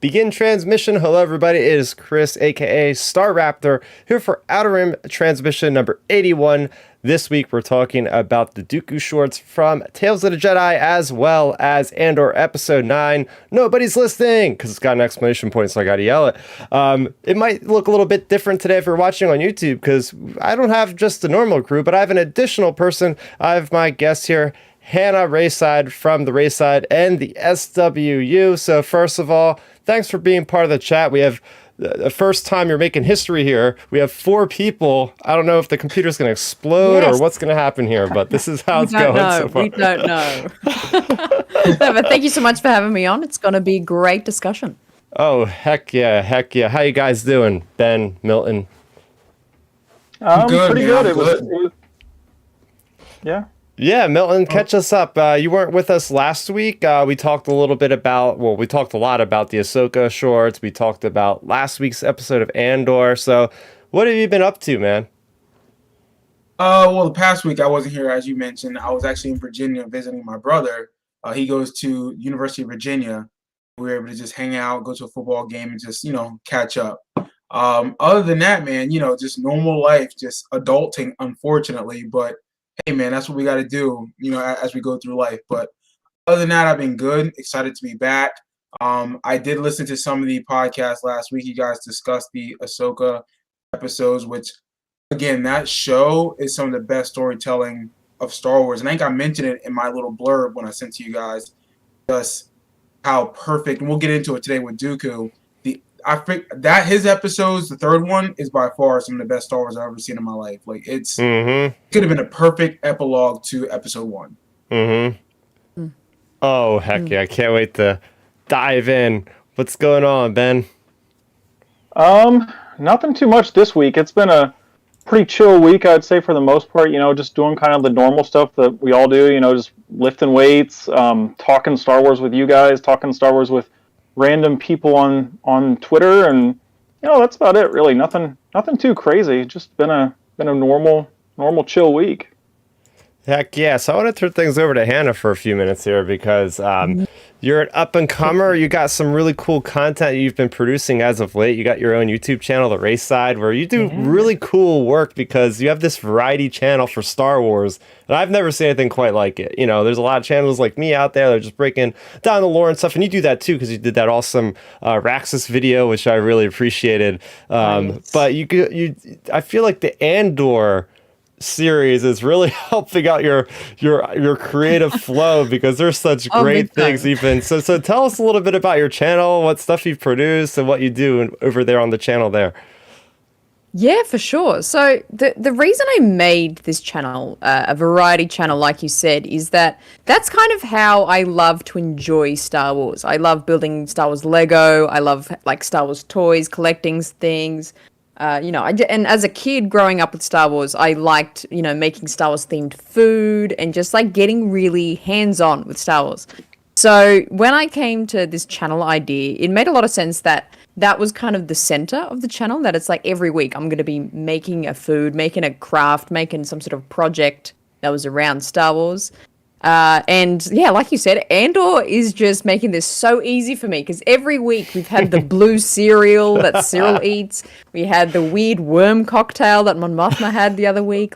Begin transmission. Hello, everybody. It is Chris, aka Starrapter, here for Outer Rim Transmission number 81. This week, we're talking about the Dooku shorts from Tales of the Jedi, as well as Andor Episode 9. Nobody's listening, because it's got an exclamation point, so I gotta yell it. It might look a little bit different today if you're watching on YouTube, because I don't have just the normal crew, but I have an additional person. I have my guest here, Hannah Raeside from the Raeside and the SWU. So first of all, thanks for being part of the chat. We have the first time you're making history here. We have 4 people. I don't know if the computer's going to explode or what's going to happen here, but this is how it's going so far. We don't know. No, but thank you so much for having me on. It's going to be a great discussion. Oh, heck yeah. How you guys doing, Ben, Milton? Good, pretty man, good. It good. was yeah. Yeah, Milton, catch us up. You weren't with us last week. We talked a lot about the Ahsoka shorts. We talked about last week's episode of Andor. So what have you been up to, man? Well, the past week I wasn't here, as you mentioned. I was actually in Virginia visiting my brother. He goes to University of Virginia. We were able to just hang out, go to a football game, and just, catch up. Other than that, man, just normal life, just adulting, unfortunately. But hey, man, that's what we got to do, as we go through life. But other than that, I've been good, excited to be back. I did listen to some of the podcasts last week. You guys discussed the Ahsoka episodes, which, again, that show is some of the best storytelling of Star Wars. And I think I mentioned it in my little blurb when I sent to you guys, just how perfect, and we'll get into it today with Dooku. I think that his episodes, the third one, is by far some of the best Star Wars I've ever seen in my life. Like, it could have been a perfect episode to episode 1. Oh, heck yeah. I can't wait to dive in. What's going on, Ben? Nothing too much this week. It's been a pretty chill week, I'd say, for the most part. Just doing kind of the normal stuff that we all do. Just lifting weights, talking Star Wars with you guys, talking Star Wars with random people on Twitter, and that's about it, really. Nothing too crazy. Just been a normal chill week. Heck yeah. So I want to turn things over to Hannah for a few minutes here, because you're an up-and-comer. You got some really cool content you've been producing as of late. You got your own YouTube channel, The Raeside, where you do really cool work, because you have this variety channel for Star Wars, and I've never seen anything quite like it. There's a lot of channels like me out there that are just breaking down the lore and stuff, and you do that too, because you did that awesome Raxus video, which I really appreciated. But I feel like the Andor series is really helping out your creative flow, because there's such great things. Even so tell us a little bit about your channel, what stuff you've produced, and what you do over there on the channel there. Yeah, for sure. So the reason I made this channel, a variety channel, like you said, is that's kind of how I love to enjoy Star Wars. I love building Star Wars Lego. I love Star Wars toys, collecting things. And as a kid growing up with Star Wars, I liked, making Star Wars themed food and just getting really hands-on with Star Wars. So when I came to this channel idea, it made a lot of sense that was kind of the center of the channel, that it's every week I'm going to be making a food, making a craft, making some sort of project that was around Star Wars. And yeah, like you said, Andor is just making this so easy for me, because every week we've had the blue cereal that Cyril eats. We had the weird worm cocktail that Mon Mothma had the other week.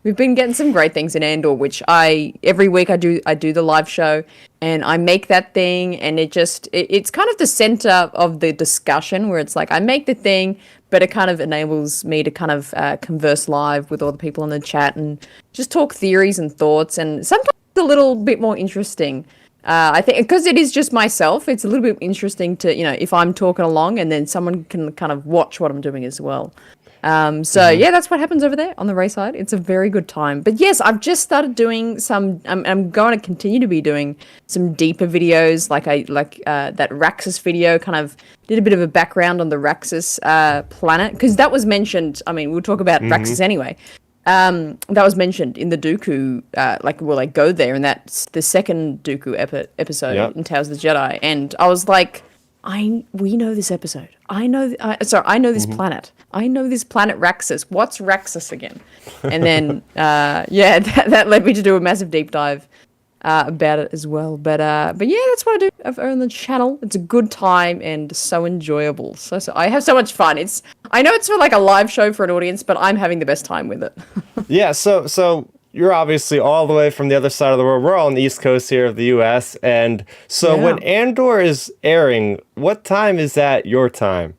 We've been getting some great things in Andor, which every week I do the live show and I make that thing, and it's kind of the center of the discussion, where it's I make the thing, but it kind of enables me to kind of converse live with all the people in the chat and just talk theories and thoughts, and sometimes a little bit more interesting. I think because it is just myself, it's a little bit interesting to, if I'm talking along and then someone can kind of watch what I'm doing as well. Yeah, that's what happens over there on the Raeside. It's a very good time. But yes, I've just started doing some, I'm going to continue to be doing some deeper videos, that Raxus video, kind of did a bit of a background on the Raxus planet, because that was mentioned. I mean, we'll talk about Raxus anyway. That was mentioned in the Dooku, go there, and that's the second Dooku episode in Tales of the Jedi. And I was like, we know this episode. I know this planet. I know this planet Raxus. What's Raxus again? And then, that led me to do a massive deep dive. about it as well. But yeah, that's what I do over on the channel. It's a good time and so enjoyable. So I have so much fun. I know it's for like a live show for an audience, but I'm having the best time with it. Yeah, so you're obviously all the way from the other side of the world. We're all on the East Coast here of the US. And so Yeah. when Andor is airing, what time is that your time?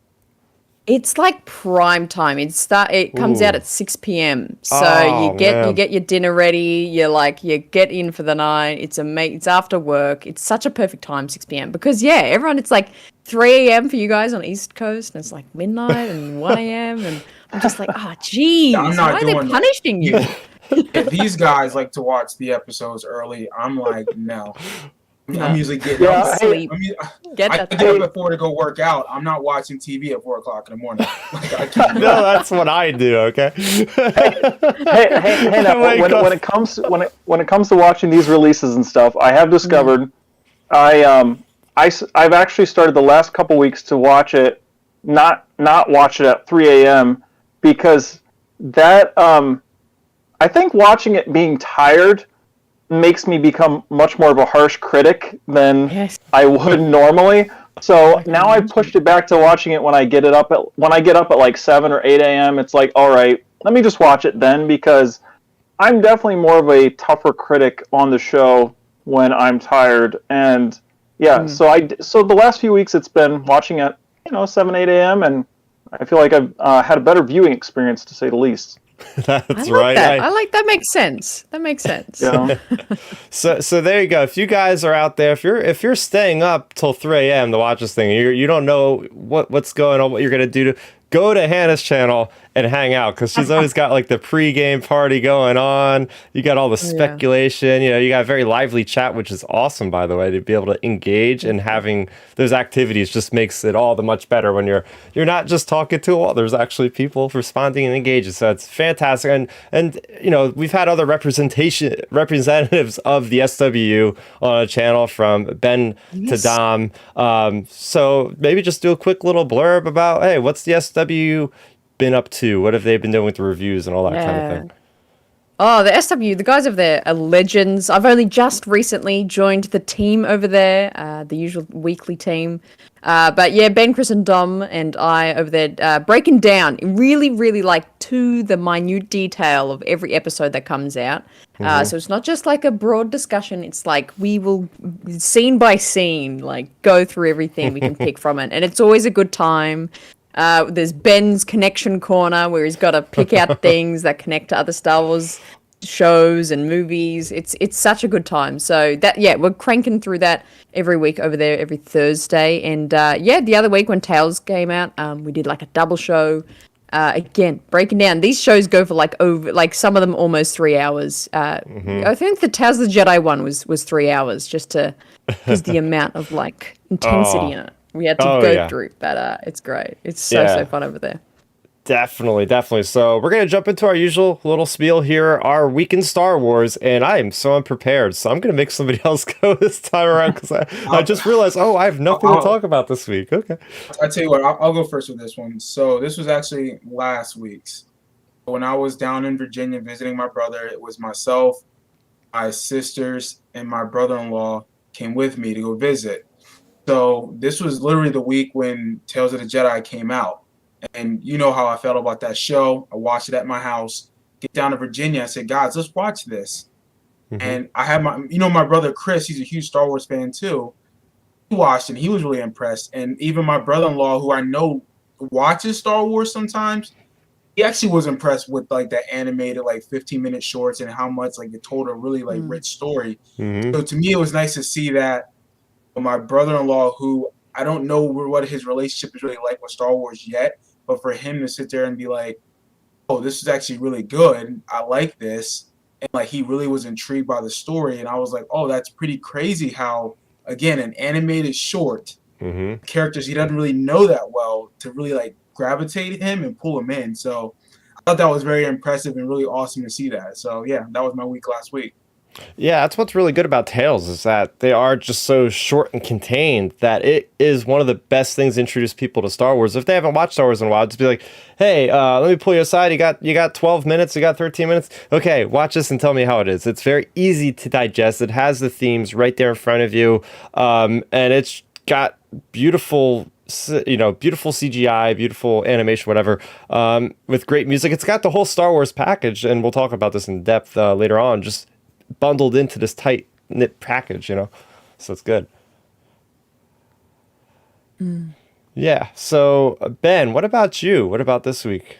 It's like prime time. It comes out Ooh. at 6 p.m. So Oh, you man. get your dinner ready. You get in for the night. It's after work. It's such a perfect time, 6 p.m. Because yeah, everyone it's like 3 a.m. for you guys on East Coast, and it's like midnight and 1 a.m. and I'm just like, oh geez, I'm not why are they doing that. punishing you? If these guys like to watch the episodes early, I'm like, no. No. I'm usually getting Yeah, up. Sleep. Get I that. get up at 4 to go work out. I'm not watching TV at 4 o'clock in the morning. Like, I can't do No, that. that's what I do, okay? Hey, now, Wake up. when it comes to watching these releases and stuff, I have discovered I've actually started the last couple weeks to watch it, not watch it at 3 a.m. because that I think watching it being tired makes me become much more of a harsh critic than Yes. I would normally. So now I've pushed it back to watching it when I get up at like 7 or 8 a.m. It's like, all right, let me just watch it then, because I'm definitely more of a tougher critic on the show when I'm tired. And yeah, so the last few weeks it's been watching at 7, 8 a.m. and I feel like I've had a better viewing experience, to say the least. That's I like right. that. I like that. Makes sense. That makes sense. You know? So there you go. If you guys are out there, if you're staying up till 3 a.m. to watch this thing, you don't know what's going on, what you're gonna do, go to Hannah's channel and hang out, because she's always got like the pre-game party going on. You got all the speculation. You got a very lively chat, which is awesome, by the way. To be able to engage and having those activities just makes it all the much better when you're not just talking to a wall. There's actually people responding and engaging. So it's fantastic. And we've had other representatives of the SWU on a channel, from Ben to Dom. So maybe just do a quick little blurb about, hey, what's the SWU been up to? What have they been doing with the reviews and all that kind of thing? Oh, the SW, the guys over there are legends. I've only just recently joined the team over there, the usual weekly team. But yeah, Ben, Chris, and Dom and I over there breaking down really, really like to the minute detail of every episode that comes out. So it's not just like a broad discussion. It's like we will scene by scene, like go through everything we can pick from it. And it's always a good time. There's Ben's connection corner where he's got to pick out things that connect to other Star Wars shows and movies. It's such a good time. So we're cranking through that every week over there every Thursday. And the other week when Tales came out, we did like a double show. Again, breaking down. These shows go for like some of them almost 3 hours. I think the Tales of the Jedi one was 3 hours, just because the amount of like intensity in it we had to go through. But it's great. It's so fun over there. Definitely. So we're going to jump into our usual little spiel here, our week in Star Wars, and I am so unprepared. So I'm going to make somebody else go this time around, because I just realized, I have nothing to talk about this week. Okay. I tell you what, I'll go first with this one. So this was actually last week's. When I was down in Virginia visiting my brother, it was myself, my sisters, and my brother-in-law came with me to go visit. So this was literally the week when Tales of the Jedi came out. And you know how I felt about that show. I watched it at my house. Get down to Virginia. I said, guys, let's watch this. And I had my brother Chris, he's a huge Star Wars fan too. He watched it. He was really impressed. And even my brother-in-law, who I know watches Star Wars sometimes, he actually was impressed with like that animated like 15-minute shorts and how much like it told a really like rich story. So to me, it was nice to see that my brother-in-law, who I don't know what his relationship is really like with Star Wars yet, but for him to sit there and be like, oh, this is actually really good. I like this. And like he really was intrigued by the story. And I was like, oh, that's pretty crazy how, again, an animated short, characters he doesn't really know that well, to really like gravitate him and pull him in. So I thought that was very impressive and really awesome to see that. So yeah, that was my week last week. Yeah, that's what's really good about Tales is that they are just so short and contained that it is one of the best things to introduce people to Star Wars. If they haven't watched Star Wars in a while, just be like, "Hey, let me pull you aside. You got 12 minutes. You got 13 minutes. Okay, watch this and tell me how it is." It's very easy to digest. It has the themes right there in front of you, and it's got beautiful beautiful CGI, beautiful animation, whatever, with great music. It's got the whole Star Wars package, and we'll talk about this in depth later on. Just bundled into this tight knit package, so it's good. Yeah. So Ben, what about you? What about this week?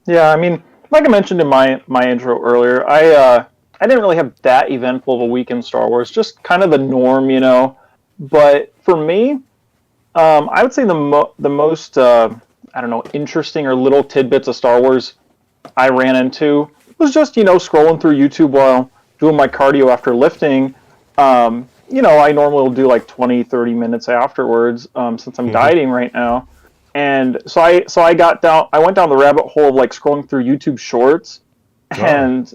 Yeah, I mean, like I mentioned in my intro earlier, I didn't really have that eventful of a week in Star Wars, just kind of the norm, But for me, I would say the most I don't know, interesting or little tidbits of Star Wars I ran into was just scrolling through YouTube while doing my cardio after lifting. I normally will do like 20-30 minutes afterwards, since I'm dieting right now. And so I went down the rabbit hole of like scrolling through YouTube Shorts. Oh. And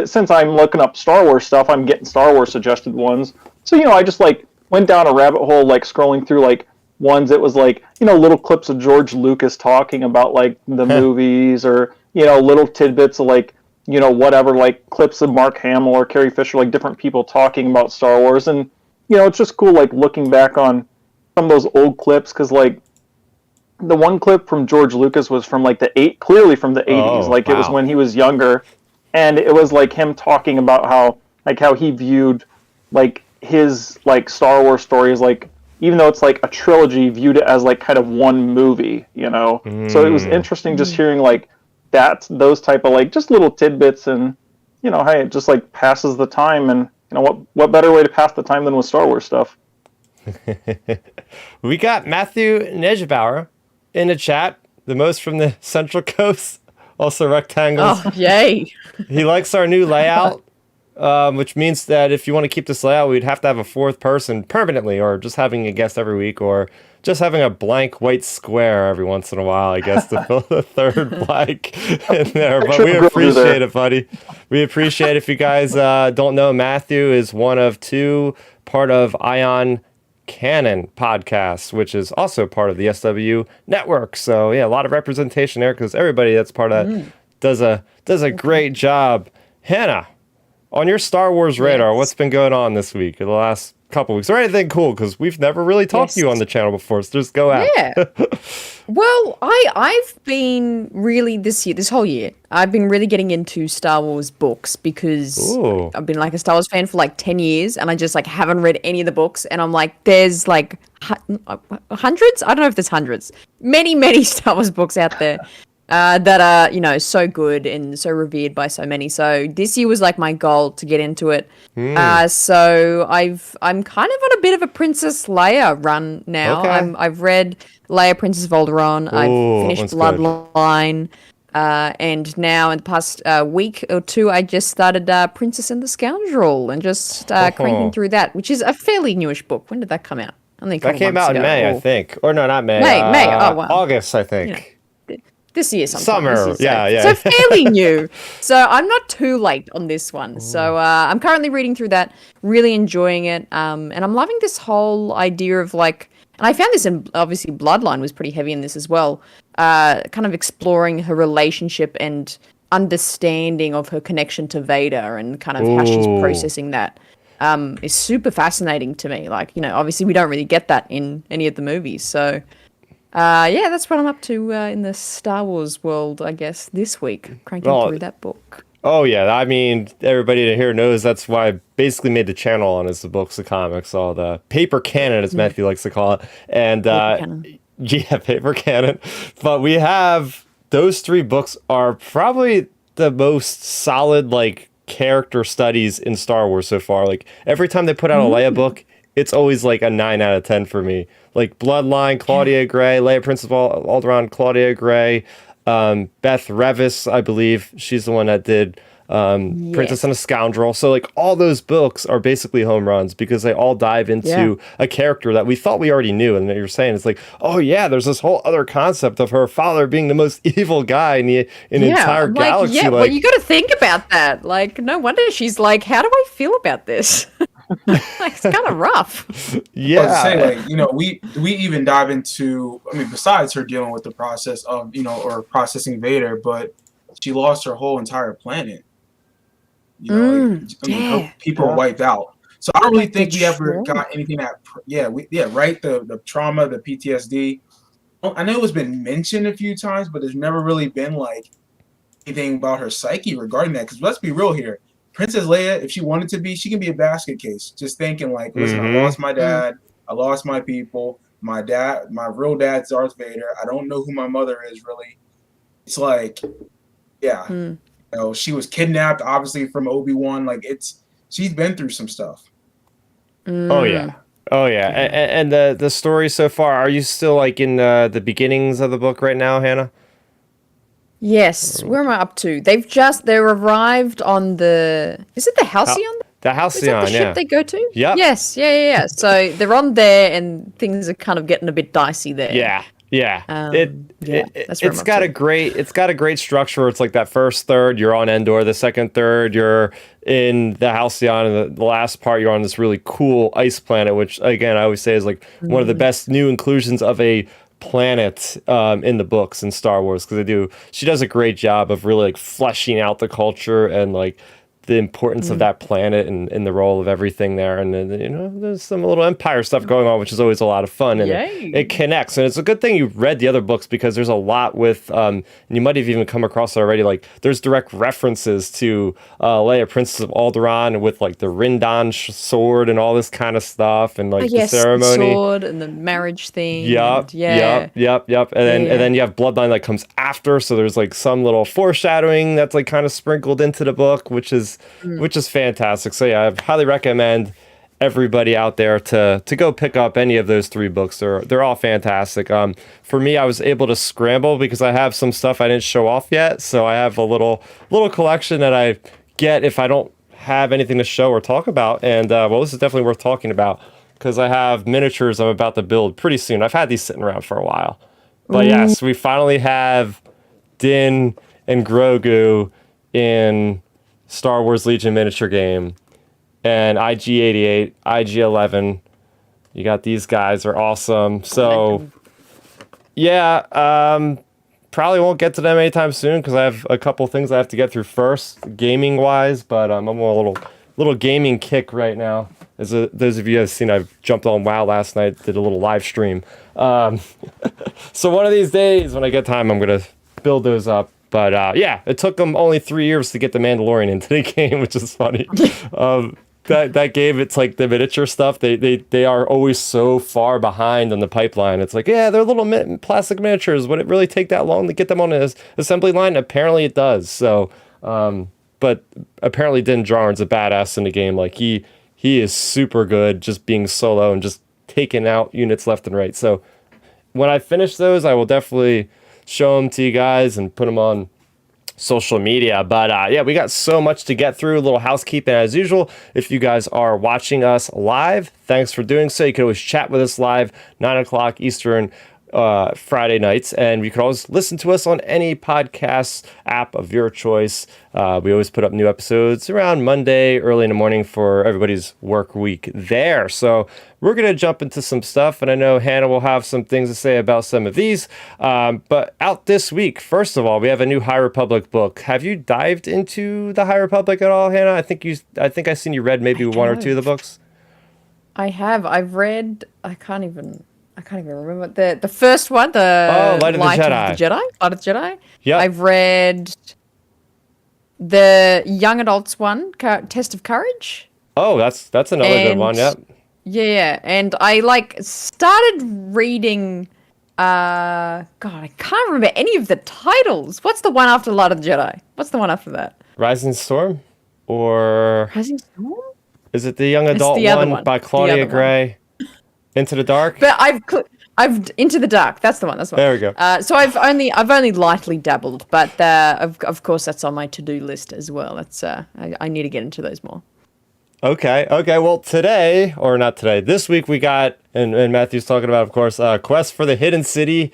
since I'm looking up Star Wars stuff, I'm getting Star Wars suggested ones. So I just like went down a rabbit hole, like scrolling through like ones that was like little clips of George Lucas talking about like the movies, or little tidbits of like whatever, like clips of Mark Hamill or Carrie Fisher, like different people talking about Star Wars. And it's just cool like looking back on some of those old clips, because like the one clip from George Lucas was from like clearly from the 80s. Like, wow. It was when he was younger, and it was like him talking about how he viewed like his like Star Wars stories, like even though it's like a trilogy, viewed it as like kind of one movie, So it was interesting just hearing like those type of like just little tidbits, and hey, it just like passes the time. And what better way to pass the time than with Star Wars stuff? We got Matthew Nejbauer in the chat, the most from the Central Coast, also rectangles. Oh, yay. He likes our new layout, which means that if you want to keep this layout, we'd have to have a fourth person permanently, or just having a guest every week, or just having a blank white square every once in a while, I guess, to fill the third blank in there. But we appreciate it, buddy. We appreciate it. If you guys don't know, Matthew is one of two, part of Ion Canon podcast, which is also part of the SW network. So yeah, a lot of representation there, because everybody that's part of that does a great job. Hannah, on your Star Wars radar, what's been going on this week or the last couple weeks, or anything cool? Because we've never really talked to you on the channel before, so just go out. Yeah. Well, I've been really this whole year, I've been really getting into Star Wars books, because I've been like a Star Wars fan for like 10 years, and I just like haven't read any of the books, and I'm like, there's like hundreds? I don't know if there's hundreds. Many Star Wars books out there. That are, so good and so revered by so many. So this year was like my goal to get into it. So I'm kind of on a bit of a Princess Leia run now. Okay. I've read Leia, Princess of Alderaan. I've finished Bloodline. And now in the past week or two, I just started Princess and the Scoundrel, and just cranking through that, which is a fairly newish book. When did that come out? I think that came out in May, I think. Or no, not May. May. Oh, wow. August, I think. This year sometime. Summer, yeah. So fairly new. So I'm not too late on this one. So I'm currently reading through that, really enjoying it. And I'm loving this whole idea of like, and I found this in, obviously Bloodline was pretty heavy in this as well, kind of exploring her relationship and understanding of her connection to Vader, and kind of how she's processing that. Is super fascinating to me. Like, obviously we don't really get that in any of the movies. So that's what I'm up to in the Star Wars world, I guess, this week, cranking through that book. Oh, yeah. I mean, everybody here knows that's why I basically made the channel on is the books, the comics, all the paper canon, as Matthew likes to call it. And paper canon. But we have those three books are probably the most solid, like, character studies in Star Wars so far. Like, every time they put out a Leia book, it's always like a 9 out of 10 for me. Like Bloodline, Claudia Gray, Leia, Princess of Alderaan, Claudia Gray, Beth Revis, I believe she's the one that did Princess and a Scoundrel. So like all those books are basically home runs because they all dive into a character that we thought we already knew. And you're saying it's like, oh yeah, there's this whole other concept of her father being the most evil guy in the entire galaxy. Yeah, well, you got to think about that. Like, no wonder she's like, how do I feel about this? Like, it's kind of rough. Yeah. I was saying, like, you know, we even dive into, I mean, besides her dealing with the process of, you know, or processing Vader, but she lost her whole entire planet. You know, like, I mean, her people were wiped out. So I don't really think we ever got anything that, right? The trauma, the PTSD. I know it's been mentioned a few times, but there's never really been like anything about her psyche regarding that. Because let's be real here. Princess Leia, if she wanted to be, she can be a basket case. Just thinking like, listen, I lost my dad, I lost my people, my real dad's Darth Vader. I don't know who my mother is really. It's like, you know, she was kidnapped, obviously from Obi-Wan. Like she's been through some stuff. Oh yeah. And the story so far, are you still like in the beginnings of the book right now, Hannah? Yes. Where am I up to? They arrived on is it the Halcyon? The Halcyon, is that the ship they go to? Yeah. Yes. Yeah. So they're on there, and things are kind of getting a bit dicey there. Yeah. It's got a great structure where it's like that first third you're on Endor, the second third you're in the Halcyon, and the last part you're on this really cool ice planet, which again I always say is like one of the best new inclusions of a planet in the books in Star Wars, because she does a great job of really like fleshing out the culture and like the importance of that planet and the role of everything there. And then, you know, there's some little Empire stuff going on, which is always a lot of fun. And it connects. And it's a good thing you read the other books, because there's a lot with, and you might have even come across it already, like there's direct references to Leia, Princess of Alderaan, with like the Rindan sword and all this kind of stuff, and like the ceremony. The sword and the marriage thing. Yep. And then you have Bloodline that comes after, so there's like some little foreshadowing that's like kind of sprinkled into the book, which is fantastic. So yeah, I highly recommend everybody out there to go pick up any of those 3 books. They're all fantastic. For me, I was able to scramble because I have some stuff I didn't show off yet, so I have a little collection that I get if I don't have anything to show or talk about. And well, this is definitely worth talking about, because I have miniatures I'm about to build pretty soon. I've had these sitting around for a while, but yes, we finally have Din and Grogu in Star Wars Legion miniature game, and IG-88, IG-11. You got these guys, are awesome. So yeah, probably won't get to them anytime soon because I have a couple things I have to get through first, gaming wise. But I'm on a little gaming kick right now. As those of you have seen, I've jumped on WoW last night, did a little live stream. So one of these days when I get time, I'm gonna build those up. But yeah, it took them only 3 years to get the Mandalorian into the game, which is funny. That game, it's like the miniature stuff. They are always so far behind on the pipeline. It's like, yeah, they're little plastic miniatures. Would it really take that long to get them on an assembly line? Apparently it does. So, but apparently Din Djarin's a badass in the game. Like he is super good just being solo and just taking out units left and right. So when I finish those, I will definitely show them to you guys and put them on social media. But yeah, we got so much to get through. A little housekeeping as usual. If you guys are watching us live, thanks for doing so. You can always chat with us live, 9 o'clock Eastern, Friday nights, and you can always listen to us on any podcast app of your choice. We always put up new episodes around Monday early in the morning for everybody's work week there. So we're going to jump into some stuff, and I know Hannah will have some things to say about some of these. But out this week, first of all, we have a new High Republic book. Have you dived into the High Republic at all, Hannah? I think I've seen you read maybe one or two of the books. I have. I've read. I can't even remember the first one. The Light of the Jedi. Light of the Jedi. Yeah. I've read the young adults one, Test of Courage. Oh, that's another good one. Yep. Yeah, and I started reading. God, I can't remember any of the titles. What's the one after Light of the Jedi? What's the one after that? Rising Storm, or Rising Storm? Is it the young adult one by Claudia Gray? Into the Dark? But I've Into the Dark. That's the one. That's the one. There we go. So I've only lightly dabbled, but of course that's on my to-do list as well. That's I need to get into those more. Okay. Well, today, or not today, this week we got, and Matthew's talking about, of course, Quest for the Hidden City.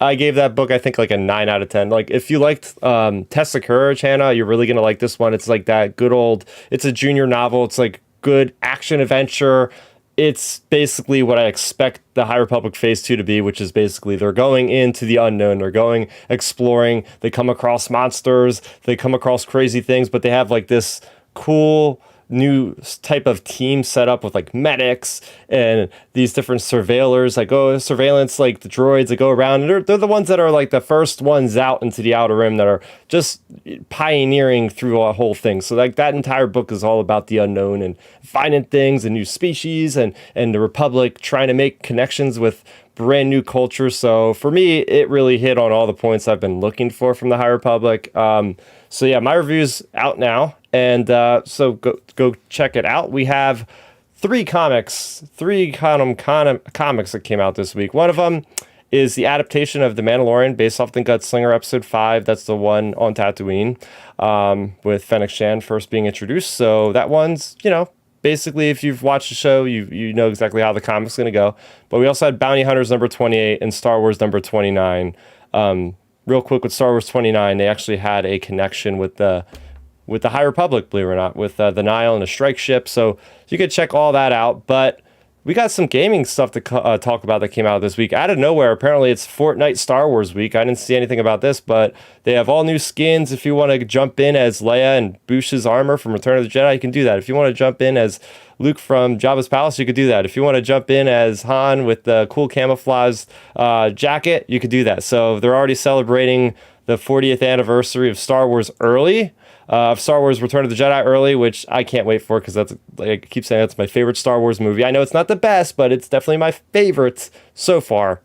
I gave that book, I think, like a 9 out of 10. Like, if you liked Tessa Courage, Hannah, you're really gonna like this one. It's like that good old. It's a junior novel. It's like good action adventure. It's basically what I expect the High Republic Phase 2 to be, which is basically they're going into the unknown. They're going exploring. They come across monsters. They come across crazy things, but they have like this cool new type of team set up with like medics and these different surveillors, like surveillance, like the droids that go around. And they're the ones that are like the first ones out into the Outer Rim that are just pioneering through a whole thing. So like that entire book is all about the unknown and finding things and new species and the Republic trying to make connections with brand new culture. So for me, it really hit on all the points I've been looking for from the High Republic. So yeah, my review's out now, and so go check it out. We have three comics that came out this week. One of them is the adaptation of The Mandalorian based off the Gunslinger episode 5. That's the one on Tatooine, with Fennec Shand first being introduced. So that one's, basically, if you've watched the show, you know exactly how the comic's going to go. But we also had Bounty Hunters number 28 and Star Wars number 29. Real quick with Star Wars 29, they actually had a connection with the High Republic, believe it or not, with the Nile and the strike ship. So you could check all that out. But we got some gaming stuff to talk about that came out this week. Out of nowhere, apparently it's Fortnite Star Wars week. I didn't see anything about this, but they have all new skins. If you want to jump in as Leia and Bush's armor from Return of the Jedi, you can do that. If you want to jump in as Luke from Jabba's palace, you could do that. If you want to jump in as Han with the cool camouflage jacket, you could do that. So they're already celebrating the 40th anniversary of Star Wars early. Of Star Wars Return of the Jedi early, which I can't wait for because that's, like I keep saying, that's my favorite Star Wars movie. I know it's not the best, but it's definitely my favorite so far.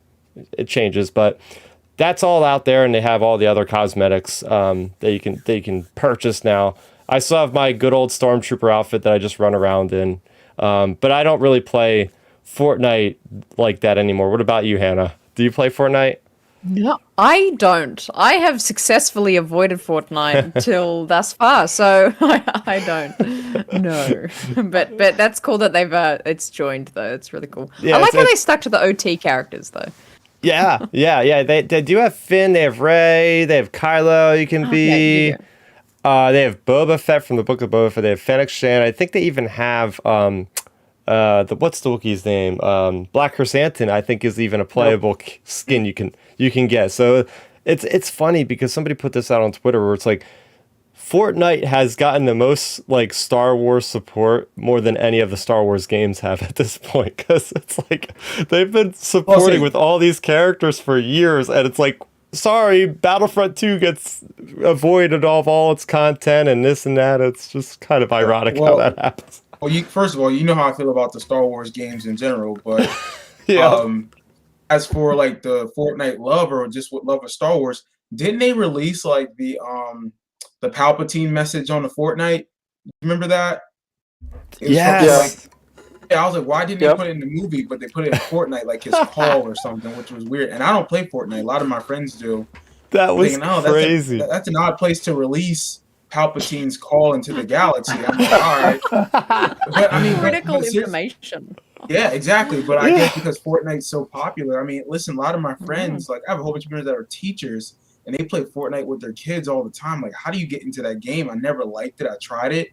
It changes, but that's all out there, and they have all the other cosmetics that you can purchase now. I still have my good old Stormtrooper outfit that I just run around in, but I don't really play Fortnite like that anymore. What about you, Hannah? Do you play Fortnite? No, I don't. I have successfully avoided Fortnite till thus far, so I don't. No, but that's cool that they've it's joined though. It's really cool. Yeah, I like how they stuck to the OT characters though. Yeah. They do have Finn. They have Rey. They have Kylo. You can be. Yeah. They have Boba Fett from the Book of Boba Fett. They have Fennec Shand. I think they even have what's the Wookiee's name? Black Chrysanthemum, I think, is even a playable skin you can get. So it's funny because somebody put this out on Twitter where it's like Fortnite has gotten the most like Star Wars support more than any of the Star Wars games have at this point, because it's like they've been supporting with all these characters for years, and it's like, sorry, Battlefront 2 gets avoided of all its content and this and that. It's just kind of ironic how that happens. Well, first of all, you know how I feel about the Star Wars games in general, but Yeah. As for like the Fortnite love or just what love of Star Wars, didn't they release like the Palpatine message on the Fortnite? Remember that? Yes. I was like, why didn't they put it in the movie, but they put it in Fortnite, like his call or something, which was weird. And I don't play Fortnite. A lot of my friends do. That was crazy. That's an odd place to release Palpatine's call into the galaxy. I'm like, all right. But I mean, critical information. Yeah, exactly. But I guess because Fortnite's so popular, I mean, listen, a lot of my friends, like I have a whole bunch of friends that are teachers, and they play Fortnite with their kids all the time. Like, how do you get into that game? I never liked it. I tried it.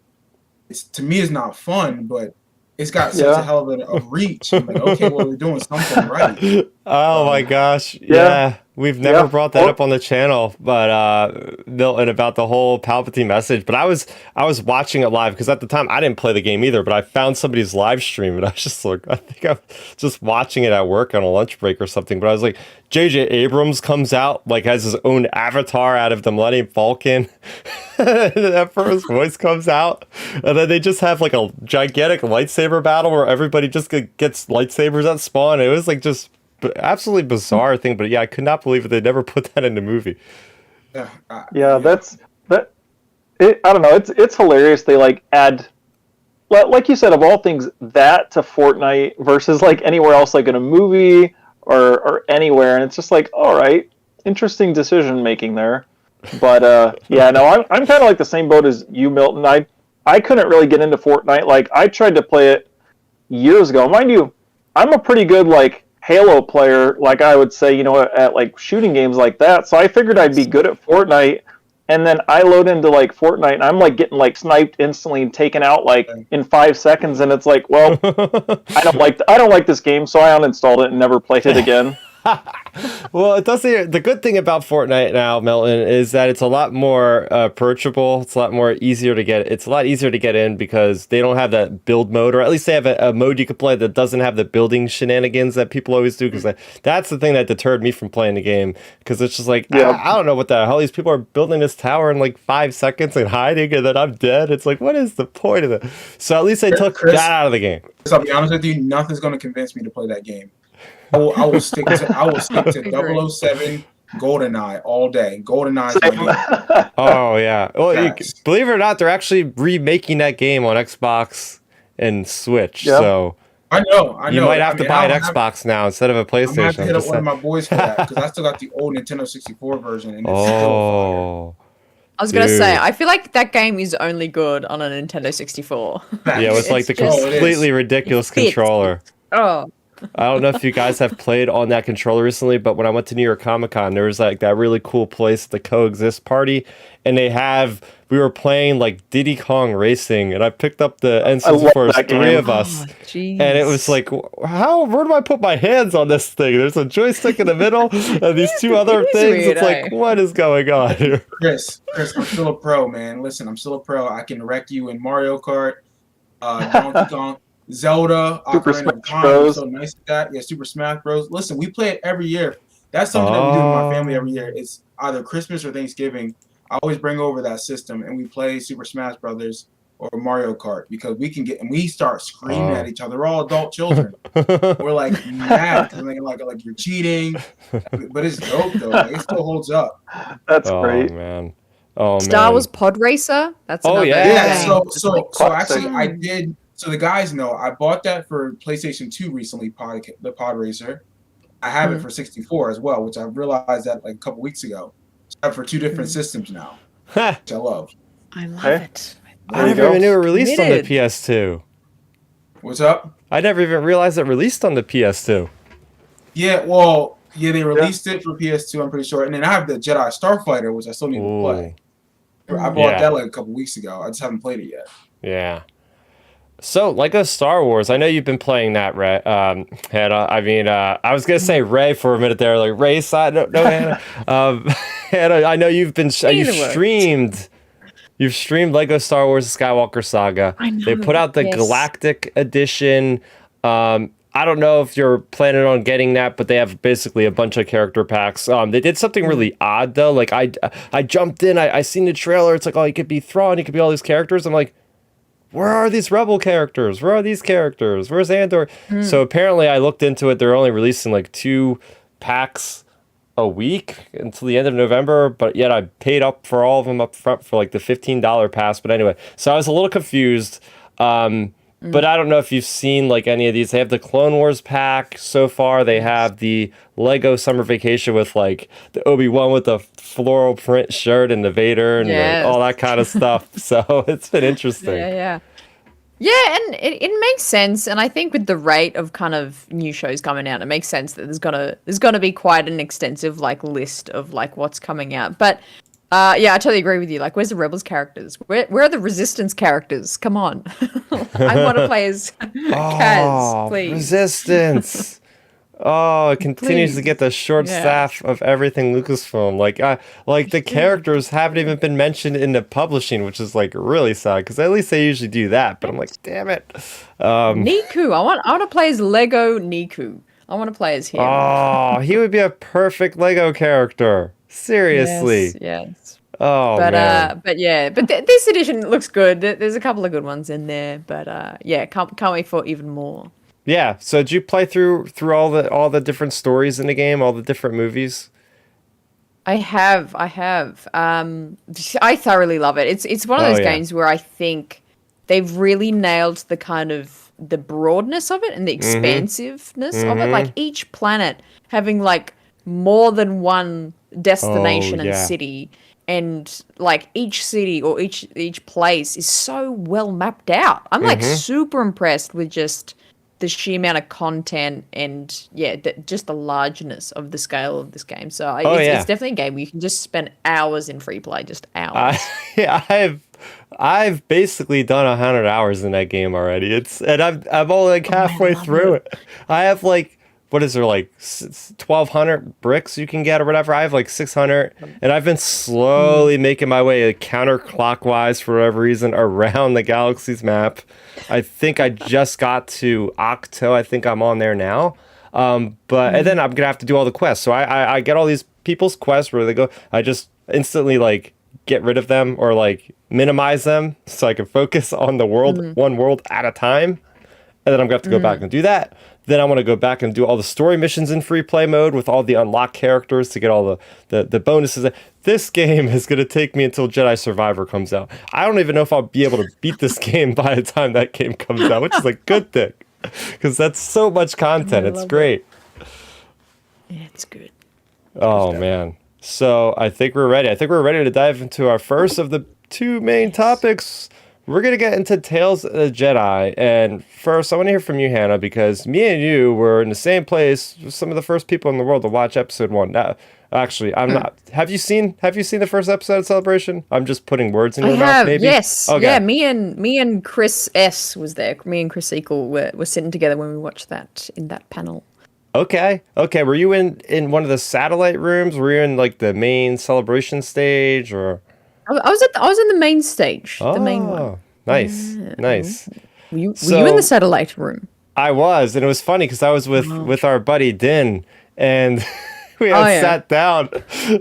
To me, it's not fun, but it's got such a hell of a reach. I'm like, okay, well, we're doing something right. Oh my gosh. Yeah. We've never brought that up on the channel, but Milton, about the whole Palpatine message. But I was watching it live because at the time I didn't play the game either, but I found somebody's live stream and I was just like, I think I'm just watching it at work on a lunch break or something. But I was like, J.J. Abrams comes out, like has his own avatar out of the Millennium Falcon. And the Emperor's voice comes out, and then they just have like a gigantic lightsaber battle where everybody just gets lightsabers at spawn. It was like just absolutely bizarre thing, but yeah, I could not believe it. They never put that in the movie. That's that. I don't know. It's hilarious. They like add, like you said, of all things, that to Fortnite versus like anywhere else, like in a movie or anywhere, and it's just like, all right, interesting decision making there. But yeah, no, I'm kind of like the same boat as you, Milton. I couldn't really get into Fortnite. Like I tried to play it years ago. Mind you, I'm a pretty good like Halo player. Like I would say, at like shooting games like that. So I figured I'd be good at Fortnite. And then I load into like Fortnite, and I'm like getting like sniped instantly and taken out like in 5 seconds. And it's like, well, I don't like this game, so I uninstalled it and never played it again. Well, it does. The good thing about Fortnite now, Milton, is that it's a lot more approachable. It's a lot more easier to get. It's a lot easier to get in because they don't have that build mode, or at least they have a mode you can play that doesn't have the building shenanigans that people always do. Because that's the thing that deterred me from playing the game. Because it's just like I don't know what the hell these people are building this tower in like 5 seconds and hiding, and then I'm dead. It's like, what is the point of it? So at least they took that out of the game. So I'll be honest with you, nothing's going to convince me to play that game. I will stick to 007 GoldenEye all day. GoldenEye is my game. Oh yeah. Well, believe it or not, they're actually remaking that game on Xbox and Switch. Yep. So I know. You might have to buy an Xbox now instead of a PlayStation. I'm gonna have to hit up one of my boys for that because I still got the old Nintendo 64 version. And it's still fire. I was going to say, I feel like that game is only good on a Nintendo 64. Yeah, with like the completely ridiculous controller. Oh. I don't know if you guys have played on that controller recently, but when I went to New York Comic Con, there was like that really cool place, the Coexist Party, and we were playing like Diddy Kong Racing, and I picked up the N64, three of us, and it was like, where do I put my hands on this thing? There's a joystick in the middle, and these two other things. It's like, what is going on here? Chris, I'm still a pro, man. Listen, I'm still a pro. I can wreck you in Mario Kart, Donkey Kong. Zelda, Super Smash Bros. So nice at that. Yeah, Super Smash Bros. Listen, we play it every year. That's something that we do with my family every year. It's either Christmas or Thanksgiving. I always bring over that system and we play Super Smash Brothers or Mario Kart because we start screaming at each other. We're all adult children. We're like mad because like you're cheating, but it's dope though. Like, it still holds up. That's great, man. Star Wars Pod Racer. That's another yeah. So actually, I did. So the guys know I bought that for PlayStation 2 recently, the Pod Racer. I have it for 64 as well, which I realized that like a couple weeks ago. So I have for 2 different systems now, which I love. I love it. I never even knew it released on the PS2. What's up? I never even realized it released on the PS2. Yeah, they released it for PS2, I'm pretty sure. And then I have the Jedi Starfighter, which I still need to play. I bought that like a couple weeks ago. I just haven't played it yet. Yeah. So, Lego Star Wars, I know you've been playing that, Hannah. I mean, I was going to say Ray for a minute there, like Raeside. No, Hannah. Hannah, I know you've streamed Lego Star Wars Skywalker Saga. I know, they put out the Galactic Edition. I don't know if you're planning on getting that, but they have basically a bunch of character packs. They did something really odd, though. Like, I jumped in, I seen the trailer. It's like, oh, you could be Thrawn, you could be all these characters. I'm like, where are these Rebel characters? Where are these characters? Where's Andor? So apparently I looked into it. They're only releasing like 2 packs a week until the end of November, but yet I paid up for all of them up front for like the $15 pass. But anyway, so I was a little confused. But I don't know if you've seen like any of these. They have the Clone Wars pack so far. They have the Lego Summer Vacation with like the Obi-Wan with the floral print shirt and the Vader and all that kind of stuff. So it's been interesting. Yeah, and it makes sense. And I think with the rate of kind of new shows coming out, it makes sense that there's gonna be quite an extensive like list of like what's coming out. But yeah, I totally agree with you. Like, where's the Rebels characters? Where are the Resistance characters? Come on. I want to play as Kaz, please. Resistance. It continues to get the short staff of everything Lucasfilm. Like the characters haven't even been mentioned in the publishing, which is like really sad because at least they usually do that. But I'm like, damn it. Niku. I want to play as Lego Niku. I want to play as him. Oh, he would be a perfect Lego character. Seriously. Yes. Oh, man. But this edition looks good. There's a couple of good ones in there, but can't wait for even more. Yeah. So did you play through all the different stories in the game, all the different movies? I have. I thoroughly love it. It's one of those games where I think they've really nailed the kind of the broadness of it and the expansiveness of it. Like each planet having like more than one destination and city, and like each city or each place is so well mapped out. I'm like super impressed with just the sheer amount of content and just the largeness of the scale of this game. So it's definitely a game where you can just spend hours in free play, just hours. I've basically done 100 hours in that game already. I'm only like halfway through it. I have like, what is there, like 1,200 bricks you can get or whatever? I have like 600, and I've been slowly making my way counterclockwise for whatever reason around the galaxy's map. I think I just got to Octo. I think I'm on there now. And then I'm gonna have to do all the quests. So I get all these people's quests where they go. I just instantly like get rid of them or like minimize them so I can focus on the world, one world at a time. And then I'm gonna have to go back and do that. Then I want to go back and do all the story missions in free play mode with all the unlocked characters to get all the bonuses. This game is going to take me until Jedi Survivor comes out. I don't even know if I'll be able to beat this game by the time that game comes out, which is a good thing because that's so much content. It's great. Yeah, it's good. Oh, man. So I think we're ready. I think we're ready to dive into our first of the two main topics. We're going to get into Tales of the Jedi, and first I want to hear from you, Hannah, because me and you were in the same place, some of the first people in the world to watch episode 1. Now, actually, I'm not. Have you seen the first episode of Celebration? I'm just putting words in your mouth, maybe? Yes. Okay. Yeah, me and Chris S was there. Me and Chris Eagle were sitting together when we watched that in that panel. Okay. Were you in one of the satellite rooms? Were you in like the main Celebration stage, or? I was in the main stage, the main one. Nice. Were you in the satellite room? I was, and it was funny because I was with our buddy Din, and we had sat down,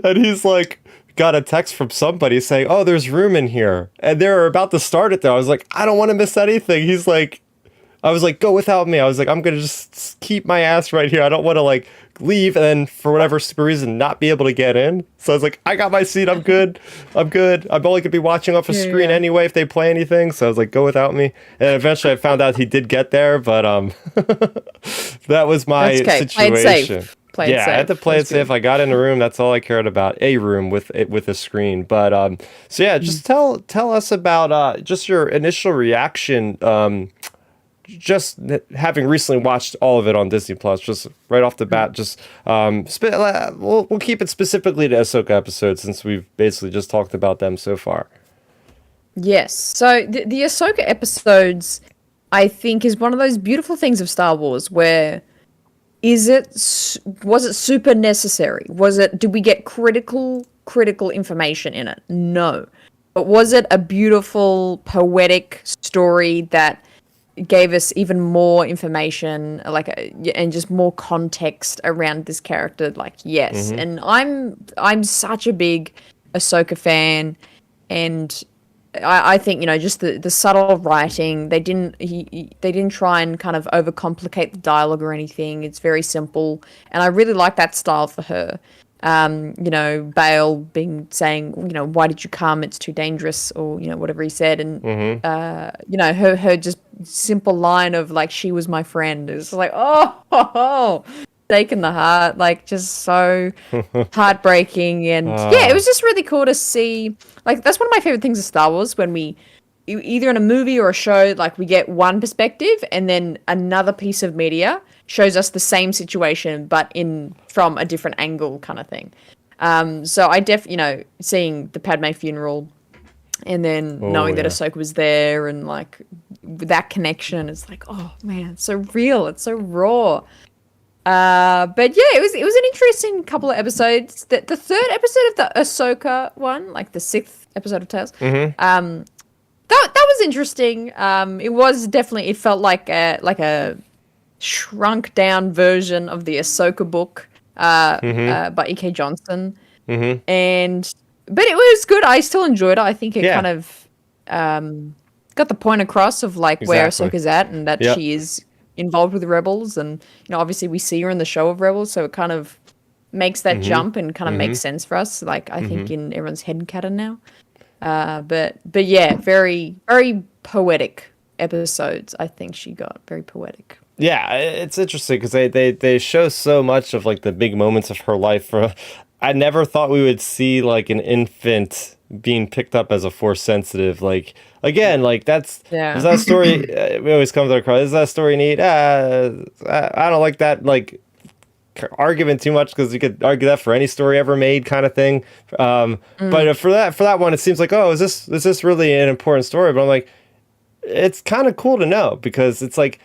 and he's like, got a text from somebody saying, "Oh, there's room in here," and they were about to start it. Though I was like, "I don't want to miss anything." He's like, I was like, "Go without me." I was like, "I'm gonna just keep my ass right here. I don't want to like leave and then for whatever super reason not be able to get in." So I was like, "I got my seat. I'm good. I'm only gonna be watching off a screen anyway if they play anything." So I was like, "Go without me." And eventually I found out he did get there, but that was my situation. Play it safe. I had to play it safe. I got in a room. That's all I cared about. A room with a screen. But so yeah, just tell us about just your initial reaction. Just having recently watched all of it on Disney Plus, just right off the bat, just we'll keep it specifically to Ahsoka episodes since we've basically just talked about them so far. Yes. So the Ahsoka episodes, I think, is one of those beautiful things of Star Wars where was it super necessary? Did we get critical information in it? No. But was it a beautiful, poetic story that gave us even more information, and just more context around this character? Like, yes. And I'm such a big Ahsoka fan, and I think, just the subtle writing. They didn't try and kind of overcomplicate the dialogue or anything. It's very simple, and I really like that style for her. Bail saying, "Why did you come? It's too dangerous," or whatever he said, and her just simple line of like, "She was my friend." It's like, oh, stake in the heart, like just so heartbreaking, and it was just really cool to see. Like, that's one of my favorite things of Star Wars, when we either in a movie or a show, like, we get one perspective and then another piece of media shows us the same situation but from a different angle, kind of thing. So I seeing the Padme funeral and then knowing that Ahsoka was there, and like that connection, it's like, oh man, it's so real, it's so raw. But yeah, it was an interesting couple of episodes. The third episode of the Ahsoka one, like the 6th episode of Tales, that was interesting. It felt like a shrunk down version of the Ahsoka book by E.K. Johnston. But it was good. I still enjoyed it. I think it kind of got the point across of like where Ahsoka's at, and that she is involved with the Rebels, and obviously we see her in the show of Rebels, so it kind of makes that jump and kind of makes sense for us, like I think in everyone's head canon now. But yeah, very, very poetic episodes, I think she got very poetic. Yeah, it's interesting because they show so much of like the big moments of her life. I never thought we would see like an infant being picked up as a force sensitive. Like again, like is that story? We always come to the cross. Is that story neat? I don't like that like argument too much because you could argue that for any story ever made kind of thing. But for that one, it seems like, oh, is this really an important story? But I'm like, it's kind of cool to know because it's like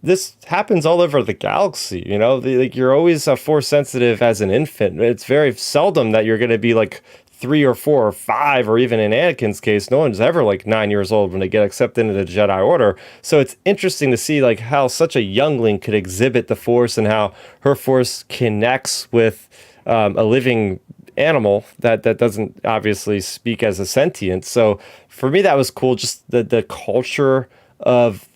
this happens all over the galaxy, you know. Like you're always force sensitive as an infant. It's very seldom that you're going to be like 3 or 4 or 5, or even in Anakin's case, no one's ever like 9 years old when they get accepted into the Jedi Order. So it's interesting to see like how such a youngling could exhibit the Force and how her Force connects with a living animal that doesn't obviously speak as a sentient. So for me, that was cool. Just the culture of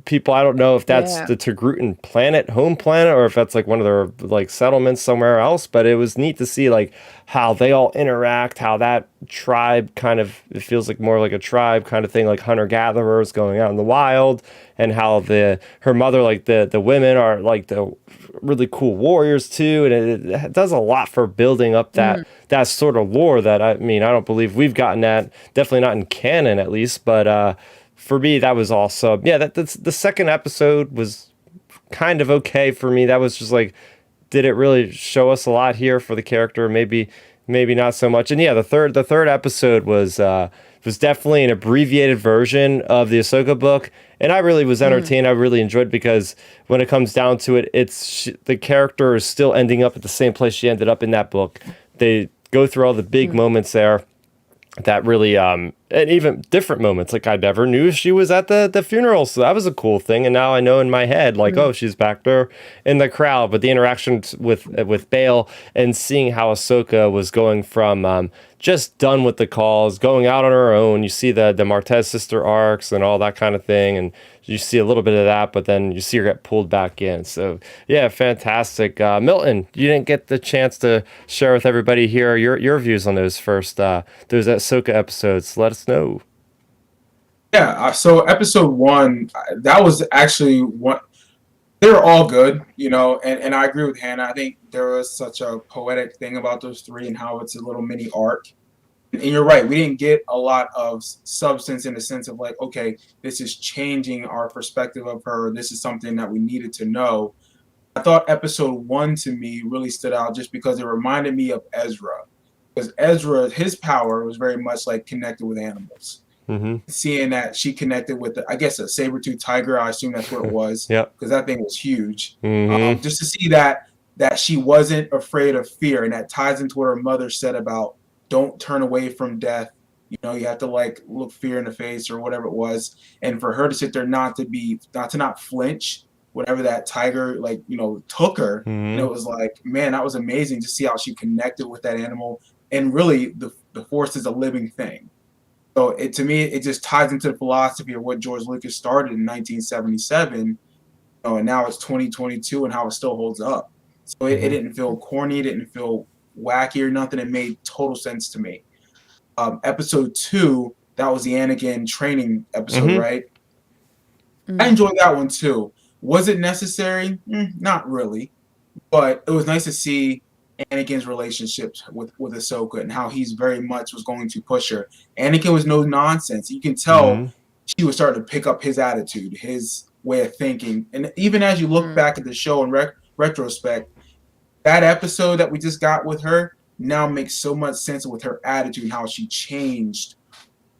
people. I don't know if that's the Togrutan planet, home planet, or if that's like one of their like settlements somewhere else, but it was neat to see like how they all interact, how that tribe kind of, it feels like more like a tribe kind of thing, like hunter-gatherers going out in the wild, and how her mother, like the women are like the really cool warriors too, and it does a lot for building up that sort of lore that, I mean, I don't believe we've gotten that, definitely not in canon at least, but for me, that was awesome. Yeah, that's the second episode was kind of okay for me. That was just like, did it really show us a lot here for the character? Maybe not so much. And yeah, the third episode was definitely an abbreviated version of the Ahsoka book, and I really was entertained. I really enjoyed it because when it comes down to it, the character is still ending up at the same place she ended up in that book. They go through all the big moments there that really and even different moments, like I never knew she was at the funeral, so that was a cool thing. And now I know in my head, like, oh, she's back there in the crowd. But the interaction with Bail and seeing how Ahsoka was going from just done with the calls, going out on her own. You see the Martez sister arcs and all that kind of thing, and you see a little bit of that, but then you see her get pulled back in. So yeah, fantastic. Milton, you didn't get the chance to share with everybody here your views on those those Ahsoka episodes. Let us know. Yeah, so episode 1, that was actually one. They were all good, you know, and I agree with Hannah. I think there was such a poetic thing about those 3 and how it's a little mini arc. And you're right, we didn't get a lot of substance in the sense of like, okay, this is changing our perspective of her. This is something that we needed to know. I thought episode 1 to me really stood out just because it reminded me of Ezra. Because Ezra, his power was very much like connected with animals. Seeing that she connected with, I guess, a saber-toothed tiger. I assume that's what it was. Because that thing was huge. Just to see that she wasn't afraid of fear, and that ties into what her mother said about don't turn away from death. You know, you have to like look fear in the face or whatever it was. And for her to sit there, not to flinch, whatever that tiger like, you know, took her. And it was like, man, that was amazing to see how she connected with that animal. And really, the Force is a living thing. So to me, it just ties into the philosophy of what George Lucas started in 1977, you know, and now it's 2022 and how it still holds up. So it didn't feel corny, it didn't feel wacky or nothing. It made total sense to me. Episode 2, that was the Anakin training episode, right? I enjoyed that one too. Was it necessary? Not really, but it was nice to see Anakin's relationships with Ahsoka and how he's very much was going to push her. Anakin was no nonsense. You can tell she was starting to pick up his attitude, his way of thinking. And even as you look back at the show in retrospect, that episode that we just got with her now makes so much sense with her attitude and how she changed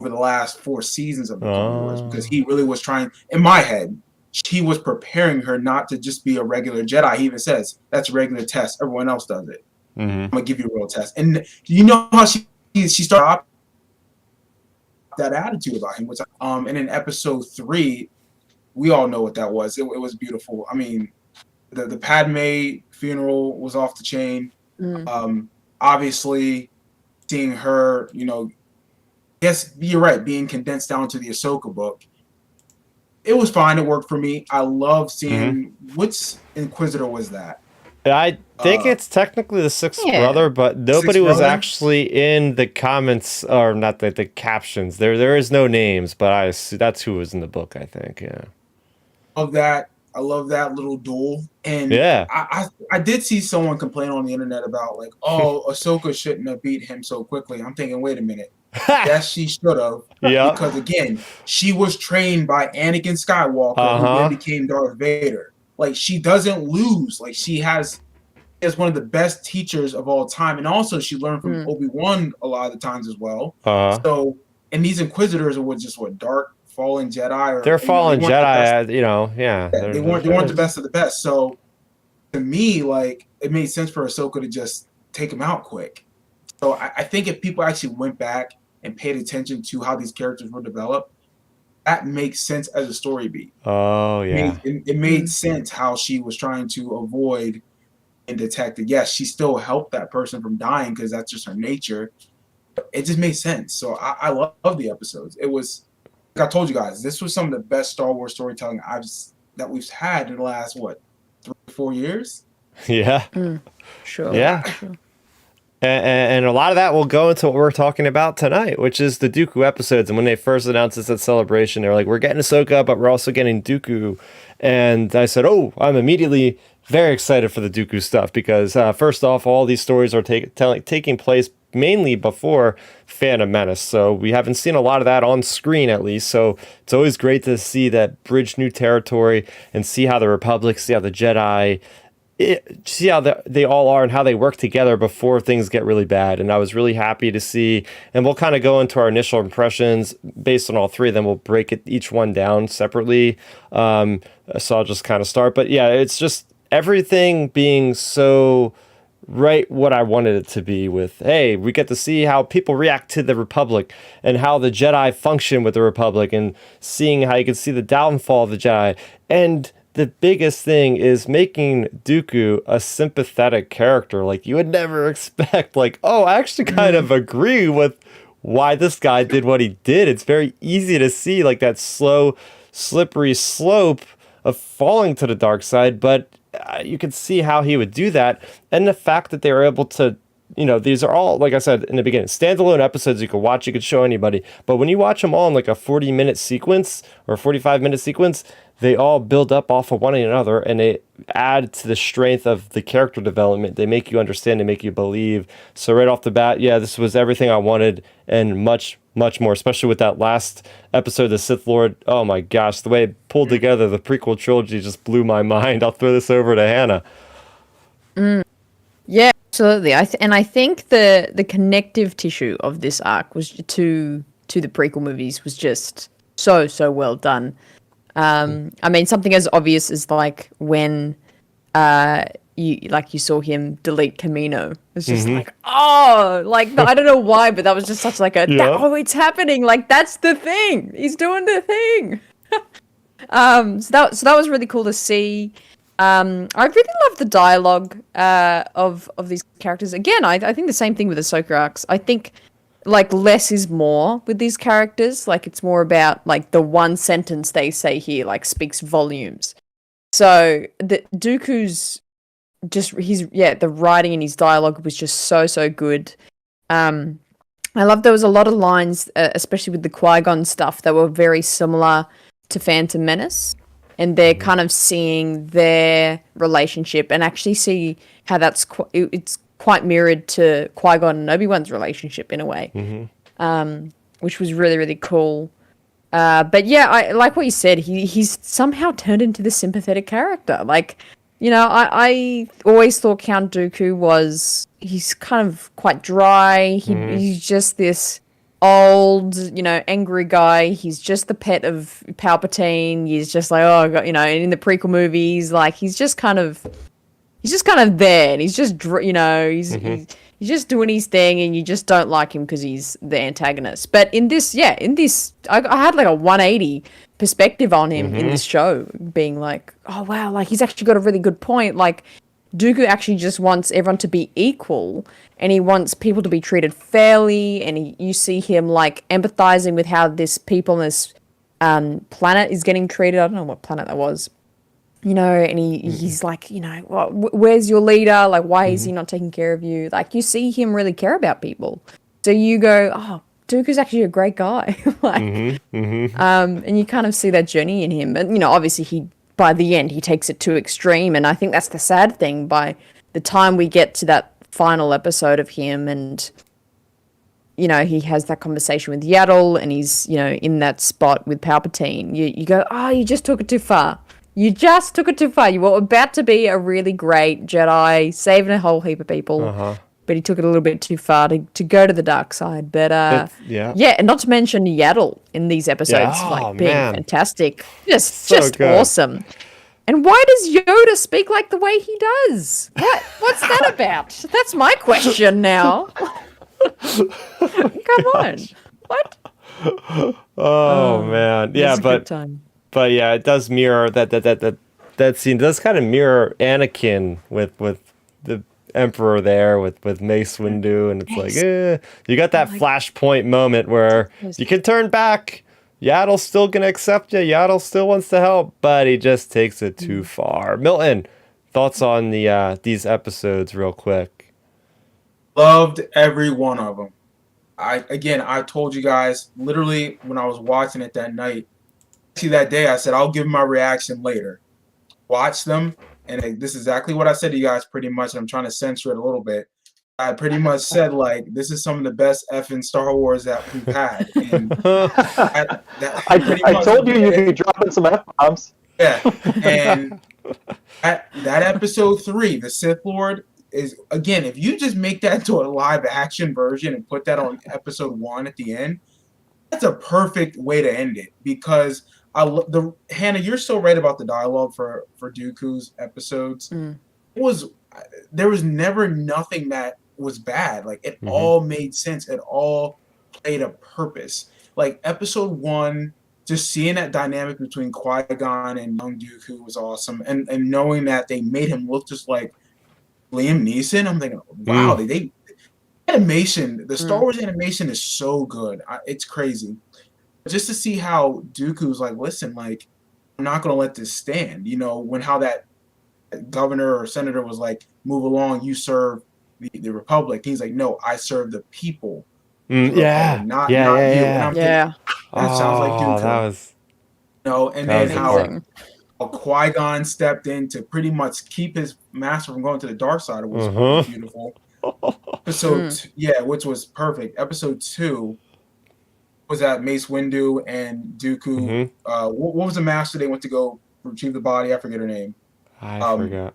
over the last 4 seasons of the Clone Wars, because he really was trying, in my head, he was preparing her not to just be a regular Jedi. He even says, that's a regular test. Everyone else does it. I'm going to give you a real test. And you know how she started that attitude about him. Which, and in episode 3, we all know what that was. It was beautiful. I mean, the Padme funeral was off the chain. Obviously, seeing her, you know, yes, you're right, being condensed down to the Ahsoka book. It was fine. It worked for me. I love seeing which Inquisitor was that? I think Uh, it's technically the sixth Yeah. brother, but nobody Sixth was brother? actually in the comments or not the captions. There is no names, but that's who was in the book. I think. Yeah. Of that. I love that little duel. And Yeah. I did see someone complain on the internet about like, oh, Ahsoka shouldn't have beat him so quickly. I'm thinking, wait a minute. Yes, she should have. Yep. Because again, she was trained by Anakin Skywalker, who then Uh-huh. became Darth Vader. Like she doesn't lose. Like she has is one of the best teachers of all time. And also she learned from Obi-Wan a lot of the times as well. Uh-huh. So and these Inquisitors are what dark fallen Jedi or They're they fallen weren't the best. Jedi, yeah. Yeah, they weren't the best of the best. So to me, like it made sense for Ahsoka to just take him out quick. So I think if people actually went back and paid attention to how these characters were developed, that makes sense as a story beat. Oh, yeah. It made sense how she was trying to avoid and detect it. Yes, she still helped that person from dying because that's just her nature. But it just made sense. So I love the episodes. It was like I told you guys, this was some of the best Star Wars storytelling that we've had in the last 3-4 years. Yeah. Sure. Yeah. Sure. And a lot of that will go into what we're talking about tonight, which is the Dooku episodes. And when they first announced this at Celebration, they were like, we're getting Ahsoka, but we're also getting Dooku. And I said, oh, I'm immediately very excited for the Dooku stuff because, first off, all these stories are taking place mainly before Phantom Menace. So we haven't seen a lot of that on screen, at least. So it's always great to see that bridge new territory and see how the Republic, see how the Jedi, see how they all are and how they work together before things get really bad. And I was really happy to see, and we'll kind of go into our initial impressions based on all three, then we'll break each one down separately. So I'll just kind of start. But yeah, it's just everything being so right what I wanted it to be with, hey, we get to see how people react to the Republic and how the Jedi function with the Republic and seeing how you can see the downfall of the Jedi. And the biggest thing is making Dooku a sympathetic character. Like you would never expect, like, oh, I actually kind of agree with why this guy did what he did. It's very easy to see like that slow, slippery slope of falling to the dark side, but you can see how he would do that. And the fact that they were able to, these are all, like I said in the beginning, standalone episodes you could watch, you could show anybody. But when you watch them all in like a 40-minute sequence or 45-minute sequence, they all build up off of one another and they add to the strength of the character development. They make you understand, they make you believe. So right off the bat, yeah, this was everything I wanted and much, much more, especially with that last episode, The Sith Lord. Oh my gosh, the way it pulled together the prequel trilogy just blew my mind. I'll throw this over to Hannah. Yeah, absolutely. I think the connective tissue of this arc was to the prequel movies was just so well done. I mean, something as obvious as like when you saw him delete Camino. It's just like, oh, like I don't know why, but that was just such like a oh, it's happening. Like that's the thing. He's doing the thing. So that was really cool to see. I really love the dialogue of these characters. Again, I think the same thing with the Ahsoka arcs. I think like less is more with these characters. Like it's more about like the one sentence they say here like speaks volumes. So the Dooku's the writing in his dialogue was just so good. I love there was a lot of lines, especially with the Qui-Gon stuff, that were very similar to Phantom Menace, and they're kind of seeing their relationship and actually see how it's quite mirrored to Qui-Gon and Obi-Wan's relationship in a way, which was really cool. But yeah, I like what you said. He's somehow turned into this sympathetic character. Like, I always thought Count Dooku he's kind of quite dry. He's just this old, angry guy. He's just the pet of Palpatine. He's just like, oh God, and in the prequel movies, like he's just kind of there, and he's just, he's just doing his thing, and you just don't like him because he's the antagonist. But in this, I had like a 180 perspective on him in this show, being like, oh wow, like he's actually got a really good point. Like Dooku actually just wants everyone to be equal, and he wants people to be treated fairly, and you see him like empathizing with how this people on this planet is getting treated. I don't know what planet that was. and he's like, well, where's your leader? Like, why is he not taking care of you? Like, you see him really care about people. So you go, oh, Dooku's actually a great guy. And you kind of see that journey in him. And, obviously by the end, he takes it too extreme. And I think that's the sad thing. By the time we get to that final episode of him and, he has that conversation with Yaddle and he's, in that spot with Palpatine, you go, oh, you just took it too far. You just took it too far. You were about to be a really great Jedi, saving a whole heap of people, but he took it a little bit too far to go to the dark side. But and not to mention Yaddle in these episodes, being fantastic, just awesome. And why does Yoda speak like the way he does? What's that about? That's my question now. Come on, what? Oh man, yeah, but yeah, it does mirror that scene does kind of mirror Anakin with the Emperor there with Mace Windu, and it's like, you got that flashpoint moment where you can turn back. Yaddle's still gonna accept you. Yaddle still wants to help, but he just takes it too far. Milton, thoughts on these episodes, real quick? Loved every one of them. I told you guys literally when I was watching it that night. See that day, I said I'll give my reaction later. Watch them, and this is exactly what I said to you guys. Pretty much, I'm trying to censor it a little bit. I pretty much said this is some of the best effing Star Wars that we've had. And I told you'd be dropping some F-bombs. Yeah, and that episode 3, the Sith Lord, is, again, if you just make that into a live action version and put that on episode 1 at the end, that's a perfect way to end it. Because Hannah, you're so right about the dialogue for Dooku's episodes. There was never nothing that was bad. Like, it all made sense. It all played a purpose. Like, episode 1, just seeing that dynamic between Qui-Gon and young Dooku was awesome. And knowing that they made him look just like Liam Neeson, I'm thinking, wow, they animation, the Star Wars animation is so good. It's crazy. Just to see how Dooku's like, listen, like, I'm not going to let this stand. How that governor or senator was like, move along, you serve the Republic. He's like, no, I serve the people. Not you. And I'm thinking, that sounds like Dooku. That was, and then how Qui-Gon stepped in to pretty much keep his master from going to the dark side. It was beautiful. Episode which was perfect. Episode 2 was that Mace Windu and Dooku. What was the master they went to go retrieve the body? I forget her name. I forgot.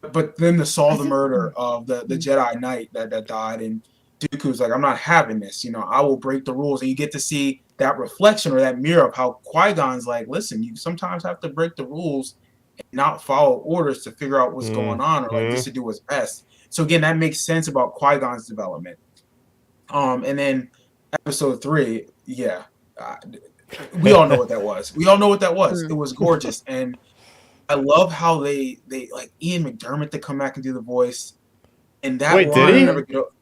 But then to solve the murder of the Jedi Knight that died, and Dooku's like, I'm not having this. I will break the rules. And you get to see that reflection or that mirror of how Qui-Gon's like, listen, you sometimes have to break the rules and not follow orders to figure out what's going on, or just to do what's best. So again, that makes sense about Qui-Gon's development. And then episode 3, we all know what that was. It was gorgeous. And I love how they like Ian McDermott to come back and do the voice. And that line,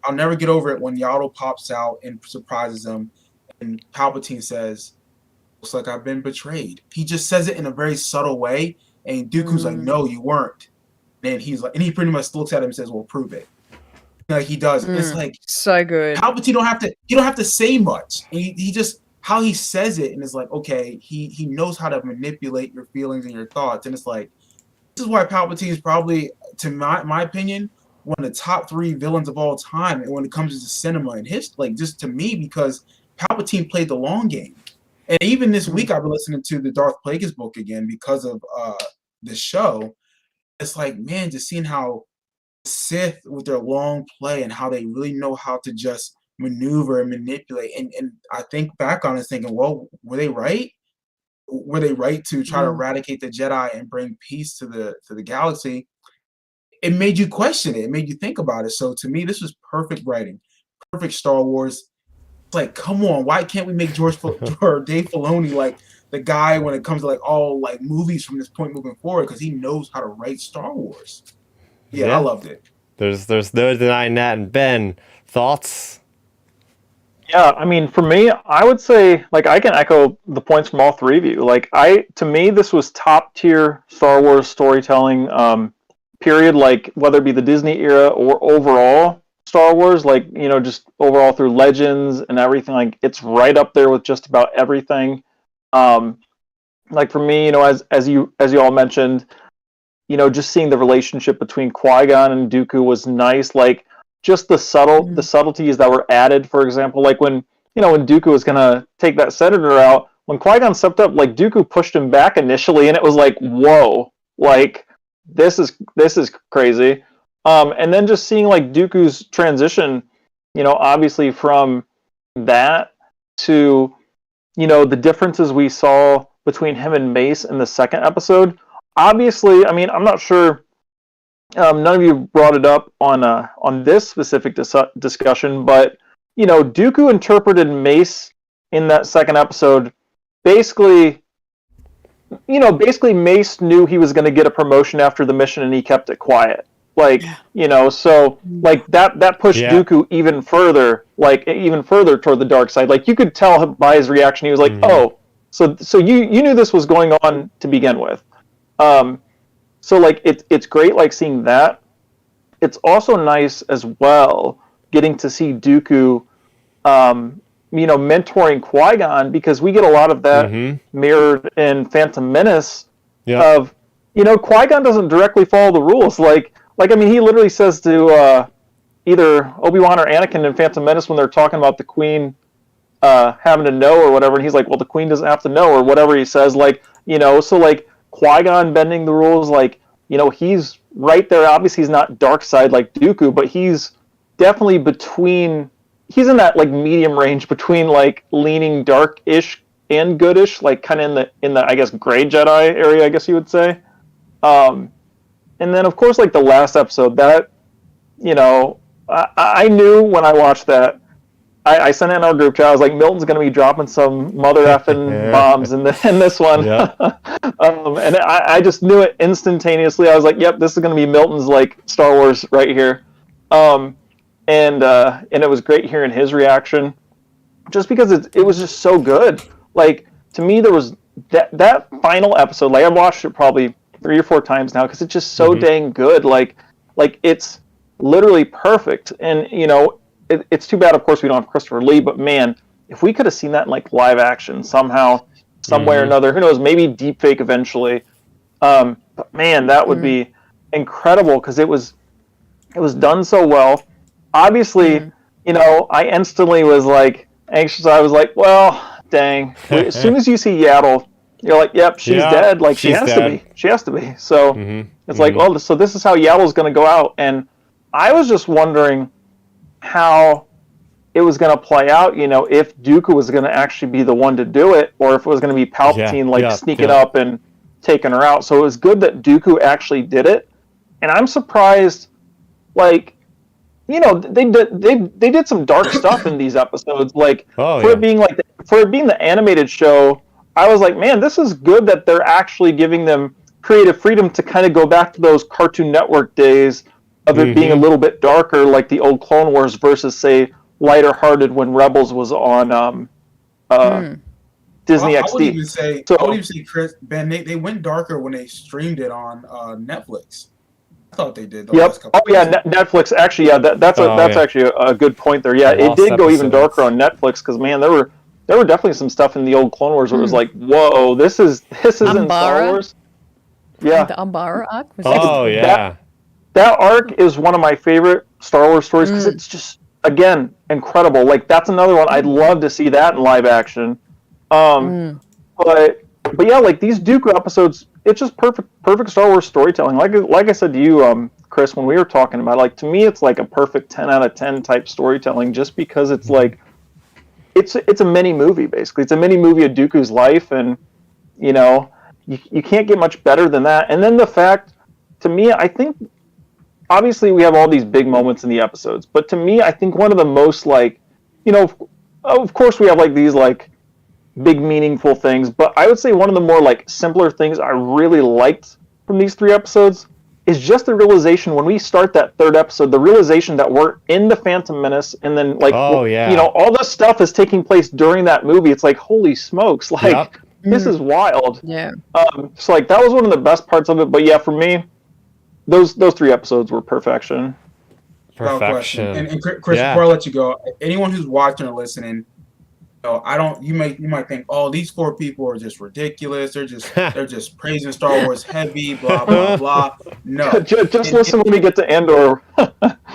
I'll never get over it when Yaddle pops out and surprises him, and Palpatine says, "Looks like I've been betrayed." He just says it in a very subtle way, and Dooku's like, "No, you weren't." And he's like, and he pretty much looks at him and says, "Well, prove it." Like he does. It's like so good. Palpatine don't have to say much. He just how he says it, and it's like, okay, he knows how to manipulate your feelings and your thoughts, and it's like, this is why Palpatine is probably, to my opinion, one of the top 3 villains of all time, and when it comes to cinema and history, like, just to me, because Palpatine played the long game. And even this week, I've been listening to the Darth Plagueis book again because of this show. It's like, man, just seeing how Sith with their long play and how they really know how to just maneuver and manipulate. And I think back on it thinking, well, were they right? Were they right to try to eradicate the Jedi and bring peace to the galaxy? It made you question it. It made you think about it. So to me, this was perfect writing, perfect Star Wars. It's like, come on, why can't we make or Dave Filoni like the guy when it comes to like all like movies from this point moving forward? Because he knows how to write Star Wars. Yeah, I loved it. There's no denying that. And Ben, thoughts? Yeah, I mean, for me, I would say, like, I can echo the points from all three of you. Like, to me, this was top tier Star Wars storytelling, period. Like, whether it be the Disney era or overall Star Wars, like, just overall through Legends and everything. Like, it's right up there with just about everything. Um, like for me, as you all mentioned, just seeing the relationship between Qui-Gon and Dooku was nice. Like, just the subtleties that were added. For example, like when Dooku was gonna take that senator out, when Qui-Gon stepped up, like Dooku pushed him back initially, and it was like, whoa, like this is crazy. And then just seeing like Dooku's transition, obviously from that to the differences we saw between him and Mace in the second episode. Obviously, I mean, I'm not sure. None of you brought it up on this specific discussion, but Dooku interpreted Mace in that second episode. Basically, Mace knew he was going to get a promotion after the mission, and he kept it quiet. Like, so like that pushed Dooku even further toward the dark side. Like, you could tell by his reaction, he was like, "Oh, so you knew this was going on to begin with." So like it's great like seeing that. It's also nice as well getting to see Dooku, mentoring Qui-Gon, because we get a lot of that mirrored in Phantom Menace. Of Qui-Gon doesn't directly follow the rules. Like I mean, he literally says to either Obi-Wan or Anakin in Phantom Menace when they're talking about the Queen having to know or whatever, and he's like, well, the Queen doesn't have to know, or whatever he says. Like, so like Qui-Gon bending the rules, like, he's right there. Obviously, he's not dark side like Dooku, but he's definitely he's in that like medium range between like leaning dark-ish and goodish, like kind of in the I guess gray Jedi area, I guess you would say. And then of course like the last episode that I knew when I watched that. I sent it in our group chat. I was like, Milton's going to be dropping some mother effing bombs in this one. And I just knew it instantaneously. I was like, yep, this is going to be Milton's like Star Wars right here. And it was great hearing his reaction, just because it was just so good. Like, to me, there was that final episode. Like, I've watched it probably 3 or 4 times now because it's just so dang good. Like it's literally perfect. And it's too bad, of course, we don't have Christopher Lee, but man, if we could have seen that in like live action somehow, some way or another, who knows, maybe deepfake eventually. But man, that would be incredible because it was done so well. Obviously, I instantly was like anxious. I was like, well, dang. As soon as you see Yaddle, you're like, yep, she's dead. Like, she has dead. She has to be. So it's like, well, so this is how Yaddle's going to go out. And I was just wondering how it was going to play out, if Dooku was going to actually be the one to do it, or if it was going to be Palpatine sneaking up and taking her out. So it was good that Dooku actually did it, and I'm surprised. Like, they did some dark stuff in these episodes. Like, for it being the animated show, I was like, man, this is good that they're actually giving them creative freedom to kind of go back to those Cartoon Network days of it being a little bit darker, like the old Clone Wars, versus say lighter hearted when Rebels was on Disney XD. I would even say, Chris, Ben, they went darker when they streamed it on Netflix. I thought they did. Netflix. Actually, that's actually a good point there. Yeah, it did go even darker on Netflix because man, there were definitely some stuff in the old Clone Wars where it was like, whoa, this isn't Star Wars. Yeah, the Umbara arc. That arc is one of my favorite Star Wars stories because it's just, again, incredible. Like, that's another one. I'd love to see that in live action. But yeah, like these Dooku episodes, it's just perfect Star Wars storytelling. Like I said to you, Chris, when we were talking about it, like, to me, it's like a perfect 10 out of 10 type storytelling, just because it's like, it's a mini movie, basically. It's a mini movie of Dooku's life, and you can't get much better than that. And then the fact, to me, I think, obviously we have all these big moments in the episodes, but to me, I think one of the most, like, of course we have like these like big meaningful things, but I would say one of the more like simpler things I really liked from these 3 episodes is just the realization when we start that third episode, the realization that we're in the Phantom Menace, and then like, you know, all this stuff is taking place during that movie. It's like, holy smokes, like this is wild. Yeah. So like that was one of the best parts of it. But yeah, for me, those 3 episodes were perfection. Perfection. And Chris, before I let you go, anyone who's watching or listening, you might think, oh, these 4 people are just ridiculous. They're just praising Star Wars heavy, blah blah blah. No, just listen when we get to Andor.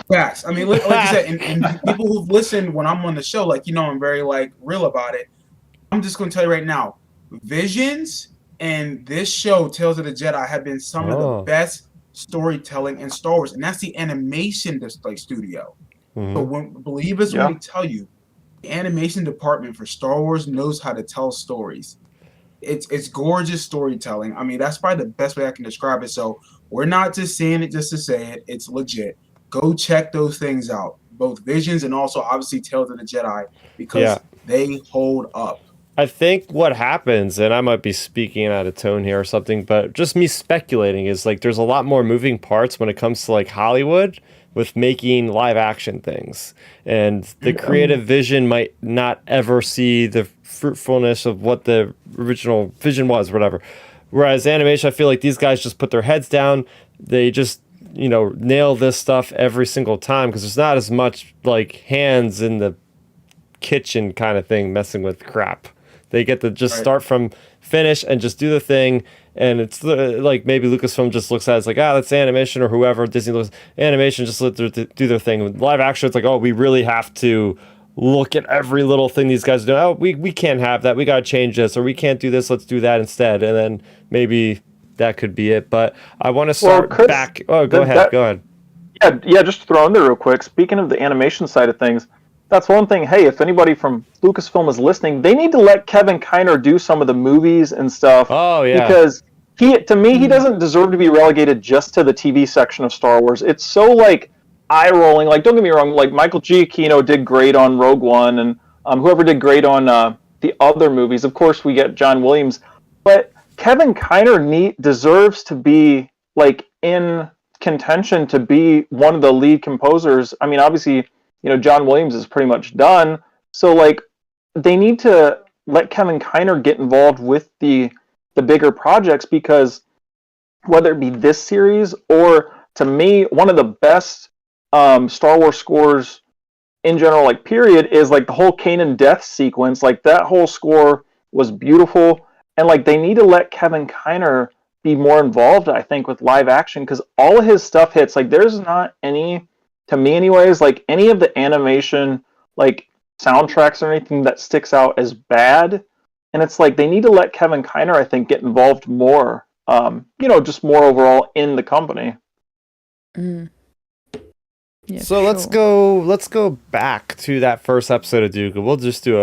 Facts. I mean, like you said, and people who've listened when I'm on the show, like, I'm very like real about it. I'm just going to tell you right now, Visions and this show, Tales of the Jedi, have been some of the best storytelling in Star Wars, and that's the animation studio. So believe us when we tell you, the animation department for Star Wars knows how to tell stories. It's gorgeous storytelling. I mean, that's probably the best way I can describe it. So we're not just saying it just to say it. It's legit. Go check those things out, both Visions and also obviously Tales of the Jedi, because they hold up. I think what happens, and I might be speaking out of tone here or something, but just me speculating, is like there's a lot more moving parts when it comes to like Hollywood with making live action things, and the creative vision might not ever see the fruitfulness of what the original vision was, whatever. Whereas animation, I feel like these guys just put their heads down. They just, nail this stuff every single time, because there's not as much like hands in the kitchen kind of thing messing with crap. They get to just start from finish and just do the thing. And it's like maybe Lucasfilm just looks at it as like, that's animation, or whoever, Disney looks animation, just let them do their thing. With live action, it's like, we really have to look at every little thing these guys do. Oh, we can't have that. We got to change this, or we can't do this. Let's do that instead. And then maybe that could be it. But I want to start Chris, back. Oh, go ahead. Go ahead. Yeah, just to throw in there real quick. Speaking of the animation side of things, that's one thing. Hey, if anybody from Lucasfilm is listening, they need to let Kevin Kiner do some of the movies and stuff. Oh, yeah. Because he doesn't deserve to be relegated just to the TV section of Star Wars. It's so like eye-rolling. Like, don't get me wrong. Like Michael Giacchino did great on Rogue One, and whoever did great on the other movies. Of course, we get John Williams, but Kevin Kiner deserves to be like in contention to be one of the lead composers. I mean, obviously, John Williams is pretty much done. So like they need to let Kevin Kiner get involved with the bigger projects, because whether it be this series or, to me, one of the best Star Wars scores in general, like period, is like the whole Kanan death sequence. Like that whole score was beautiful. And like they need to let Kevin Kiner be more involved, I think, with live action, because all of his stuff hits. Like there's not any, to me anyways, like any of the animation like soundtracks or anything that sticks out as bad. And it's like they need to let Kevin Kiner, I think, get involved more, just more overall in the company. Yeah, so let's go back to that first episode of Dooku. We'll just do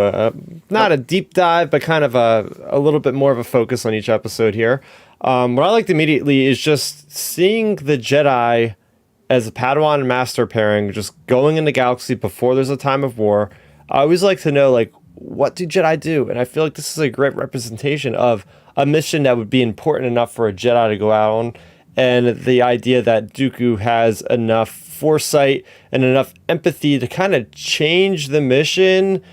not a deep dive, but kind of a little bit more of a focus on each episode here. What I liked immediately is just seeing the Jedi as a Padawan and Master pairing, just going in the galaxy before there's a time of war. I always like to know, like, what do Jedi do? And I feel like this is a great representation of a mission that would be important enough for a Jedi to go out on, and the idea that Dooku has enough foresight and enough empathy to kind of change the mission,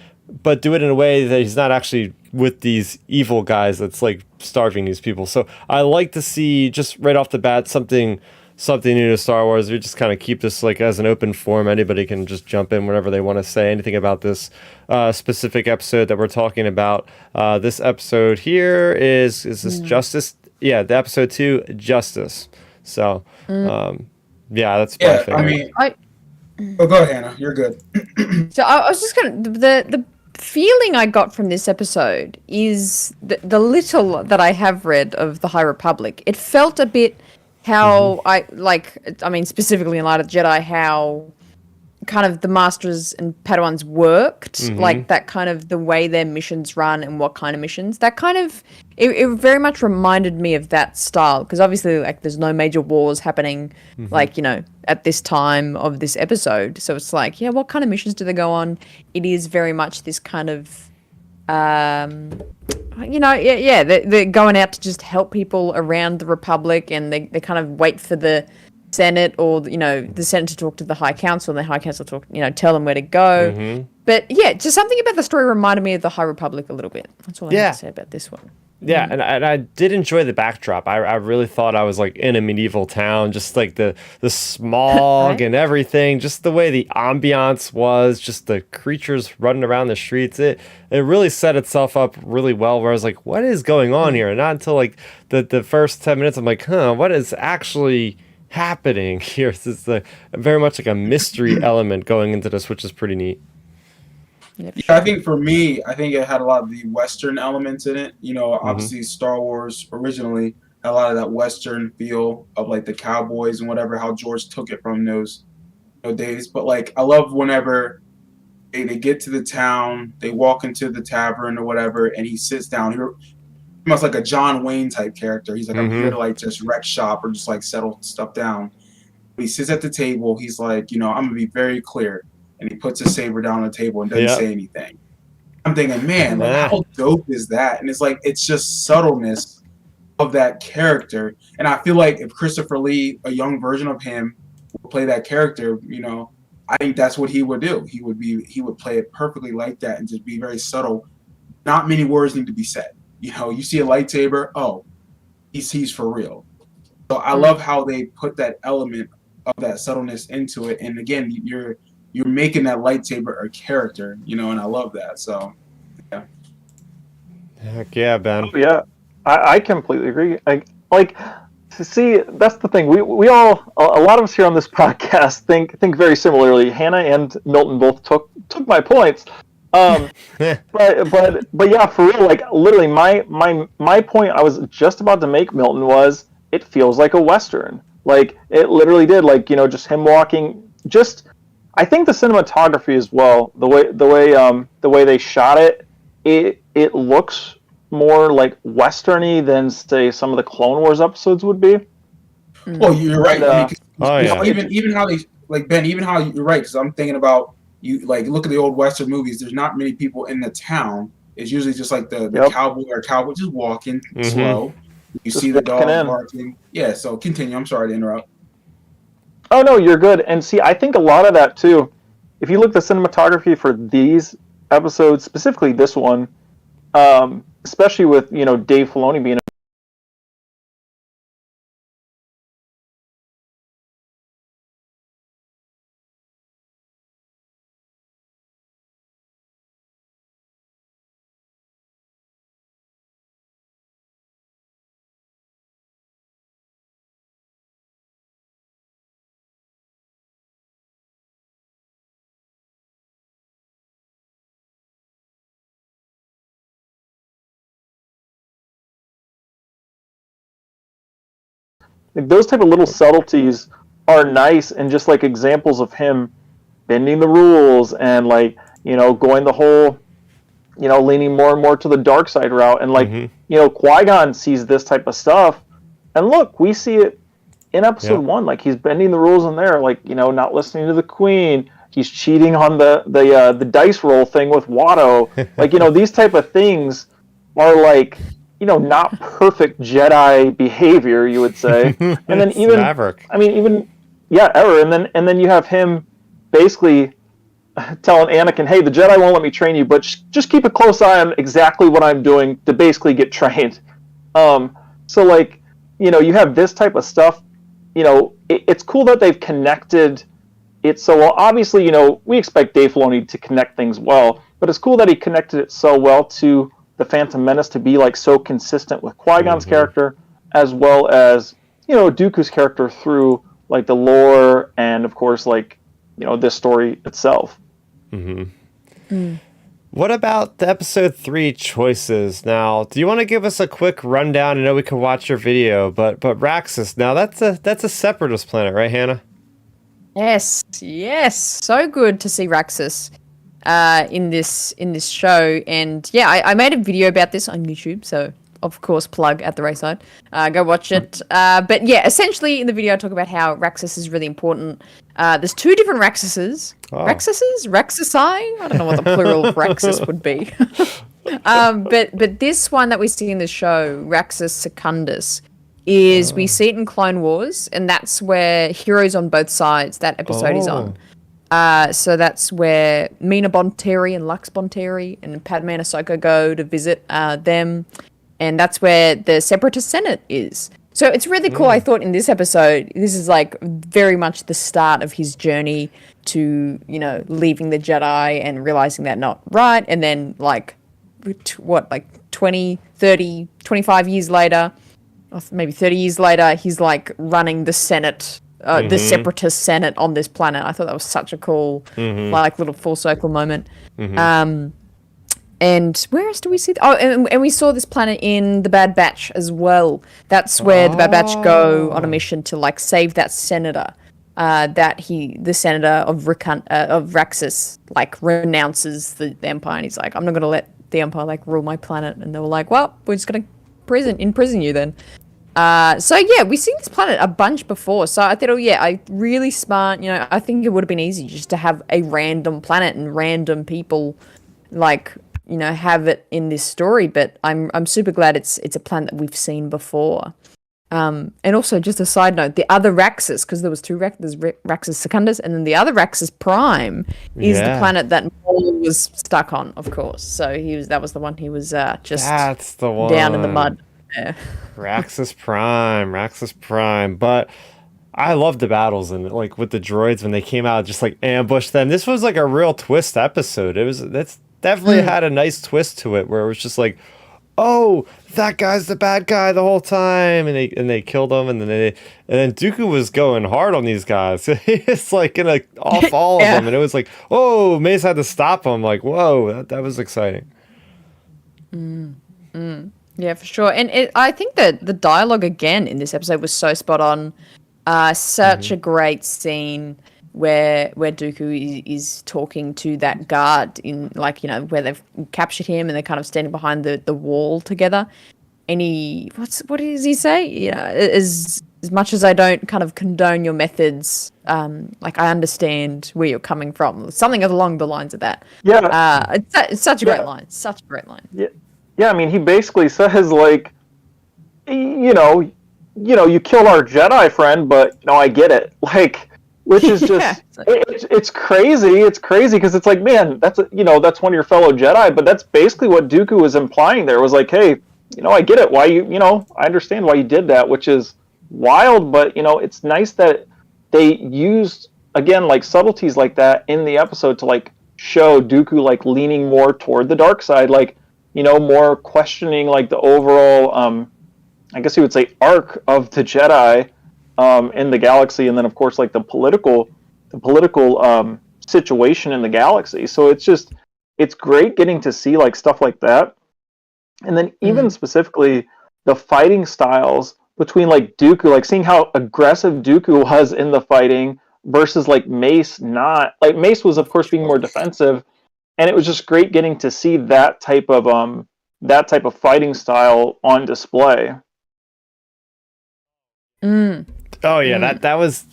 but do it in a way that he's not actually with these evil guys that's like starving these people. So I like to see, just right off the bat, something new to Star Wars. We just kind of keep this like as an open forum. Anybody can just jump in whenever they want to say anything about this specific episode that we're talking about. This episode here is this Justice? Yeah, the episode 2, Justice. So, that's my favorite. I mean, go ahead, Hannah. You're good. So I was just going to, the feeling I got from this episode is the little that I have read of the High Republic. It felt a bit how specifically in Light of the Jedi, how kind of the Masters and Padawans worked, like that kind of the way their missions run and what kind of missions. That kind of, it very much reminded me of that style, because obviously like there's no major wars happening at this time of this episode. So it's like, what kind of missions do they go on? It is very much this kind of they're going out to just help people around the Republic, and they kind of wait for the Senate or the Senate to talk to the High Council, and the High Council tell them where to go. Mm-hmm. But yeah, just something about the story reminded me of the High Republic a little bit. That's all I have to say about this one. Yeah, and I did enjoy the backdrop. I really thought I was like in a medieval town, just like the smog Right. and everything, just the way the ambiance was, just the creatures running around the streets. It really set itself up really well. Where I was like, what is going on here? And not until like the first 10 minutes, I'm like, what is actually happening here? It's very much like a mystery element going into this, which is pretty neat. Yeah, I think for me, I think it had a lot of the Western elements in it. Obviously Star Wars originally had a lot of that Western feel of like the cowboys and whatever, how George took it from those days. But like, I love whenever they get to the town, they walk into the tavern or whatever, and he sits down. He's almost like a John Wayne type character. He's like, I'm here to like just wreck shop or just like settle stuff down. But he sits at the table. He's like, I'm going to be very clear. And he puts his saber down on the table and doesn't say anything. I'm thinking, man, like, how dope is that? And it's like, it's just subtleness of that character. And I feel like if Christopher Lee, a young version of him, would play that character, I think that's what he would do. He would play it perfectly like that and just be very subtle. Not many words need to be said. You see a lightsaber, he's for real. So I love how they put that element of that subtleness into it. And again, you're making that lightsaber a character, and I love that. So, yeah. Heck yeah, Ben. Yeah, I completely agree. See, that's the thing. We all, a lot of us here on this podcast think very similarly. Hannah and Milton both took my points. But yeah, for real, like literally my point I was just about to make, Milton, was it feels like a Western. Like it literally did. Like, just him walking, I think the cinematography as well, the way they shot it, it looks more like Western-y than say some of the Clone Wars episodes would be. Well, you're right. Yeah. Even how they Ben, even how you're right, because I'm thinking about you like look at the old Western movies. There's not many people in the town. It's usually just like the cowboy just walking slow. You just see the dog barking. Yeah. So continue. I'm sorry to interrupt. Oh, no, you're good. And see, I think a lot of that, too, if you look at the cinematography for these episodes, specifically this one, especially with, Dave Filoni being like, those type of little subtleties are nice and just like examples of him bending the rules and like, going the whole, leaning more and more to the dark side route. And like, Qui-Gon sees this type of stuff. And look, we see it in episode 1. Like he's bending the rules in there, like, not listening to the Queen. He's cheating on the dice roll thing with Watto. Like, these type of things are like, not perfect Jedi behavior, you would say. And then even Maverick. Error. And then you have him basically telling Anakin, hey, the Jedi won't let me train you, but just keep a close eye on exactly what I'm doing to basically get trained. So like, you have this type of stuff, it's cool that they've connected it so well. Obviously, we expect Dave Filoni to connect things well, but it's cool that he connected it so well to the Phantom Menace to be like so consistent with Qui-Gon's character, as well as Dooku's character through like the lore and of course like this story itself. What about the episode 3 choices? Now, do you want to give us a quick rundown? I know we can watch your video, but Raxus, now that's a separatist planet, right, Hannah? Yes, so good to see Raxus in this show, and yeah, I made a video about this on YouTube, so of course plug at the Raeside. Go watch it. But yeah, essentially in the video I talk about how Raxus is really important. There's 2 different Raxuses. Raxuses? Raxusi? I don't know what the plural of Raxus would be. But this one that we see in the show, Raxus Secundus, is we see it in Clone Wars, and that's where Heroes on Both Sides, that episode is on. So that's where Mina Bonteri and Lux Bonteri and Padme and Ahsoka go to visit them, and that's where the Separatist Senate is. So it's really cool. I thought in this episode, this is like very much the start of his journey to, you know, leaving the Jedi and realizing that not right. And then like, what, like 20, 30, 25 years later, or maybe 30 years later, he's like running the Senate, the Separatist Senate on this planet. I thought that was such a cool, like little full circle moment. And where else do we see? And we saw this planet in the Bad Batch as well. That's where the Bad Batch go on a mission to like save that senator. The senator of Raxus, like renounces the Empire, and he's like, I'm not gonna let the Empire like rule my planet. And they were like, well, we're just gonna imprison you then. So yeah, we've seen this planet a bunch before. So I thought, really smart. You know, I think it would have been easy just to have a random planet and random people, like, you know, have it in this story. But I'm super glad it's a planet that we've seen before. And also, just a side note, the other Raxus, because there was two there's Raxus Secundus, and then the other Raxus Prime is the planet that Maul was stuck on, of course. So that was the one he was just That's the one. down in the mud. Yeah. Raxus Prime. But I love the battles and like with the droids when they came out, just like ambushed them. This was like a real twist episode. That's definitely had a nice twist to it where it was just like, oh, that guy's the bad guy the whole time, and they killed him, and then Dooku was going hard on these guys. It's like gonna off all of them, and it was like, oh, Mace had to stop him. Like, whoa, that was exciting. Yeah, for sure. And I think that the dialogue again in this episode was so spot on. Such a great scene where Dooku is talking to that guard in, like, you know, where they've captured him and they're kind of standing behind the wall together. And what does he say? You know, as much as I don't kind of condone your methods, like I understand where you're coming from. Something along the lines of that. Yeah. It's such a great line. Such a great line. Yeah. Yeah, I mean, he basically says, like, you killed our Jedi friend, but, you know, I get it. Like, which is just, it's crazy. It's crazy because it's like, man, that's one of your fellow Jedi, but that's basically what Dooku was implying there. It was like, hey, you know, I get it. Why I understand why you did that, which is wild, but, you know, it's nice that they used, again, like, subtleties like that in the episode to, like, show Dooku, like, leaning more toward the dark side, like, you know, more questioning, like, the overall, I guess you would say, arc of the Jedi in the galaxy, and then, of course, like, the political situation in the galaxy. So it's great getting to see, like, stuff like that. And then even specifically the fighting styles between, like, Dooku, like, seeing how aggressive Dooku was in the fighting versus, like, Mace not. Like, Mace was, of course, being more defensive, and it was just great getting to see that type of fighting style on display. Oh yeah, that was.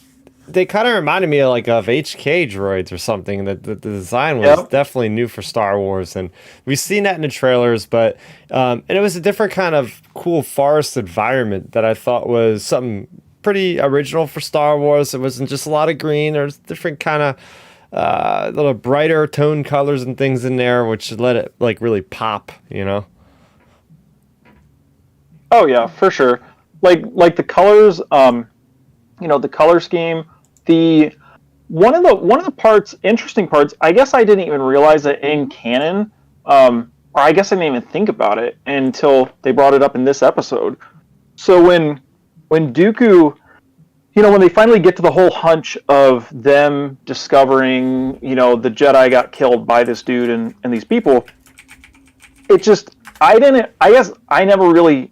They kind of reminded me of HK droids or something. That the design was definitely new for Star Wars, and we've seen that in the trailers. But and it was a different kind of cool forest environment that I thought was something pretty original for Star Wars. It wasn't just a lot of green. There's different kind of little brighter tone colors and things in there, which let it like really pop. You know. Oh yeah, for sure. Like the colors, the color scheme. One of the interesting parts, I guess I didn't even realize it in canon, or I guess I didn't even think about it until they brought it up in this episode. So when Dooku, when they finally get to the whole hunch of them discovering, the Jedi got killed by this dude and these people, I guess I never really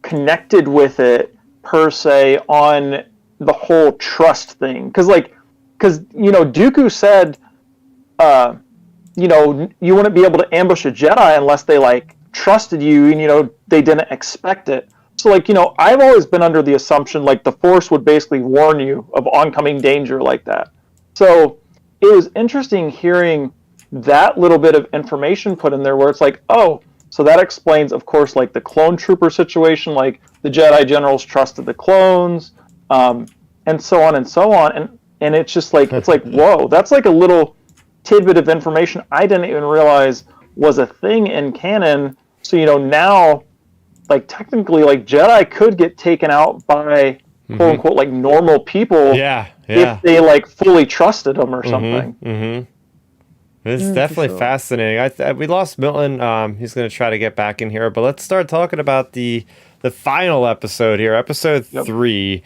connected with it per se on the whole trust thing, because Dooku said you wouldn't be able to ambush a Jedi unless they trusted you and they didn't expect it. So I've always been under the assumption the Force would basically warn you of oncoming danger like that. So it was interesting hearing that little bit of information put in there where it's So that explains, of course, like the clone trooper situation, like the Jedi generals trusted the clones, and so on and so on. And it's just like, it's like, whoa, that's like a little tidbit of information I didn't even realize was a thing in canon. So, now, like, technically, like, Jedi could get taken out by, quote unquote, like, normal people if they, like, fully trusted them or something. It's definitely fascinating. We lost Milton. He's going to try to get back in here, but let's start talking about the final episode here, episode 3.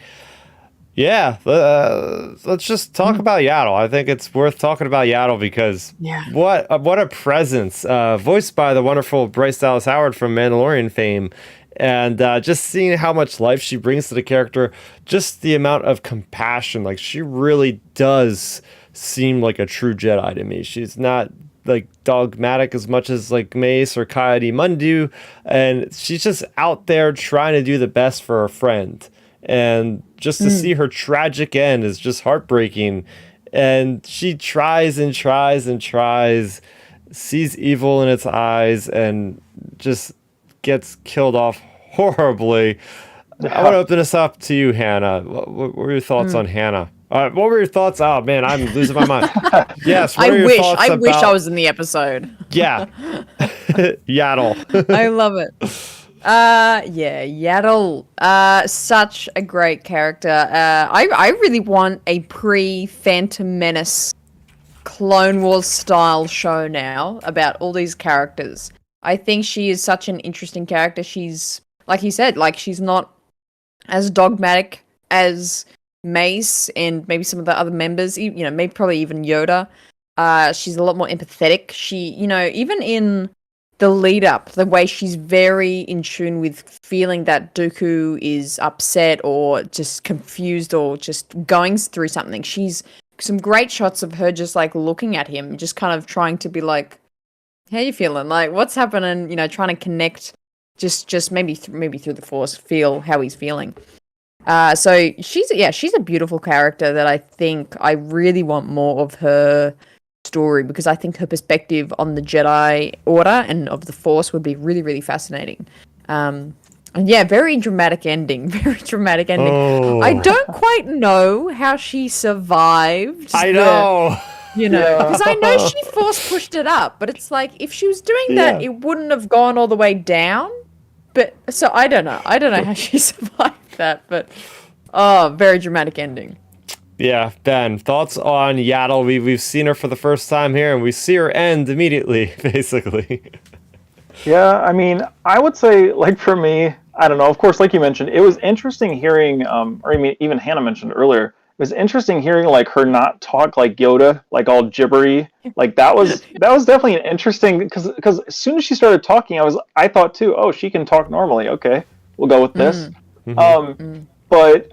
Yeah, let's just talk about Yaddle. I think it's worth talking about Yaddle because what a presence, voiced by the wonderful Bryce Dallas Howard from Mandalorian fame. And just seeing how much life she brings to the character, just the amount of compassion, like she really does seem like a true Jedi to me. She's not like dogmatic as much as like Mace or Coyote Mundu, and she's just out there trying to do the best for her friend. And just to see her tragic end is just heartbreaking. And she tries and tries and tries, sees evil in its eyes, and just gets killed off horribly. I want to open this up to you, Hannah. What were your thoughts on Hannah? What were your thoughts? Oh man, I'm losing my mind. Yes, what are your thoughts I wish I was in the episode. Yeah, Yaddle. I love it. Yaddle. Such a great character. I really want a pre-Phantom Menace Clone Wars style show now about all these characters. I think she is such an interesting character. She's, like you said, like she's not as dogmatic as Mace and maybe some of the other members, maybe probably even Yoda. She's a lot more empathetic. She, even in the lead up, the way she's very in tune with feeling that Dooku is upset or just confused or just going through something. She's some great shots of her just like looking at him, just kind of trying to be like, how you feeling? Like, what's happening? Trying to connect, just maybe through the Force, feel how he's feeling. So she's a beautiful character that I think I really want more of her story, because I think her perspective on the Jedi Order and of the Force would be really, really fascinating. And yeah, very dramatic ending. Oh. I don't quite know how she survived. I know. Because I know she force pushed it up, but it's like if she was doing that, it wouldn't have gone all the way down. But so I don't know how she survived that, but very dramatic ending. Yeah, Ben, thoughts on Yaddle? We've seen her for the first time here, and we see her end immediately, basically. Yeah, I mean, I would say, like, for me, I don't know, of course, like you mentioned, it was interesting hearing, even Hannah mentioned earlier, it was interesting hearing, like, her not talk like Yoda, like, all gibbery. Like, that was definitely an interesting, because as soon as she started talking, I thought, too, oh, she can talk normally, okay, we'll go with this. But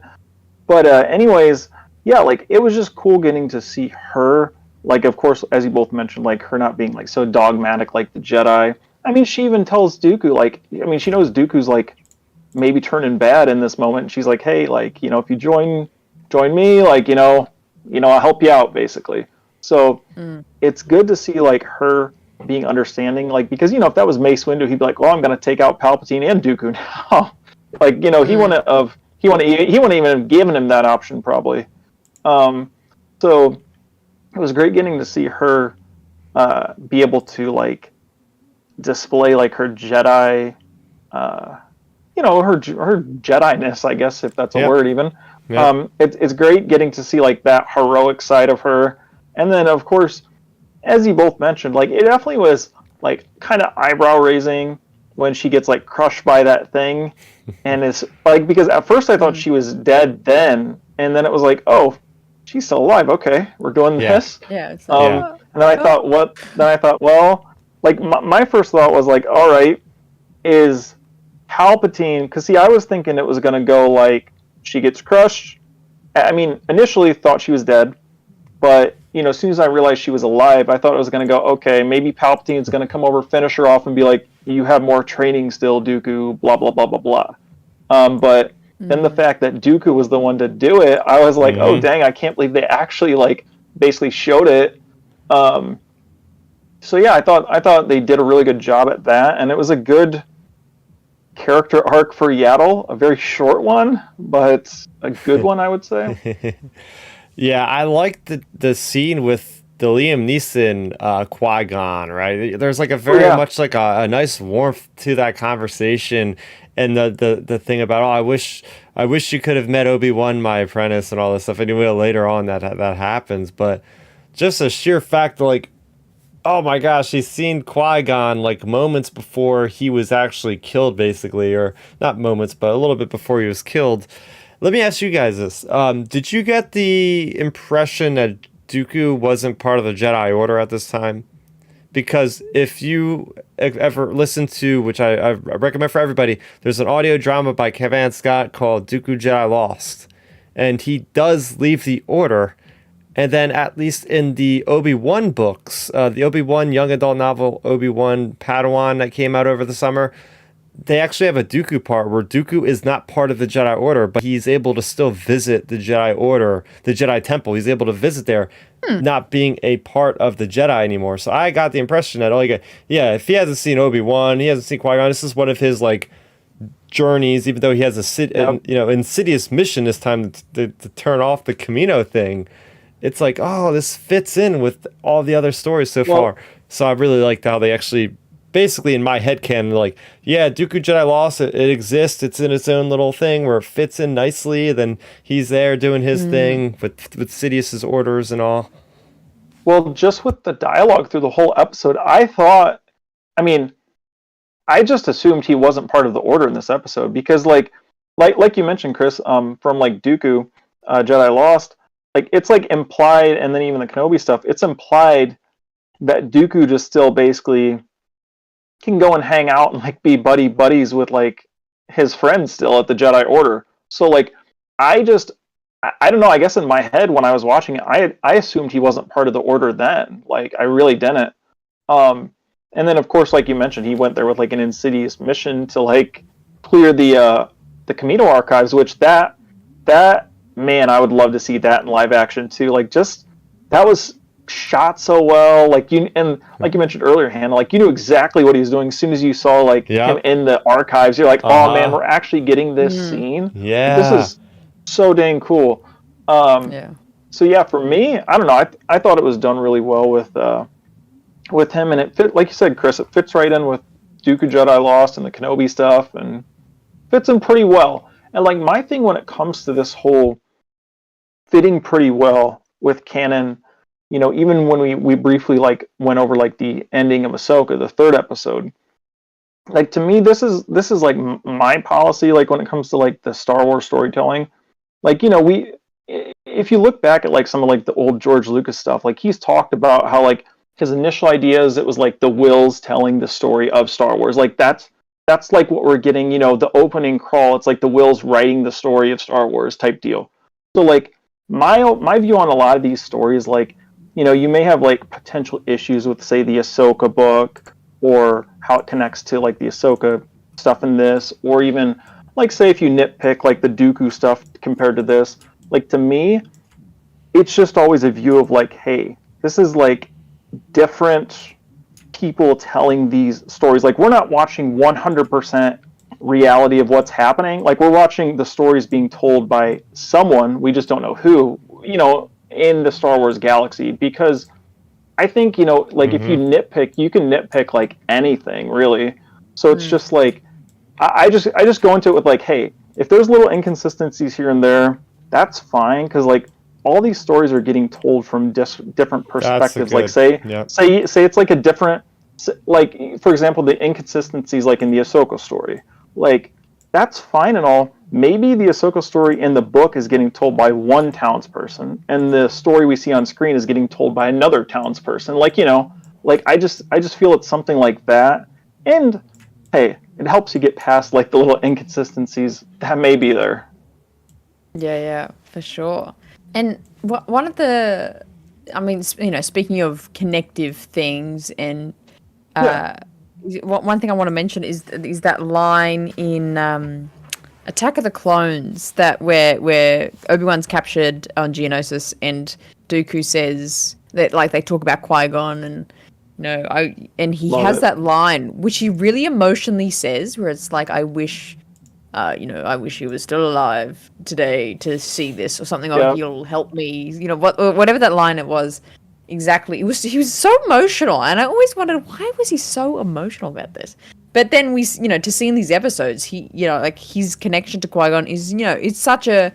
anyways, yeah, like, it was just cool getting to see her, like, of course, as you both mentioned, like, her not being, like, so dogmatic like the Jedi. I mean, she even tells Dooku, like, she knows Dooku's, like, maybe turning bad in this moment. She's like, hey, like, if you join me, like, I'll help you out, basically. So it's good to see, like, her being understanding, like, because, if that was Mace Windu, he'd be like, well, I'm going to take out Palpatine and Dooku now. Like, he wouldn't even have given him that option, probably. So it was great getting to see her be able to, like, display, like, her Jedi, her Jedi-ness, I guess, if that's a word even. Yep. It's great getting to see, like, that heroic side of her. And then, of course, as you both mentioned, like, it definitely was, like, kind of eyebrow-raising when she gets, like, crushed by that thing. And it's, like, because at first I thought she was dead then, and then it was like, oh, she's still alive, okay, we're doing this. Yeah. It's like, and then I thought, well, like, my first thought was, like, all right, is Palpatine, because, see, I was thinking it was going to go, like, she gets crushed. I mean, initially thought she was dead, but, as soon as I realized she was alive, I thought it was going to go, okay, maybe Palpatine's going to come over, finish her off, and be like, you have more training still, Dooku, blah, blah, blah, blah, blah. But then the fact that Dooku was the one to do it, I was like, oh, dang, I can't believe they actually, like, basically showed it. So yeah, I thought they did a really good job at that, and it was a good character arc for Yaddle. A very short one, but a good one, I would say. Yeah, I like the scene with the Liam Neeson Qui-Gon, right? There's like a very Yeah. much like a nice warmth to that conversation, and the thing about, oh, I wish you could have met Obi-Wan, my apprentice, and all this stuff. Anyway, later on that happens, but just a sheer fact that, like, oh my gosh, he's seen Qui-Gon like moments before he was actually killed, basically, or not moments, but a little bit before he was killed. Let me ask you guys this. Did you get the impression that Dooku wasn't part of the Jedi Order at this time? Because if you ever listen to, which I recommend for everybody, there's an audio drama by Kevin Scott called Dooku Jedi Lost. And he does leave the Order. And then, at least in the Obi-Wan books, the Obi-Wan young adult novel, Obi-Wan Padawan, that came out over the summer, they actually have a Dooku part where Dooku is not part of the Jedi Order, but he's able to still visit the Jedi Order, the Jedi Temple. He's able to visit there, not being a part of the Jedi anymore. So I got the impression that, yeah, if he hasn't seen Obi-Wan, he hasn't seen Qui-Gon, this is one of his, like, journeys, even though he has insidious mission this time to turn off the Camino thing. It's like, oh, this fits in with all the other stories so far. So I really liked how they actually, basically in my headcanon, like, yeah, Dooku Jedi Lost, it exists. It's in its own little thing where it fits in nicely. Then he's there doing his thing with Sidious's orders and all. Well, just with the dialogue through the whole episode, I just assumed he wasn't part of the Order in this episode because, like you mentioned, Chris, from like Dooku, Jedi Lost, like it's like implied, and then even the Kenobi stuff, it's implied that Dooku just still basically can go and hang out and like be buddies with like his friends still at the Jedi Order. So like, I don't know. I guess in my head when I was watching it, I assumed he wasn't part of the Order then. Like I really didn't. And then of course, like you mentioned, he went there with like an insidious mission to like clear the Camino archives, which that man, I would love to see that in live action too. Like just that was shot so well. Like you mentioned earlier, Hannah, like you knew exactly what he was doing as soon as you saw like him in the archives. You're like, oh man, we're actually getting this scene. Yeah, this is so dang cool. So yeah, for me, I don't know. I thought it was done really well with him, and it fit, like you said, Chris. It fits right in with Dooku Jedi Lost and the Kenobi stuff, and fits in pretty well. And like my thing when it comes to this whole fitting pretty well with canon, you know, even when we briefly like went over like the ending of Ahsoka, the third episode, like to me this is like my policy, like when it comes to like the Star Wars storytelling. Like, you know, if you look back at like some of like the old George Lucas stuff, like he's talked about how like his initial ideas, it was like the Wills telling the story of Star Wars. Like that's like what we're getting, you know, the opening crawl, it's like the Wills writing the story of Star Wars type deal. So like my view on a lot of these stories, like, you know, you may have like potential issues with, say, the Ahsoka book or how it connects to like the Ahsoka stuff in this, or even like, say, if you nitpick like the Dooku stuff compared to this, like to me, it's just always a view of like, hey, this is like different people telling these stories. Like we're not watching 100% reality of what's happening. Like we're watching the stories being told by someone, we just don't know who, you know, in the Star Wars galaxy. Because I think, you know, like if you nitpick, you can nitpick like anything really. So it's just like I just go into it with like, hey, if there's little inconsistencies here and there, that's fine, because like all these stories are getting told from different perspectives. Like say it's like a different, like for example, the inconsistencies like in the Ahsoka story, like that's fine and all. Maybe the Ahsoka story in the book is getting told by one townsperson, and the story we see on screen is getting told by another townsperson. Like, you know, like I just feel it's something like that. And hey, it helps you get past like the little inconsistencies that may be there. Yeah, for sure. And one of the, I mean, you know, speaking of connective things, and one thing I want to mention is that line in Attack of the Clones that where Obi-Wan's captured on Geonosis, and Dooku says that, like, they talk about Qui-Gon, and No, and he Love has it. that line which he really emotionally says, where it's like, I wish, I wish he was still alive today to see this, or something, or Yeah. he'll help me, whatever that line it was. Exactly. He was so emotional, and I always wondered, why was he so emotional about this? But then to see in these episodes, he, like, his connection to Qui-Gon is, it's such a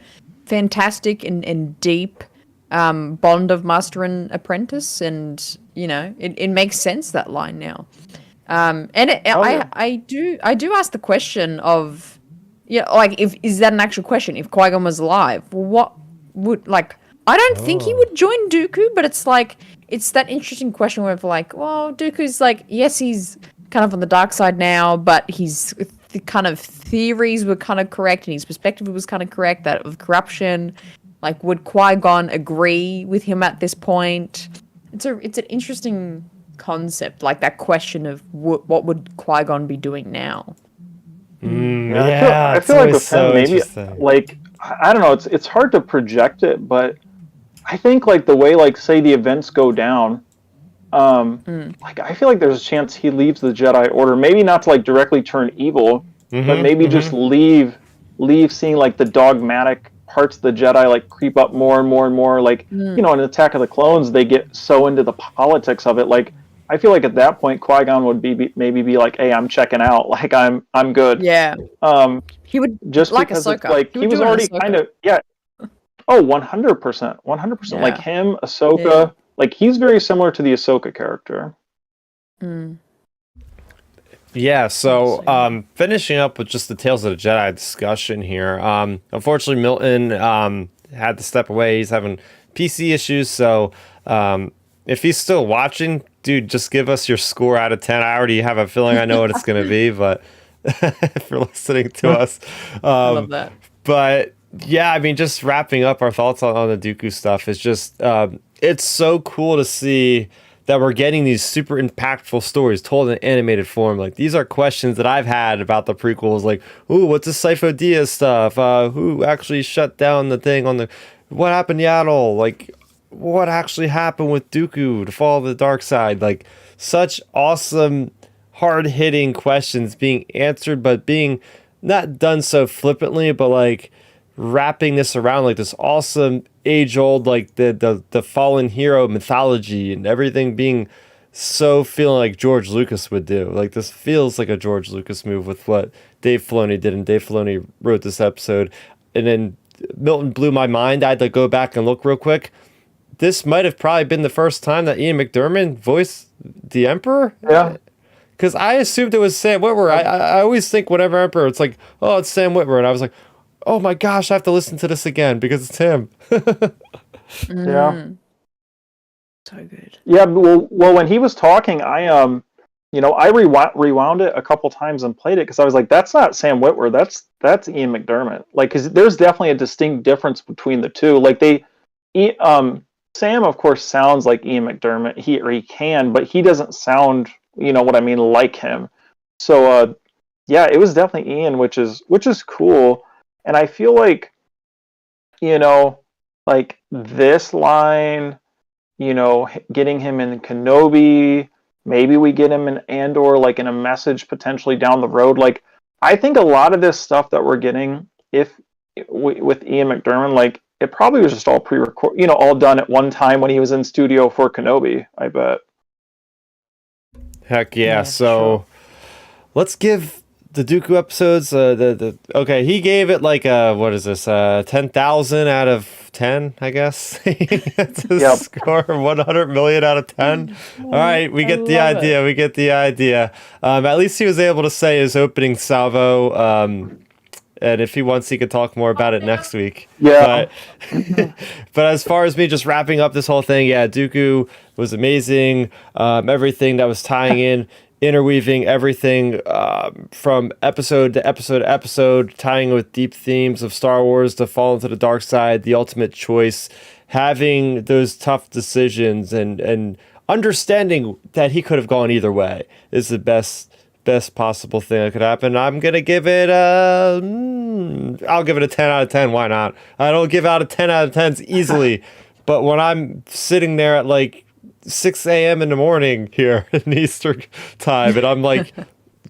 fantastic and deep bond of master and apprentice, and it makes sense, that line now. I do ask the question of, like, is that an actual question? If Qui-Gon was alive, what would, like, I don't think he would join Dooku, but it's like, it's that interesting question where, like, well, Dooku's like, yes, he's kind of on the dark side now, but his kind of theories were kind of correct, and his perspective was kind of correct, that of corruption. Like, would Qui-Gon agree with him at this point? It's an interesting concept, like that question of what would Qui-Gon be doing now? I feel like with him, maybe, like, I don't know, it's hard to project it, but I think, like, the way, like, say the events go down, like, I feel like there's a chance he leaves the Jedi Order, maybe not to, like, directly turn evil, but maybe just leave seeing, like, the dogmatic parts of the Jedi, like, creep up more and more and more. Like, in Attack of the Clones, they get so into the politics of it. Like, I feel like at that point, Qui-Gon would maybe be like, hey, I'm checking out. Like, I'm good. Yeah. He would, just like because it's like he was already kind of, Oh, 100%. 100%. Like him, Ahsoka, like, he's very similar to the Ahsoka character. Yeah, so finishing up with just the Tales of the Jedi discussion here. Unfortunately, Milton had to step away. He's having PC issues, so if he's still watching, dude, just give us your score out of 10. I already have a feeling I know what it's going to be, but if you're listening to us. I love that. But yeah, I mean, just wrapping up our thoughts on the Dooku stuff is just, it's so cool to see that we're getting these super impactful stories told in animated form. Like, these are questions that I've had about the prequels. Like, ooh, what's the Sifo Dyas stuff? Who actually shut down the thing on what happened to Yaddle? Like, what actually happened with Dooku to fall to the dark side? Like, such awesome, hard-hitting questions being answered, but being not done so flippantly, but, like, wrapping this around, like, this awesome age-old, like, the fallen hero mythology, and everything being so feeling like George Lucas would do. Like, this feels like a George Lucas move with what Dave Filoni did, and Dave Filoni wrote this episode. And then Milton blew my mind. I had to go back and look real quick. This might have probably been the first time that Ian McDiarmid voiced the Emperor. Yeah. Because I assumed it was Sam Witwer. I always think whenever Emperor, it's like, oh, it's Sam Witwer. And I was like, oh my gosh, I have to listen to this again because it's him. Yeah. So good. Yeah, well, when he was talking, I I rewound it a couple times and played it because I was like, that's not Sam Witwer, that's Ian McDiarmid. Like, because there's definitely a distinct difference between the two. Like, Sam, of course, sounds like Ian McDiarmid. He can, but he doesn't sound, what I mean, like him. So, yeah, it was definitely Ian, which is cool. And I feel like, like, this line, getting him in Kenobi, maybe we get him in Andor, like, in a message potentially down the road. Like, I think a lot of this stuff that we're getting, with Ian McDiarmid, like, it probably was just all pre-record, all done at one time when he was in studio for Kenobi, I bet. Heck yeah. So let's give the Dooku episodes, okay, he gave it like what is this, 10,000 out of 10, I guess. That's a score, 100 million out of 10. All right, we get the idea. We get the idea. At least he was able to say his opening salvo. And if he wants, he could talk more about it next week. Yeah. But as far as me just wrapping up this whole thing, yeah, Dooku was amazing. Everything that was tying in, interweaving everything from episode to episode to episode, tying with deep themes of Star Wars, to fall into the dark side, the ultimate choice, having those tough decisions, and understanding that he could have gone either way is the best possible thing that could happen. I'm gonna give it I'll give it a 10 out of 10. Why not? I don't give out a 10 out of 10s easily, but when I'm sitting there at like 6 a.m. in the morning here in Eastern time, and I'm like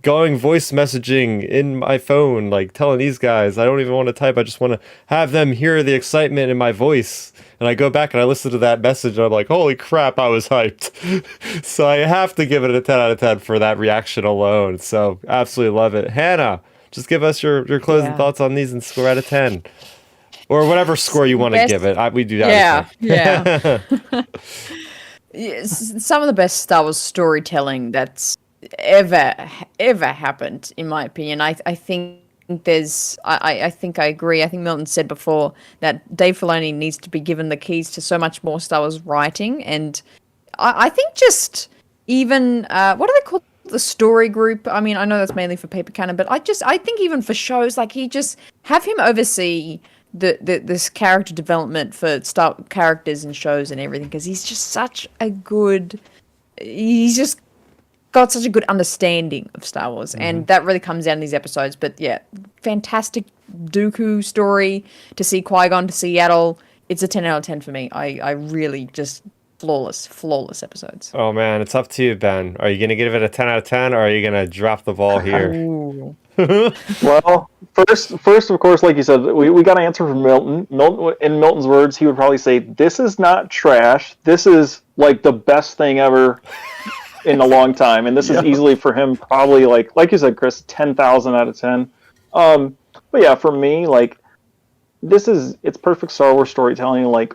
going voice messaging in my phone, like telling these guys I don't even want to type. I just want to have them hear the excitement in my voice. And I go back and I listen to that message and I'm like, holy crap, I was hyped. So I have to give it a 10 out of 10 for that reaction alone. So absolutely love it. Hannah, just give us your closing thoughts on these and score out of 10. Or whatever score you want to give it. We do that. Yeah. Yes, some of the best Star Wars storytelling that's ever happened, in my opinion. I think I think I agree. I think Milton said before that Dave Filoni needs to be given the keys to so much more Star Wars writing, and I think just even what do they call the story group? I mean, I know that's mainly for paper canon, but I think even for shows, like, he just have him oversee this character development for characters and shows and everything, because he's just he's just got such a good understanding of Star Wars, and that really comes out in these episodes. But yeah, fantastic Dooku story, to see Qui-Gon, to see Yaddle. It's a 10 out of 10 for me. I really just flawless episodes. Oh man, it's up to you, Ben. Are you gonna give it a 10 out of 10, or are you gonna drop the ball here? Ooh. Well, first, of course, like you said, we got an answer from Milton. In Milton's words, he would probably say, "This is not trash. This is like the best thing ever in a long time." And this is easily for him, probably like you said, Chris, 10,000 out of 10. But yeah, for me, like, it's perfect Star Wars storytelling. Like,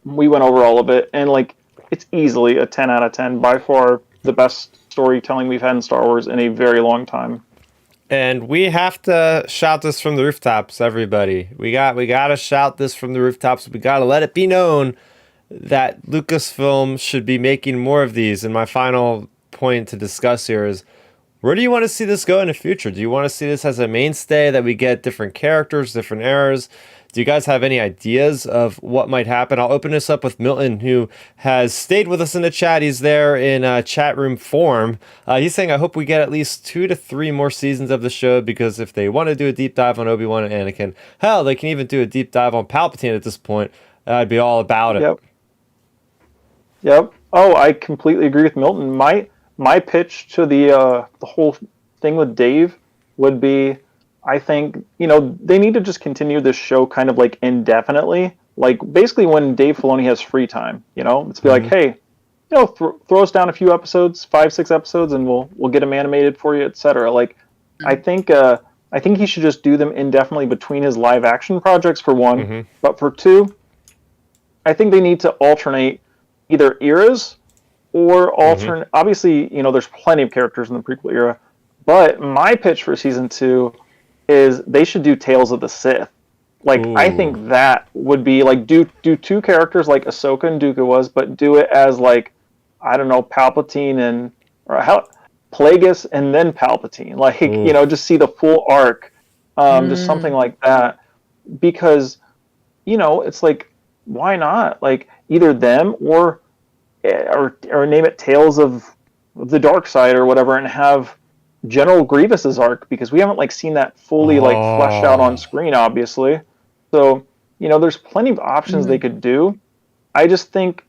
we went over all of it, and like, it's easily a 10 out of 10. By far the best storytelling we've had in Star Wars in a very long time. And we have to shout this from the rooftops, everybody. We got to shout this from the rooftops. We got to let it be known that Lucasfilm should be making more of these. And my final point to discuss here is, where do you want to see this go in the future? Do you want to see this as a mainstay, that we get different characters, different eras? Do you guys have any ideas of what might happen? I'll open this up with Milton, who has stayed with us in the chat. He's there in chat room form. He's saying, I hope we get at least 2 to 3 more seasons of the show, because if they want to do a deep dive on Obi-Wan and Anakin, hell, they can even do a deep dive on Palpatine at this point. I'd be all about it. Yep. Oh, I completely agree with Milton. My pitch to the whole thing with Dave would be, I think, they need to just continue this show kind of like indefinitely. Like, basically when Dave Filoni has free time, let's be like, hey, throw us down a few episodes, 5-6 episodes, and we'll get them animated for you, etc. Like, I think he should just do them indefinitely between his live action projects, for one. But for two, I think they need to alternate either eras or alternate. Obviously, there's plenty of characters in the prequel era, but my pitch for season 2 is they should do Tales of the Sith. Like, ooh. I think that would be like, do 2 characters like Ahsoka and Dooku was, but do it as like, I don't know, Palpatine Plagueis and then Palpatine. Like, ooh. Just see the full arc, just something like that. Because, it's like, why not? Like, either them or name it Tales of the Dark Side or whatever, and have General Grievous's arc, because we haven't seen that fully fleshed out on screen, obviously. So, there's plenty of options they could do. I just think,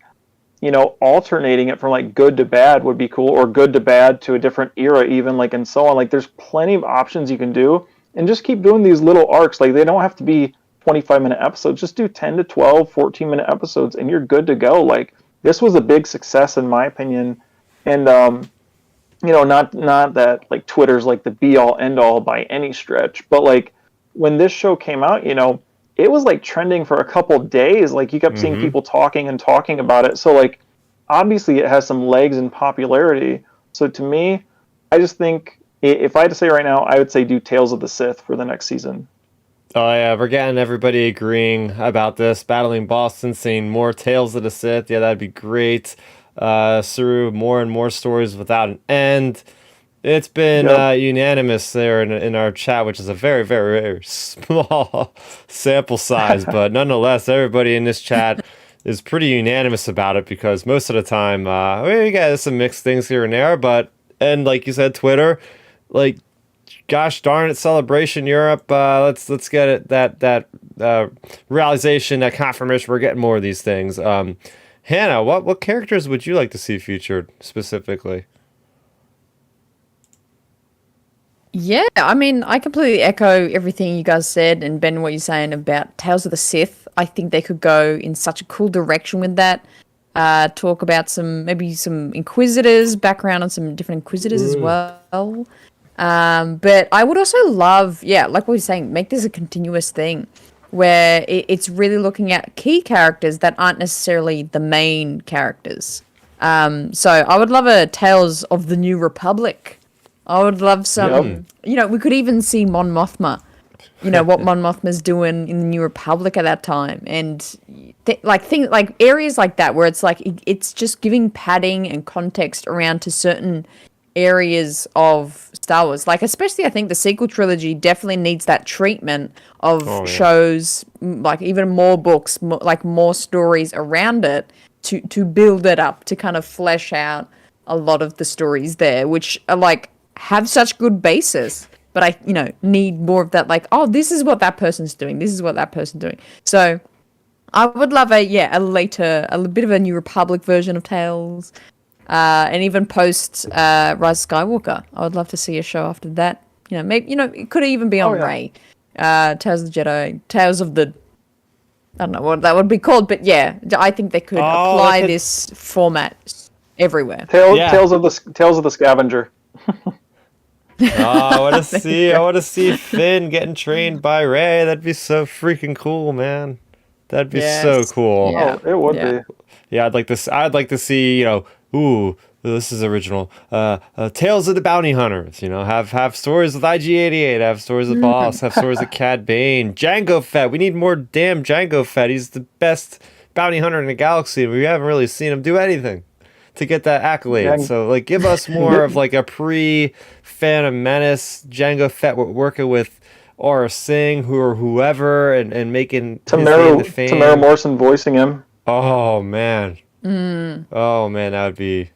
alternating it from good to bad would be cool, or good to bad to a different era even, and so on. There's plenty of options you can do, and just keep doing these little arcs. They don't have to be 25-minute episodes. Just do 10 to 12, 14-minute episodes, and you're good to go. This was a big success in my opinion, and not that Twitter's the be all end all by any stretch, but when this show came out, it was trending for a couple days. You kept seeing people talking about it. So obviously it has some legs and popularity. So to me, I just think, if I had to say right now, I would say do Tales of the Sith for the next season. Oh yeah, we're getting everybody agreeing about this. Battling Boston, seeing more Tales of the Sith. Yeah, that'd be great. Through more and more stories without an end. It's been unanimous there in our chat, which is a very, very, very small sample size, but nonetheless, everybody in this chat is pretty unanimous about it, because most of the time, we got some mixed things here and there, and like you said, Twitter, gosh darn it, Celebration Europe, let's get it, that realization, that confirmation, we're getting more of these things. Hannah, what characters would you like to see featured specifically? Yeah, I mean, I completely echo everything you guys said, and Ben, what you're saying about Tales of the Sith. I think they could go in such a cool direction with that. Talk about maybe some Inquisitors, background on some different Inquisitors as well. But I would also love, yeah, like what you're saying, make this a continuous thing where it's really looking at key characters that aren't necessarily the main characters. So I would love a Tales of the New Republic. I would love some, we could even see Mon Mothma, what Mon Mothma's doing in the New Republic at that time. And things like areas like that where it's like, it's just giving padding and context around to certain areas of Star Wars. Like, especially I think the sequel trilogy definitely needs that treatment of shows, like even more books, more stories around it to build it up, to kind of flesh out a lot of the stories there, which are like, have such good basis, but I, need more of that. Like, oh, this is what that person's doing. This is what that person's doing. So I would love a bit of a New Republic version of Tales, and even post Rise of Skywalker. I would love to see a show after that. Maybe it could even be on Rey, Tales of the Jedi, Tales of the. I don't know what that would be called, but yeah, I think they could apply this format everywhere. Tales of the Scavenger. I want to see Finn getting trained by Rey. That'd be so freaking cool, man. That'd be so cool. Yeah. Oh, it would be. Yeah, I'd like to see, this is original. Tales of the Bounty Hunters, have stories with IG-88, have stories with Boss, have stories with Cad Bane, Jango Fett. We need more damn Jango Fett. He's the best bounty hunter in the galaxy, and we haven't really seen him do anything to get that accolade. So, give us more of a pre-Phantom Menace Jango Fett working with Aura Singh, whoever, and making Tamara Morrison voicing him. Oh man. Oh man, that'd be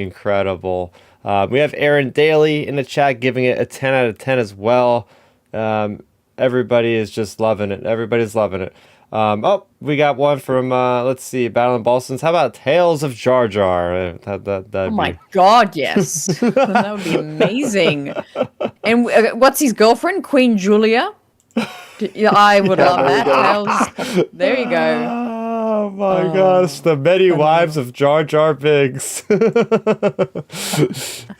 incredible. We have Aaron Daly in the chat giving it a 10 out of 10 as well. Everybody is just loving it. Everybody's loving it. We got one from let's see, Battle and Boston's. How about Tales of Jar Jar? Oh my God, yes, that would be amazing. And what's his girlfriend, Queen Julia? I would love that. There you go. Oh my gosh, the many wives of Jar Jar Binks.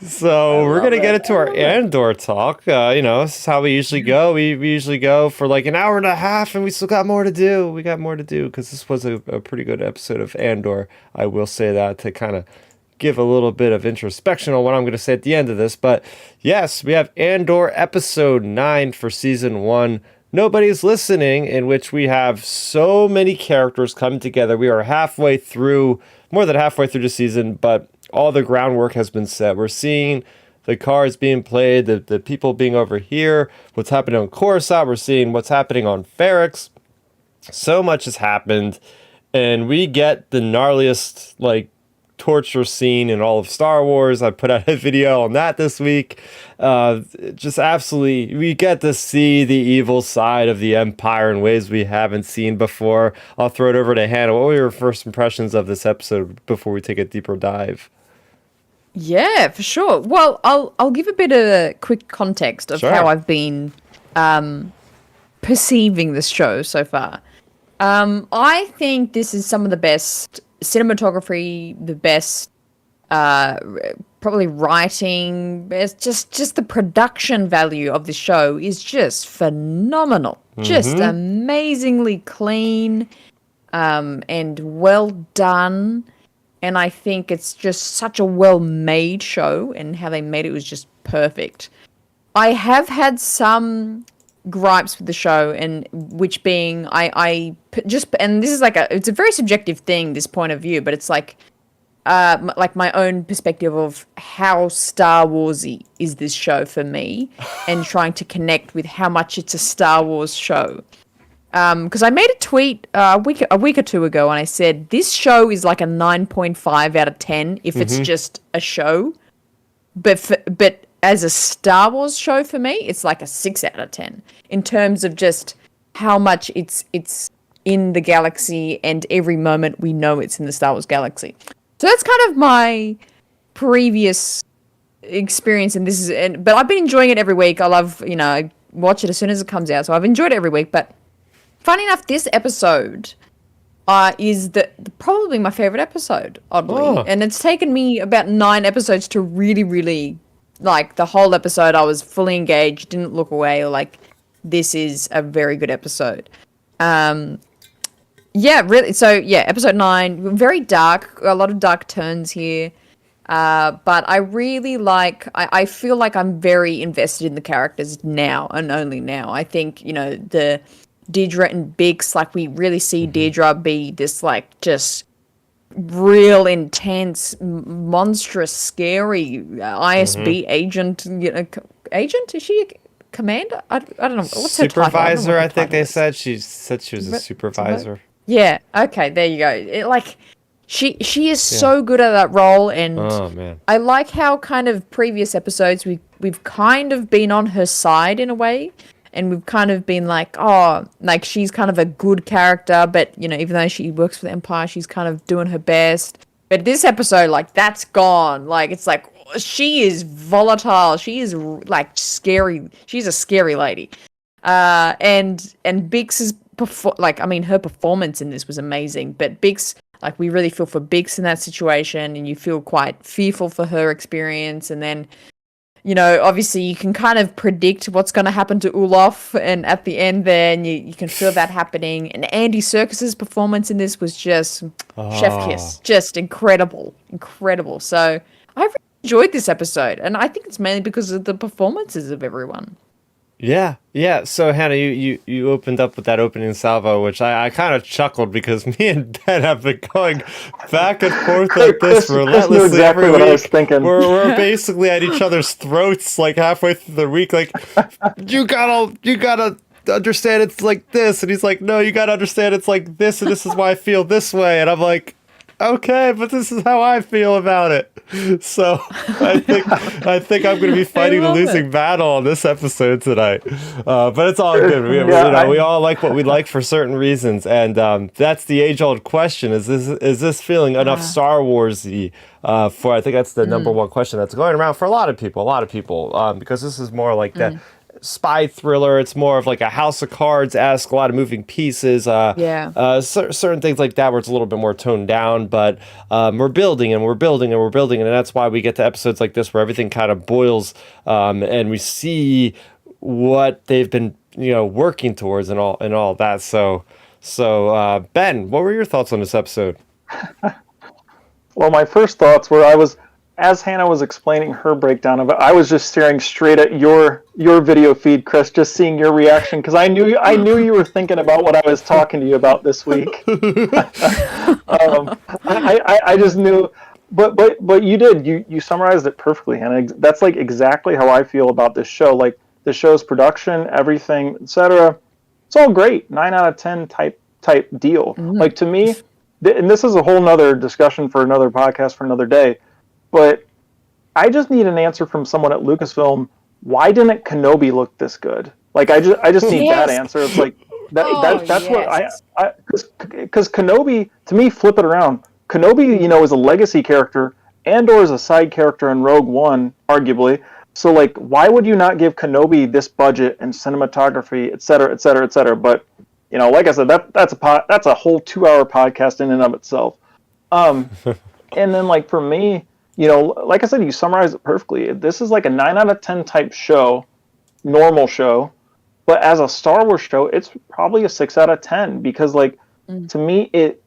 So we're gonna get into our Andor talk. This is how we usually go. We usually go for an hour and a half, and we still got more to do. We got more to do because this was a pretty good episode of Andor. I will say that to kind of give a little bit of introspection on what I'm going to say at the end of this. But yes, we have Andor episode 9 for season 1. Nobody's Listening, in which we have so many characters coming together. We are more than halfway through the season, but all the groundwork has been set. We're seeing the cards being played, the people being over here, what's happening on Coruscant. We're seeing what's happening on Ferrix. So much has happened, and we get the gnarliest, torture scene in all of Star Wars. I put out a video on that this week. Just absolutely, we get to see the evil side of the Empire in ways we haven't seen before. I'll throw it over to Hannah. What were your first impressions of this episode before we take a deeper dive? Yeah, for sure. Well, I'll give a bit of quick context of how I've been perceiving this show so far. I think this is some of the best cinematography, the best probably writing, best just the production value of the show is just phenomenal. Just amazingly clean and well done. And I think it's just such a well-made show, and how they made it was just perfect. I have had some gripes with the show, and which being and this is it's a very subjective thing, this point of view, but it's like my own perspective of how Star Warsy is this show for me, and trying to connect with how much it's a Star Wars show. Because I made a tweet a week or two ago, and I said this show is like a 9.5 out of 10 if it's just a show, but as a Star Wars show for me, it's like a 6 out of 10 in terms of just how much it's in the galaxy, and every moment we know it's in the Star Wars galaxy. So that's kind of my previous experience, but I've been enjoying it every week. I love, I watch it as soon as it comes out, so I've enjoyed it every week. But funny enough, this episode is probably my favorite episode, oddly. And it's taken me about 9 episodes to really, really, like, the whole episode I was fully engaged, didn't look away, or like, this is a very good episode. Yeah, really. So yeah, episode 9, very dark, a lot of dark turns here. But I really I feel like I'm very invested in the characters now and only now. I think, the Deirdre and Bix, like, we really see Deirdre be this, like, just real intense, monstrous, scary ISB agent. Agent? Is she a commander? I don't know. What's her title? Supervisor, I think they said. She said she was a supervisor. Yeah. Okay. There you go. She is so good at that role, and I like how kind of previous episodes we've kind of been on her side in a way, and we've kind of been like, she's kind of a good character, but even though she works for the Empire, she's kind of doing her best. But this episode, like, that's gone. Like, it's like she is volatile. She is like scary. She's a scary lady. And Bix's her performance in this was amazing. But Bix, like, we really feel for Bix in that situation, and you feel quite fearful for her experience. And then, obviously you can kind of predict what's going to happen to Olaf, and at the end there, and you can feel that happening. And Andy Serkis's performance in this was just chef kiss, just incredible. So I really enjoyed this episode, and I think it's mainly because of the performances of everyone. Yeah. So Hannah, you opened up with that opening salvo, which I kind of chuckled because me and Ben have been going back and forth like this relentlessly exactly every what week. I was thinking. We're basically at each other's throats like halfway through the week. Like, you gotta understand it's like this, and he's like, no, you gotta understand it's like this, and this is why I feel this way, and I'm like, okay, but this is how I feel about it. So I think I'm going to be fighting a losing battle on this episode tonight. But it's all good. We all like what we like for certain reasons, and that's the age-old question: is this feeling enough Star Wars-y? For I think that's the number one question that's going around for a lot of people, because this is more like that spy thriller. It's more of like a House of Cards-esque, a lot of moving pieces. Certain things like that where it's a little bit more toned down, but we're building, and that's why we get to episodes like this where everything kind of boils, and we see what they've been working towards and all that. So Ben, what were your thoughts on this episode? Well, my first thoughts were as Hannah was explaining her breakdown of it, I was just staring straight at your video feed, Chris, just seeing your reaction, because I knew you were thinking about what I was talking to you about this week. I just knew, but you did. You summarized it perfectly, Hannah. That's like exactly how I feel about this show. Like, the show's production, everything, etc. It's all great. 9 out of 10 type deal. Like, to me, and this is a whole nother discussion for another podcast for another day. But I just need an answer from someone at Lucasfilm. Why didn't Kenobi look this good? Like, I just need that answer. It's like that's what I because Kenobi, to me, flip it around. Kenobi, is a legacy character. Andor is a side character in Rogue One, arguably. So, like, why would you not give Kenobi this budget and cinematography, et cetera, et cetera, et cetera? But like I said, that's a whole 2-hour podcast in and of itself. And then, like, for me, like I said, you summarized it perfectly. This is like a 9 out of 10 type show, normal show, but as a Star Wars show, it's probably a 6 out of 10 because, like, to me, it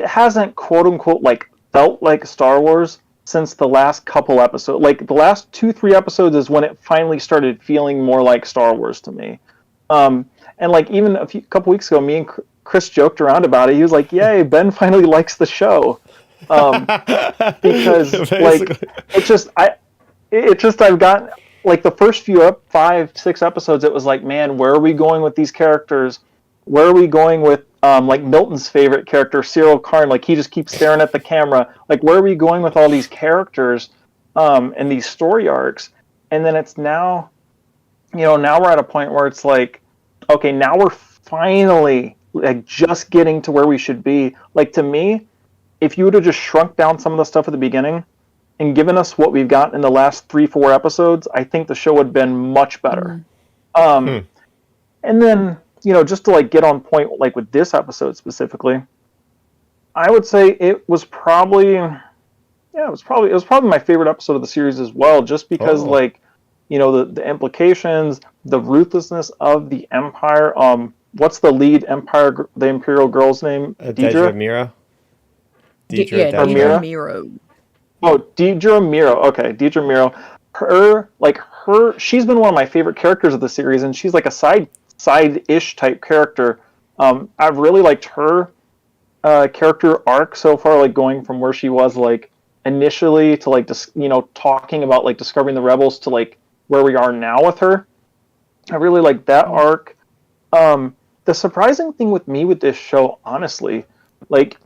hasn't quote unquote like felt like Star Wars since the last couple episodes. Like, the last 2-3 episodes is when it finally started feeling more like Star Wars to me. And like, even a couple weeks ago, me and Chris joked around about it. He was like, "Yay, Ben finally likes the show." Because like I've got like the first few 5-6 episodes, it was like, man, where are we going with these characters? Where are we going with like Milton's favorite character, Cyril Karn? Like, he just keeps staring at the camera. Like, where are we going with all these characters and these story arcs? And then it's now we're at a point where it's like, okay, now we're finally like just getting to where we should be. Like, to me, if you would have just shrunk down some of the stuff at the beginning and given us what we've got in the last 3-4 episodes, I think the show would have been much better. And then, just to like get on point, like with this episode specifically, I would say it was probably my favorite episode of the series as well, just because the implications, the ruthlessness of the Empire. What's the lead the Imperial girl's name? Deidre Miro. Deidre Miro. Oh, Deidre Miro. Okay, Deidre Miro. She's been one of my favorite characters of the series, and she's like a side-ish type character. I've really liked her character arc so far, like going from where she was like initially to like talking about like discovering the rebels to like where we are now with her. I really like that arc. The surprising thing with me with this show, honestly, like,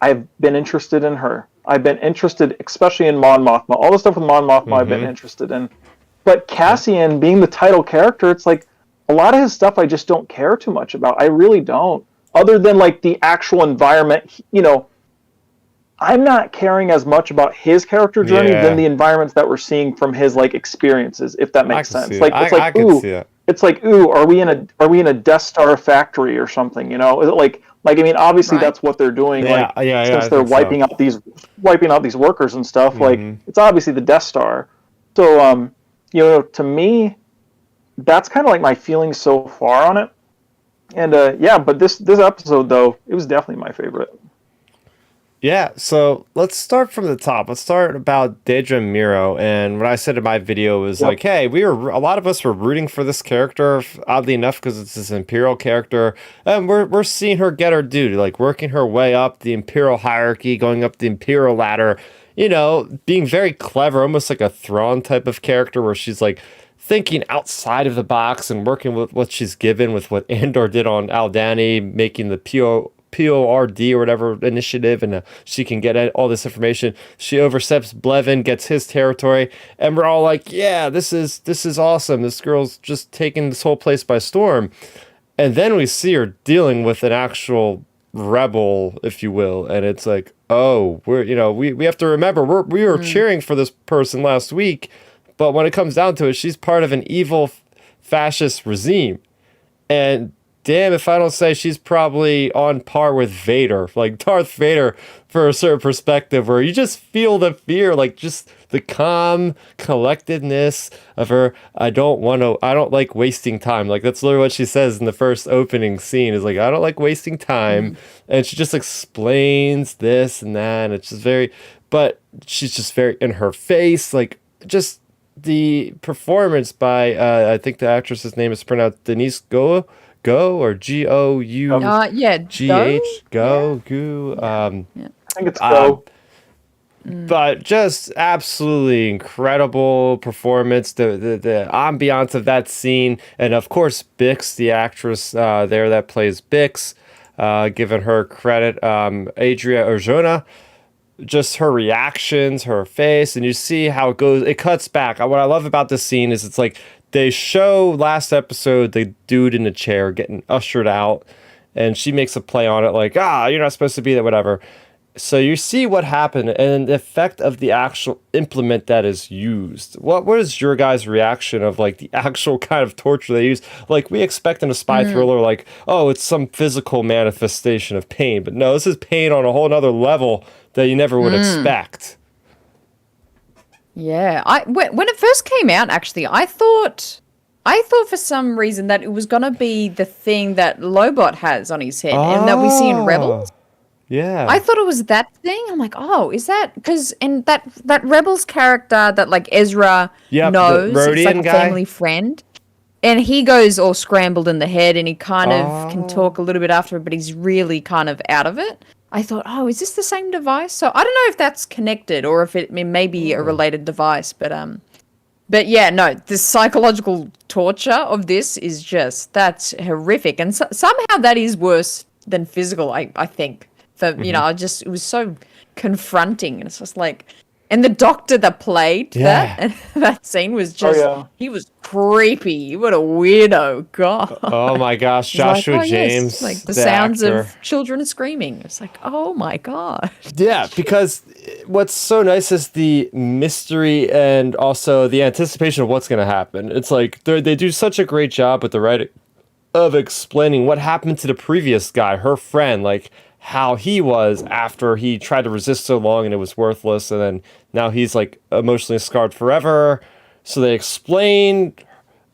I've been interested in her. I've been interested, especially in Mon Mothma. All the stuff with Mon Mothma I've been interested in. But Cassian being the title character, it's like a lot of his stuff I just don't care too much about. I really don't. Other than like the actual environment, I'm not caring as much about his character journey than the environments that we're seeing from his like experiences, if that makes sense. Like I can see it. It's like, ooh, are we in a Death Star factory or something? Is it like I mean, obviously that's what they're doing. Since they're wiping out these workers and stuff. Like, it's obviously the Death Star. So, to me, that's kind of like my feeling so far on it. And but this episode though, it was definitely my favorite. Yeah, so let's start from the top. Let's start about Deidre Miro. And what I said in my video was like, hey, a lot of us were rooting for this character, oddly enough, because it's this Imperial character. And we're seeing her get her due, like working her way up the Imperial hierarchy, going up the Imperial ladder, being very clever, almost like a Thrawn type of character where she's like thinking outside of the box and working with what she's given, with what Andor did on Aldhani, making the PORD or whatever initiative, and she can get all this information. She oversteps Blevin, gets his territory, and we're all like, yeah, this is awesome. This girl's just taking this whole place by storm. And then we see her dealing with an actual rebel, if you will, and it's like, oh, we have to remember we were cheering for this person last week, but when it comes down to it, she's part of an evil fascist regime. And damn, if I don't say she's probably on par with Vader, like Darth Vader, for a certain perspective, where you just feel the fear, like just the calm collectedness of her. I don't like wasting time. Like, that's literally what she says in the first opening scene, is like, I don't like wasting time. And she just explains this and that. And it's just but she's just very in her face, like, just the performance by, I think the actress's name is pronounced Denise Go or Gou Goo. I think it's Go. But just absolutely incredible performance. The ambiance of that scene, and of course Bix, the actress there that plays Bix, giving her credit, Adria Arjona. Just her reactions, her face, and you see how it goes. It cuts back. What I love about this scene is it's like they show last episode the dude in the chair getting ushered out, and she makes a play on it like, you're not supposed to be there, whatever. So you see what happened and the effect of the actual implement that is used. What is your guys' reaction of like the actual kind of torture they use? Like, we expect in a spy thriller, like, oh, it's some physical manifestation of pain, but no, this is pain on a whole nother level that you never would expect. Yeah, when it first came out, actually, I thought for some reason that it was gonna be the thing that Lobot has on his head and that we see in Rebels. Yeah, I thought it was that thing. I'm like, oh, is that because in that Rebels character that like Ezra knows, it's like a family friend, and he goes all scrambled in the head, and he kind of can talk a little bit after it, but he's really kind of out of it. I thought, oh, is this the same device? So I don't know if that's connected or if it may be a related device, but yeah, no, the psychological torture of this is that's horrific, and somehow that is worse than physical. I think. For it was so confronting, and it's just like, And the doctor that played Yeah. that and that scene was just he was creepy. What a weirdo. God. Oh my gosh, It's like, Joshua oh, yes, James, like the the sounds actor. of children screaming. It's like, oh my God. Yeah, because what's so nice is the mystery and also the anticipation of what's going to happen. It's like they do such a great job with the writing of explaining what happened to the previous guy, her friend, like how he was after he tried to resist so long and it was worthless, and then now he's like emotionally scarred forever. So they explain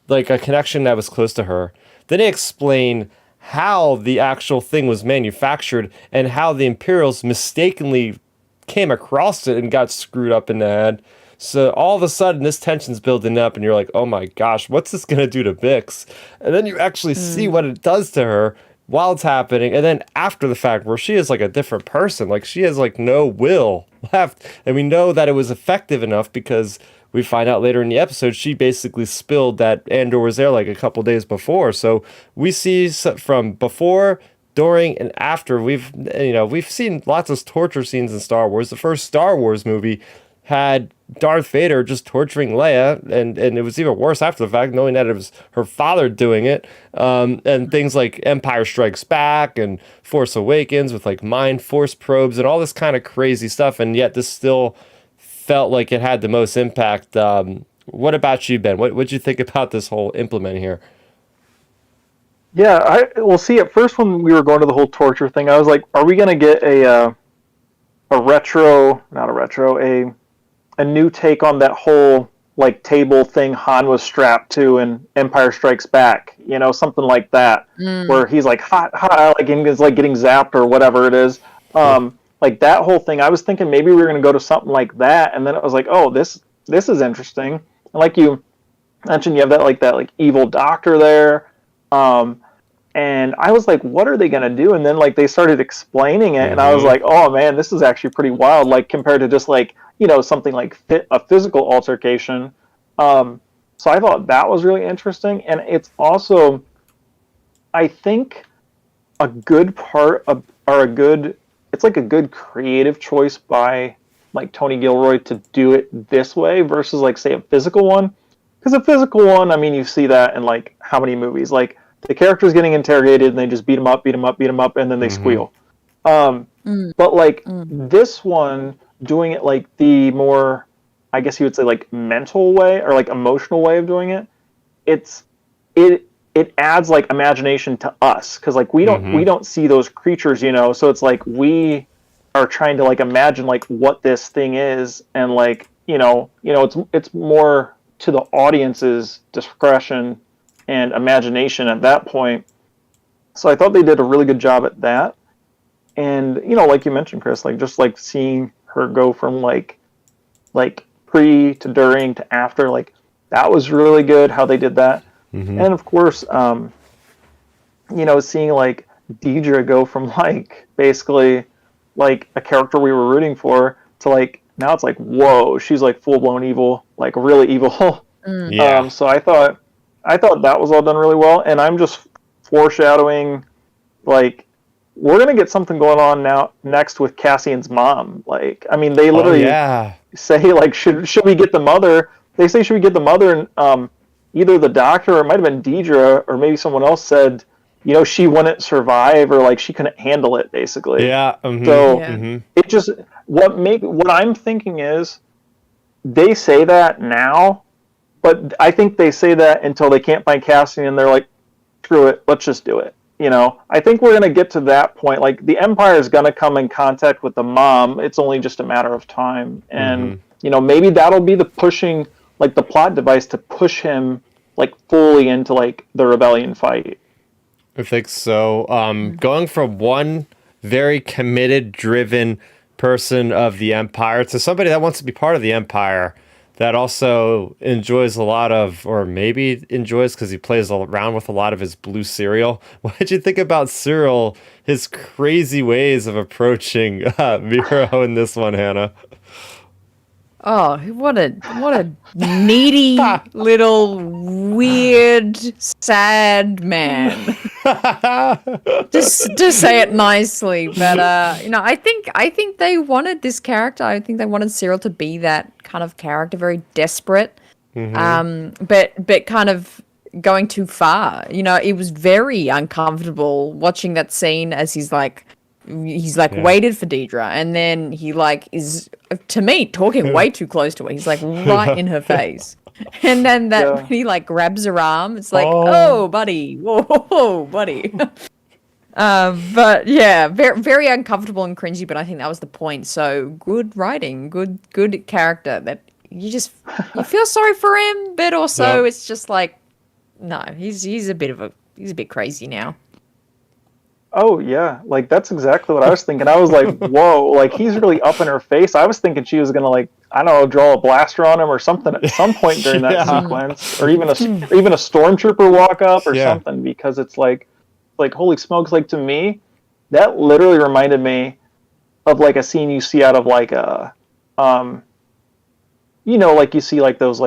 like a connection that was close to her. Then they explain how the actual thing was manufactured and how the Imperials mistakenly came across it and got screwed up in the head. So all of a sudden, this tension's building up, and you're like, "Oh my gosh, what's this gonna do to Bix?" And then you actually see what it does to her while it's happening, and then after the fact, where she is like a different person, like she has like no will left, and we know that it was effective enough because we find out later in the episode she basically spilled that Andor was there like a couple days before. So we see from before, during, and after. We've seen lots of torture scenes in Star Wars. The first Star Wars movie had Darth Vader just torturing Leia, and it was even worse after the fact, knowing that it was her father doing it. And things like Empire Strikes Back and Force Awakens with like mind force probes and all this kind of crazy stuff, and yet this still felt like it had the most impact. What about you, Ben? What'd you think about this whole implement here? Yeah, see, at first when we were going to the whole torture thing, I was like, are we gonna get a new take on that whole like table thing Han was strapped to in Empire Strikes Back, something like that, where he's like hot, like and is like getting zapped or whatever it is. Like that whole thing, I was thinking maybe we were gonna go to something like that, and then it was like, oh, this is interesting. And like you mentioned, you have that evil doctor there. And I was like, what are they going to do? And then like they started explaining it, and I was like, oh man, this is actually pretty wild, like compared to just like, something like a physical altercation. So I thought that was really interesting. And it's also, I think, a good part of, it's like a good creative choice by like Tony Gilroy to do it this way versus like say a physical one. Because a physical one, I mean, you see that in like how many movies? Like the character's getting interrogated and they just beat him up, and then they squeal. But like this one, doing it like the more, I guess you would say like mental way or like emotional way of doing it, it adds like imagination to us because like we don't see those creatures, so it's like we are trying to like imagine like what this thing is, and like it's more to the audience's discretion and imagination at that point. So I thought they did a really good job at that. And like you mentioned, Chris, like just like seeing her go from like pre to during to after, like that was really good how they did that. And of course, seeing like Deidre go from like basically like a character we were rooting for to like now it's like, whoa, she's like full blown evil, like really evil. So I thought that was all done really well, and I'm just foreshadowing like we're gonna get something going on next with Cassian's mom. Like, I mean, they literally say like, should we get the mother? They say should we get the mother? And either the doctor or it might have been Deidre or maybe someone else said, she wouldn't survive or like she couldn't handle it basically. It just what I'm thinking is they say that now, but I think they say that until they can't find Cassian and they're like, screw it, let's just do it. I think we're going to get to that point. Like the Empire is going to come in contact with the mom. It's only just a matter of time. And, maybe that'll be the pushing, like the plot device to push him like fully into like the rebellion fight. I think so. Going from one very committed, driven person of the Empire to somebody that wants to be part of the Empire, that also enjoys a lot of, or maybe enjoys because he plays around with a lot of his blue cereal. What did you think about Cyril, his crazy ways of approaching Miro in this one, Hannah? Oh, what a needy little weird sad man. Just to say it nicely, but I think they wanted this character. I think they wanted Cyril to be that kind of character, very desperate, but kind of going too far. It was very uncomfortable watching that scene as he's waited for Deidre, and then he is, to me, talking way too close to her. He's right in her face. And then when he grabs her arm, it's oh buddy, whoa, buddy. But yeah, very, very uncomfortable and cringy, but I think that was the point. So good writing, good character that you feel sorry for him, but also it's just no, he's a bit crazy now. Oh yeah, that's exactly what I was thinking. I was like, whoa, he's really up in her face. I was thinking she was gonna I don't know, draw a blaster on him or something at some point during that sequence, or even a stormtrooper walk up or something, because it's holy smokes, to me, that literally reminded me of a scene you see out of you see those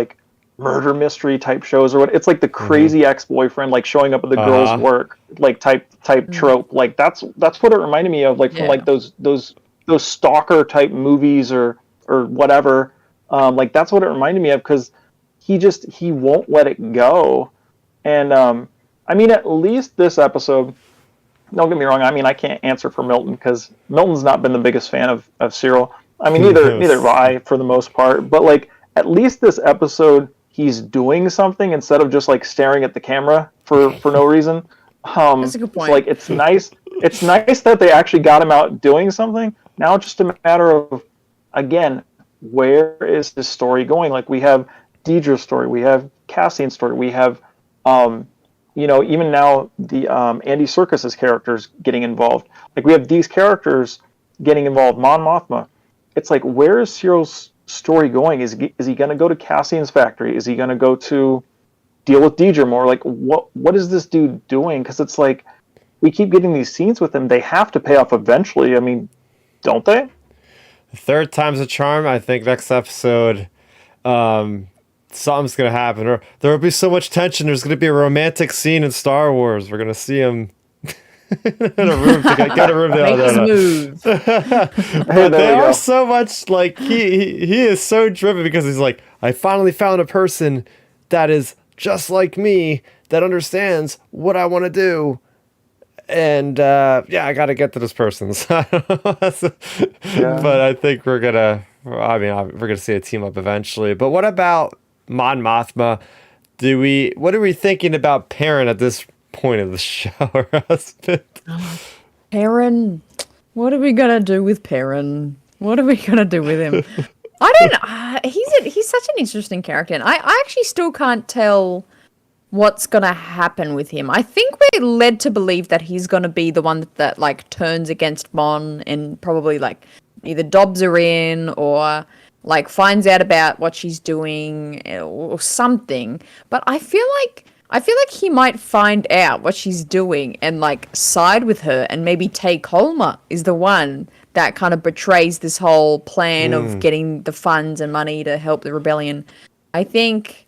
murder mystery type shows, or what. It's the crazy ex-boyfriend showing up at the girl's work type trope. That's what it reminded me of, from those stalker type movies or whatever. That's what it reminded me of, because he won't let it go. And I mean, at least this episode, don't get me wrong, I mean, I can't answer for Milton, because Milton's not been the biggest fan of Cyril. I mean, neither have I, for the most part, but at least this episode, he's doing something instead of just staring at the camera for no reason. That's a good point. It's nice that they actually got him out doing something. Now it's just a matter of, again, where is this story going? We have Deidre's story, we have Cassian's story, we have even now the Andy Serkis's characters getting involved. We have these characters getting involved. Mon Mothma. It's where is Cyril's story going? Is he going to go to Cassian's factory? Is he going to go to deal with Deidre more? What is this dude doing? Because it's we keep getting these scenes with him. They have to pay off eventually. I mean, don't they? The third time's a charm. I think next episode, something's going to happen. Or there will be so much tension. There's going to be a romantic scene in Star Wars. We're going to see him in a room together. Get a room together. But they are so much he is so driven, because he's I finally found a person that is just like me, that understands what I want to do. And I got to get to this person. But I think we're gonna see a team up eventually. But what about Mon Mothma? What are we thinking about Perrin at this point of the show? Her husband. Perrin, what are we gonna do with Perrin? What are we gonna do with him? I don't. He's such an interesting character, and I actually still can't tell what's gonna happen with him. I think we're led to believe that he's gonna be the one that turns against Mon, and probably either dobs her in, or finds out about what she's doing or something. But I feel like he might find out what she's doing and side with her, and maybe Tay Colmer is the one that kind of betrays this whole plan of getting the funds and money to help the rebellion. I think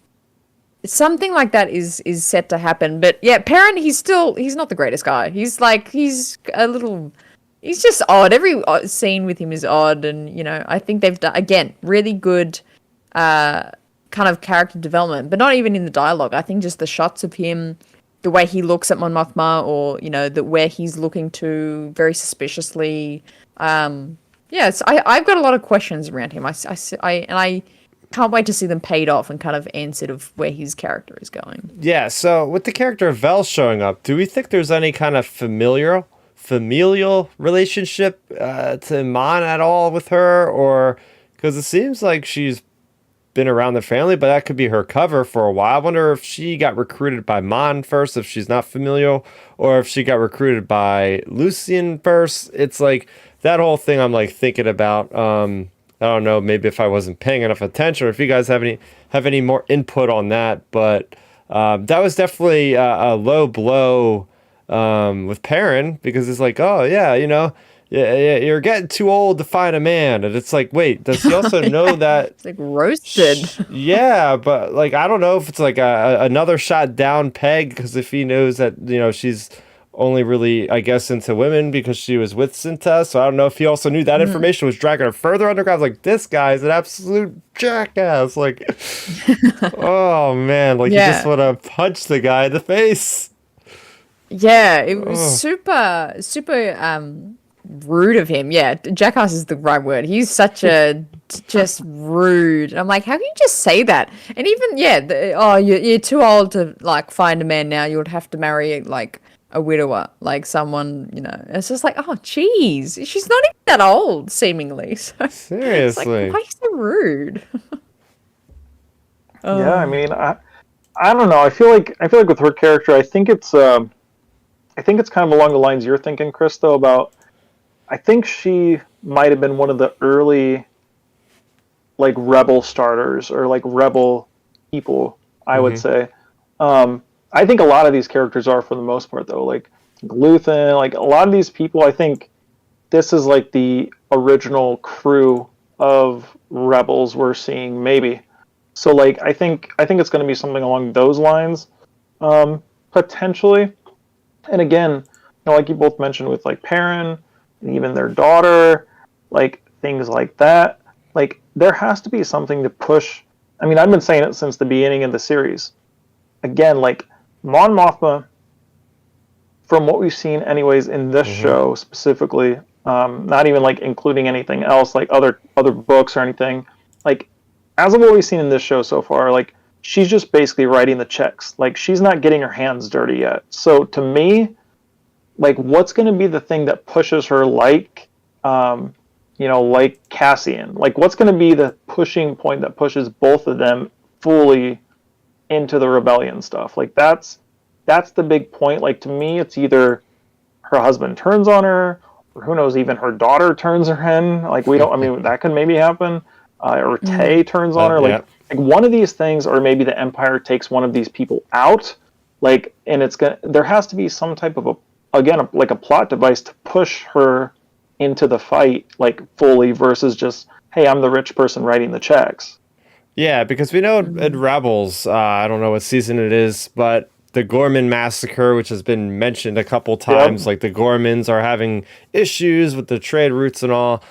something like that is set to happen. But yeah, Perrin, he's not the greatest guy. He's just odd. Every scene with him is odd, and I think they've done, again, really good kind of character development, but not even in the dialogue. I think just the shots of him, the way he looks at Mon Mothma, or where he's looking to very suspiciously. I've got a lot of questions around him. I can't wait to see them paid off and kind of answered of where his character is going. Yeah. So with the character of Vel showing up, do we think there's any kind of familial relationship to Mon at all with her, or because it seems like she's been around the family, but that could be her cover for a while. I wonder if she got recruited by Mon first, if she's not familial, or if she got recruited by Lucien first. It's that whole thing I'm thinking about. I don't know, maybe if I wasn't paying enough attention, or if you guys have any more input on that. But that was definitely a low blow with Perrin, because it's oh yeah, you're getting too old to find a man. And it's like, wait, does he also know that? It's like roasted. Yeah, but like, I don't know if it's like another shot down peg, because if he knows that, she's only really, I guess, into women because she was with Cinta. So I don't know if he also knew that information was dragging her further underground. Like, this guy's an absolute jackass. Like, oh man, like you just want to punch the guy in the face. Yeah, it was super rude of him. Yeah, jackass is the right word. He's such a just rude. I'm like, how can you just say that? And even you're too old to like find a man now. You would have to marry like a widower, like someone, It's just like, oh, geez, she's not even that old, seemingly. So seriously, it's like, why are you so rude? Yeah, I mean, I don't know. I feel like with her character, I think it's kind of along the lines you're thinking, Chris, though, about. I think she might have been one of the early, like, rebel starters or like rebel people. I would say. I think a lot of these characters are, for the most part, though. Like Luthen, like a lot of these people, I think this is like the original crew of rebels we're seeing, maybe. So, like, I think it's going to be something along those lines, potentially. And again, like you both mentioned with like Perrin and even their daughter, like things like that. Like, there has to be something to push. I mean, I've been saying it since the beginning of the series. Again, like Mon Mothma, from what we've seen anyways in this show specifically, not even like including anything else, like other books or anything, like as of what we've seen in this show so far, like she's just basically writing the checks. Like, she's not getting her hands dirty yet. So to me, like, what's going to be the thing that pushes her, like, like Cassian? Like, what's going to be the pushing point that pushes both of them fully into the rebellion stuff? Like, that's the big point. Like, to me, it's either her husband turns on her, or who knows, even her daughter turns her in. Like, we don't. I mean, that could maybe happen. Or Tay turns on her. Like one of these things, or maybe the Empire takes one of these people out. Like, and there has to be some type of a plot device to push her into the fight, like, fully, versus just, hey, I'm the rich person writing the checks. Yeah, because we know in Rebels, I don't know what season it is, but the Gorman massacre, which has been mentioned a couple times, like the Gormans are having issues with the trade routes and all.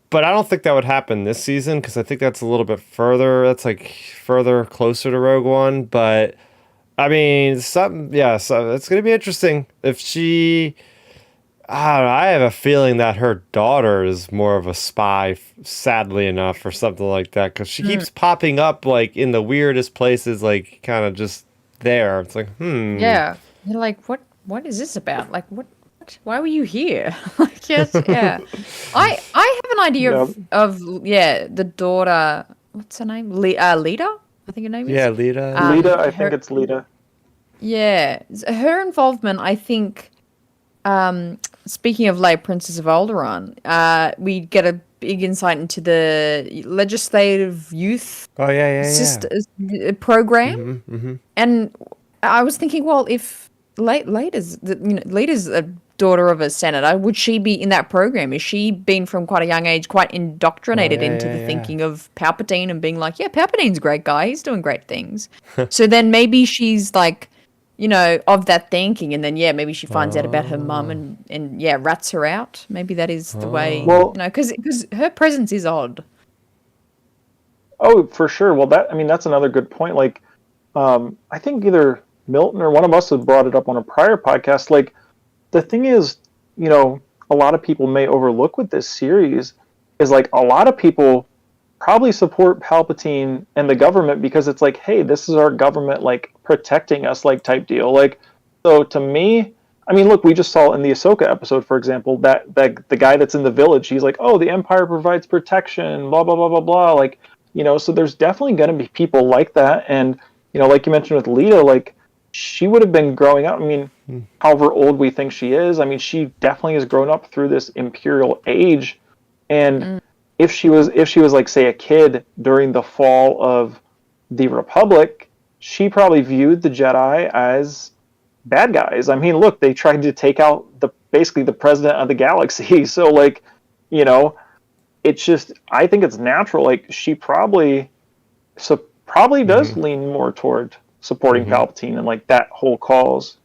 But I don't think that would happen this season, because I think that's a little bit further. That's like further closer to Rogue One. But I mean, so it's going to be interesting if she. I don't know, I have a feeling that her daughter is more of a spy, sadly enough, or something like that, because she keeps popping up like in the weirdest places, like kind of just there. It's like, Yeah, you're like, what is this about? Like, what? Why were you here? Like, yes, yeah. I have an idea of the daughter. What's her name? Lita, I think her name is. Yeah, Lita. Lita, I think it's Lita. Yeah, her involvement, I think. Speaking of late Princess of Alderaan, we get a big insight into the legislative youth program, and I was thinking, well, if Lita's a daughter of a senator, would she be in that program? Is she been from quite a young age, quite indoctrinated into the thinking of Palpatine and being like, yeah, Palpatine's a great guy, he's doing great things. So then maybe she's like, of that thinking, and then maybe she finds out about her mum and rats her out. Maybe that is the way, because her presence is odd. Oh, for sure. Well, that's another good point. Like, I think either Milton or one of us had brought it up on a prior podcast. Like, the thing is, a lot of people may overlook with this series is, like, a lot of people probably support Palpatine and the government because it's like, hey, this is our government, like, protecting us, like, type deal. Like, so to me, I mean, look, we just saw in the Ahsoka episode, for example, that the guy that's in the village, he's like, oh, the Empire provides protection, blah, blah, blah, blah, blah. Like, so there's definitely going to be people like that. And, like you mentioned with Lita, like, she would have been growing up. I mean, however old we think she is, I mean, she definitely has grown up through this Imperial age. And if she was like, say, a kid during the fall of the Republic, she probably viewed the Jedi as bad guys. I mean, look, they tried to take out basically the president of the galaxy. So like, you know, it's just, I think it's natural. Like she probably does lean more toward supporting Palpatine and like that whole cause.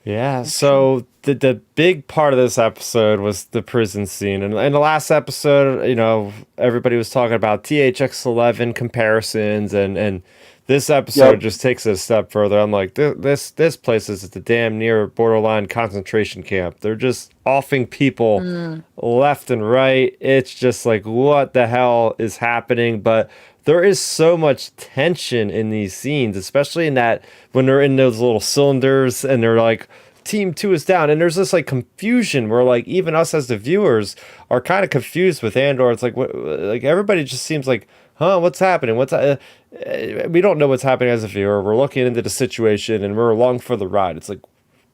Yeah, so the big part of this episode was the prison scene. And in the last episode, you know, everybody was talking about THX-11 comparisons, and this episode just takes it a step further. I'm like, this place is the damn near borderline concentration camp. They're just offing people left and right. It's just like, what the hell is happening? But there is so much tension in these scenes, especially in that when they're in those little cylinders and they're like, Team 2 is down, and there's this like confusion where like even us as the viewers are kind of confused with Andor. It's like, what, like everybody just seems like, huh, what's happening? We don't know what's happening as a viewer. We're looking into the situation and we're along for the ride. It's like,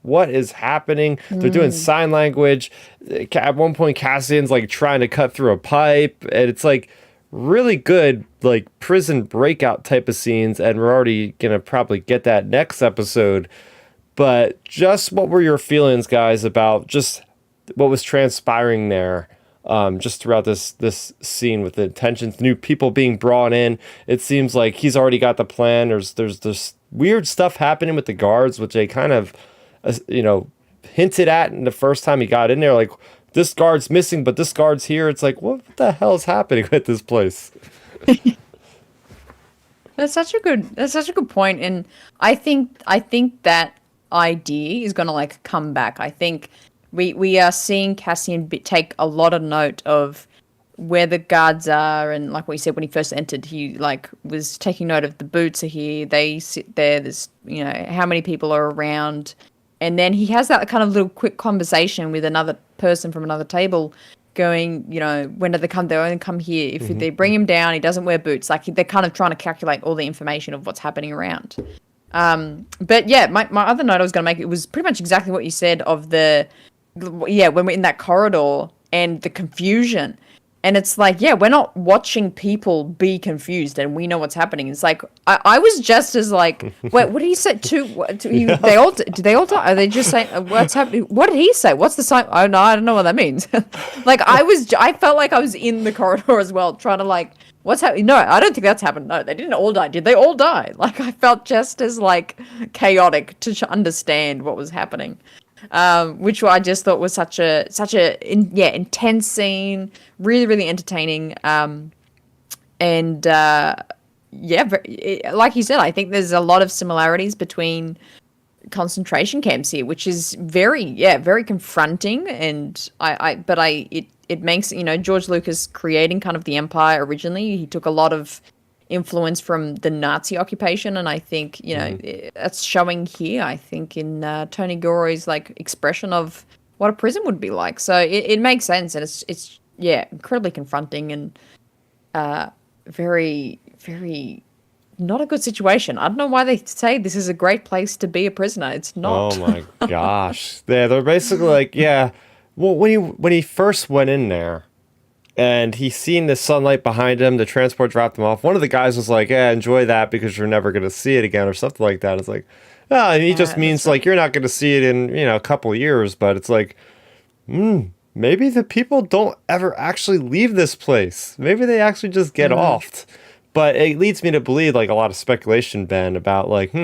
what is happening? They're doing sign language. At one point, Cassian's like trying to cut through a pipe, and it's like really good like prison breakout type of scenes, and we're already gonna probably get that next episode. But just what were your feelings, guys, about just what was transpiring there, just throughout this scene with the tensions, new people being brought in? It seems like he's already got the plan. There's this weird stuff happening with the guards, which they kind of, you know, hinted at in the first time he got in there, like, this guard's missing, but this guard's here. It's like, what the hell is happening with this place? That's such a good point, and I think that idea is going to like come back. I think we are seeing Cassian take a lot of note of where the guards are, and like what he said when he first entered, he like was taking note of the boots are here, they sit there, there's, you know, how many people are around, and then he has that kind of little quick conversation with another person from another table going, you know, when do they come? They only come here if they bring him down, he doesn't wear boots. Like they're kind of trying to calculate all the information of what's happening around. But yeah, my other note I was going to make, it was pretty much exactly what you said of when we're in that corridor and the confusion. And it's like, yeah, we're not watching people be confused and we know what's happening. It's like, I was just as like, wait, what did he say? Did they all die? Are they just saying, what's happening? What did he say? What's the sign? Oh, no, I don't know what that means. Like, I felt like I was in the corridor as well, trying to like, what's happening? No, I don't think that's happened. No, they didn't all die. Did they all die? Like, I felt just as like chaotic to understand what was happening. Which I just thought was such a intense scene, really, really entertaining. Like you said, I think there's a lot of similarities between concentration camps here, which is very confronting. And it makes, you know, George Lucas creating kind of the Empire originally, he took a lot of influence from the Nazi occupation, and I think, you know, that's showing here, I think, in Tony Gilroy's like expression of what a prison would be like. So it makes sense, and it's incredibly confronting and very, very not a good situation. I don't know why they say this is a great place to be a prisoner. It's not. Oh my gosh. They're basically like, yeah, well, when he first went in there and he seen the sunlight behind him, the transport dropped him off, one of the guys was like, yeah, enjoy that because you're never going to see it again or something like that. It's like, oh, and he just means like you're not going to see it in, you know, a couple of years. But it's like, maybe the people don't ever actually leave this place. Maybe they actually just get offed. But it leads me to believe like a lot of speculation, Ben, about like,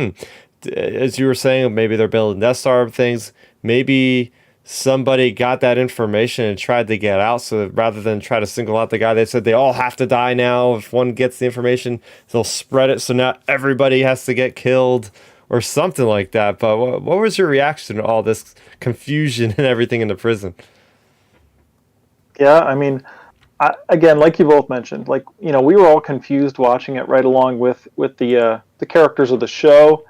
as you were saying, maybe they're building Death Star things. Maybe somebody got that information and tried to get out. So rather than try to single out the guy, they said they all have to die now. If one gets the information, they'll spread it. So now everybody has to get killed or something like that. But what was your reaction to all this confusion and everything in the prison? Yeah, I mean, again, like you both mentioned, like, you know, we were all confused watching it right along with the characters of the show.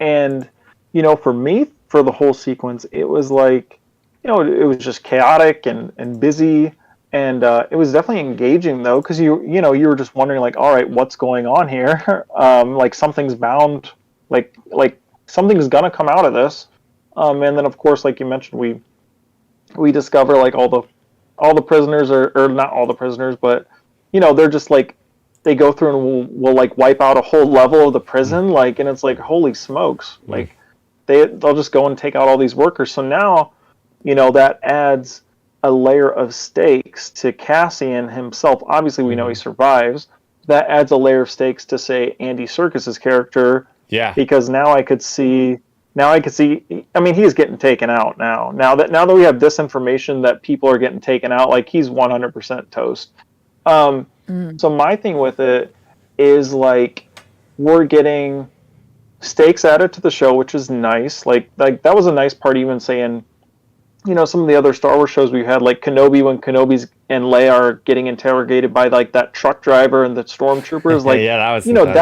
And, you know, for me, for the whole sequence, it was like, you know, it was just chaotic and busy, and it was definitely engaging though, because you were just wondering like, all right, what's going on here? Like something's bound, like something's gonna come out of this, and then of course, like you mentioned, we discover like all the prisoners or not all the prisoners, but you know, they're just like, they go through and will like wipe out a whole level of the prison, like, and it's like, holy smokes, like. they'll just go and take out all these workers. So now, that adds a layer of stakes to Cassian himself. Obviously, we know he survives. That adds a layer of stakes to, say, Andy Serkis's character. Yeah. Because now I could see. I mean, he's getting taken out now. Now that we have this information that people are getting taken out, like, he's 100% toast. So my thing with it is, like, we're getting stakes added to the show, which is nice. Like that was a nice part, even saying, some of the other Star Wars shows we've had, like Kenobi, when Kenobi's and Leia are getting interrogated by, like, that truck driver and the stormtroopers. Like, yeah, that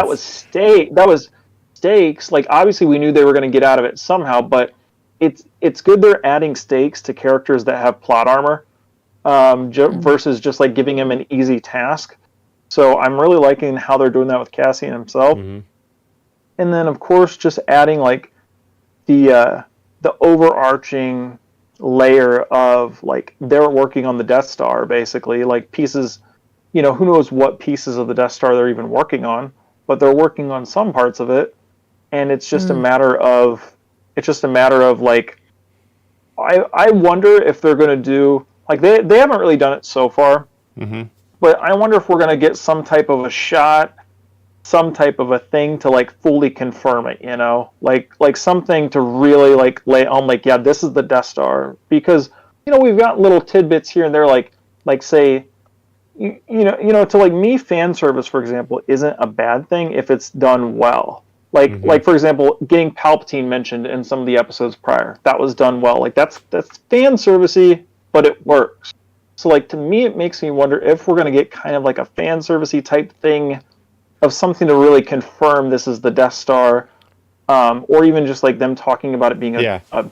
was that was stakes. Like, obviously we knew they were going to get out of it somehow, but it's good they're adding stakes to characters that have plot armor, versus just, like, giving him an easy task. So I'm really liking how they're doing that with Cassian himself. And then, of course, just adding, like, the overarching layer of, like, they're working on the Death Star, basically, like, pieces, who knows what pieces of the Death Star they're even working on, but they're working on some parts of it. And it's just a matter of, like, I wonder if they're going to do, like, they haven't really done it so far, but I wonder if we're going to get some type of a shot, some type of a thing to, like, fully confirm it, like something to really, like, lay on, like, yeah, this is the Death Star. Because, we've got little tidbits here and there, like say, to, like, me, fan service, for example, isn't a bad thing if it's done well. Like, for example, getting Palpatine mentioned in some of the episodes prior, that was done well. Like, that's fan servicey, but it works. So, like, to me, it makes me wonder if we're going to get kind of like a fan servicey type thing of something to really confirm this is the Death Star, or even just, like, them talking about it being a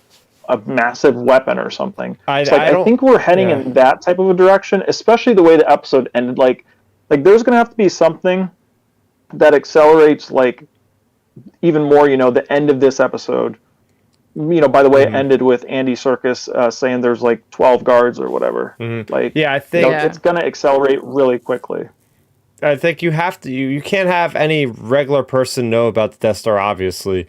massive weapon or something. I think we're heading in that type of a direction, especially the way the episode ended. Like there's going to have to be something that accelerates, like, even more, the end of this episode. By the way, it ended with Andy Serkis saying there's, like, 12 guards or whatever. Like, I think it's going to accelerate really quickly. I think you have to. You can't have any regular person know about the Death Star, obviously.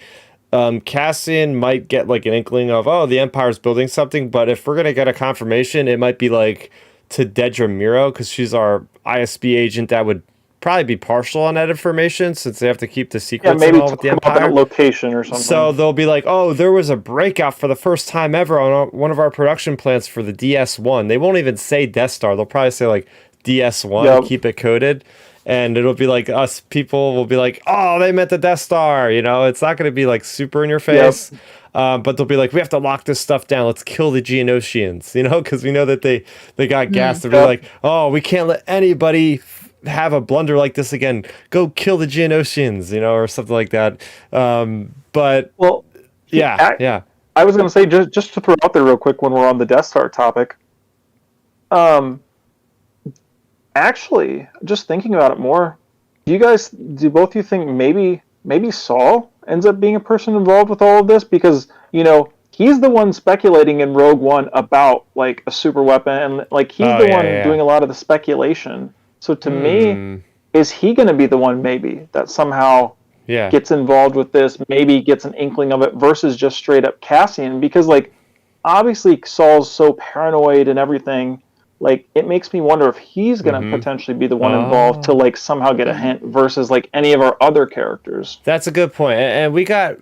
Cassian might get, like, an inkling of, oh, the Empire's building something, but if we're going to get a confirmation, it might be, like, to Dedra Miro, because she's our ISB agent that would probably be partial on that information, since they have to keep the secrets and all with the Empire. That location or something. So they'll be like, oh, there was a breakout for the first time ever on one of our production plants for the DS1. They won't even say Death Star. They'll probably say, like, DS1, keep it coded. And it'll be like, us people will be like, oh, they meant the Death Star. It's not going to be, like, super in your face. But they'll be like, we have to lock this stuff down. Let's kill the Geonosians, because we know that they got gassed. They'll be like, oh, we can't let anybody have a blunder like this again. Go kill the Geonosians, or something like that. But, well, yeah. I was going to say, just to throw out there real quick when we're on the Death Star topic, actually, just thinking about it more, do both of you think maybe Saul ends up being a person involved with all of this? Because, he's the one speculating in Rogue One about, like, a super weapon, and, like, he's the one doing a lot of the speculation. So to me, is he going to be the one maybe that somehow gets involved with this, maybe gets an inkling of it, versus just straight up Cassian? Because, like, obviously Saul's so paranoid and everything. Like, it makes me wonder if he's going to potentially be the one involved to, like, somehow get a hint versus, like, any of our other characters. That's a good point. And we got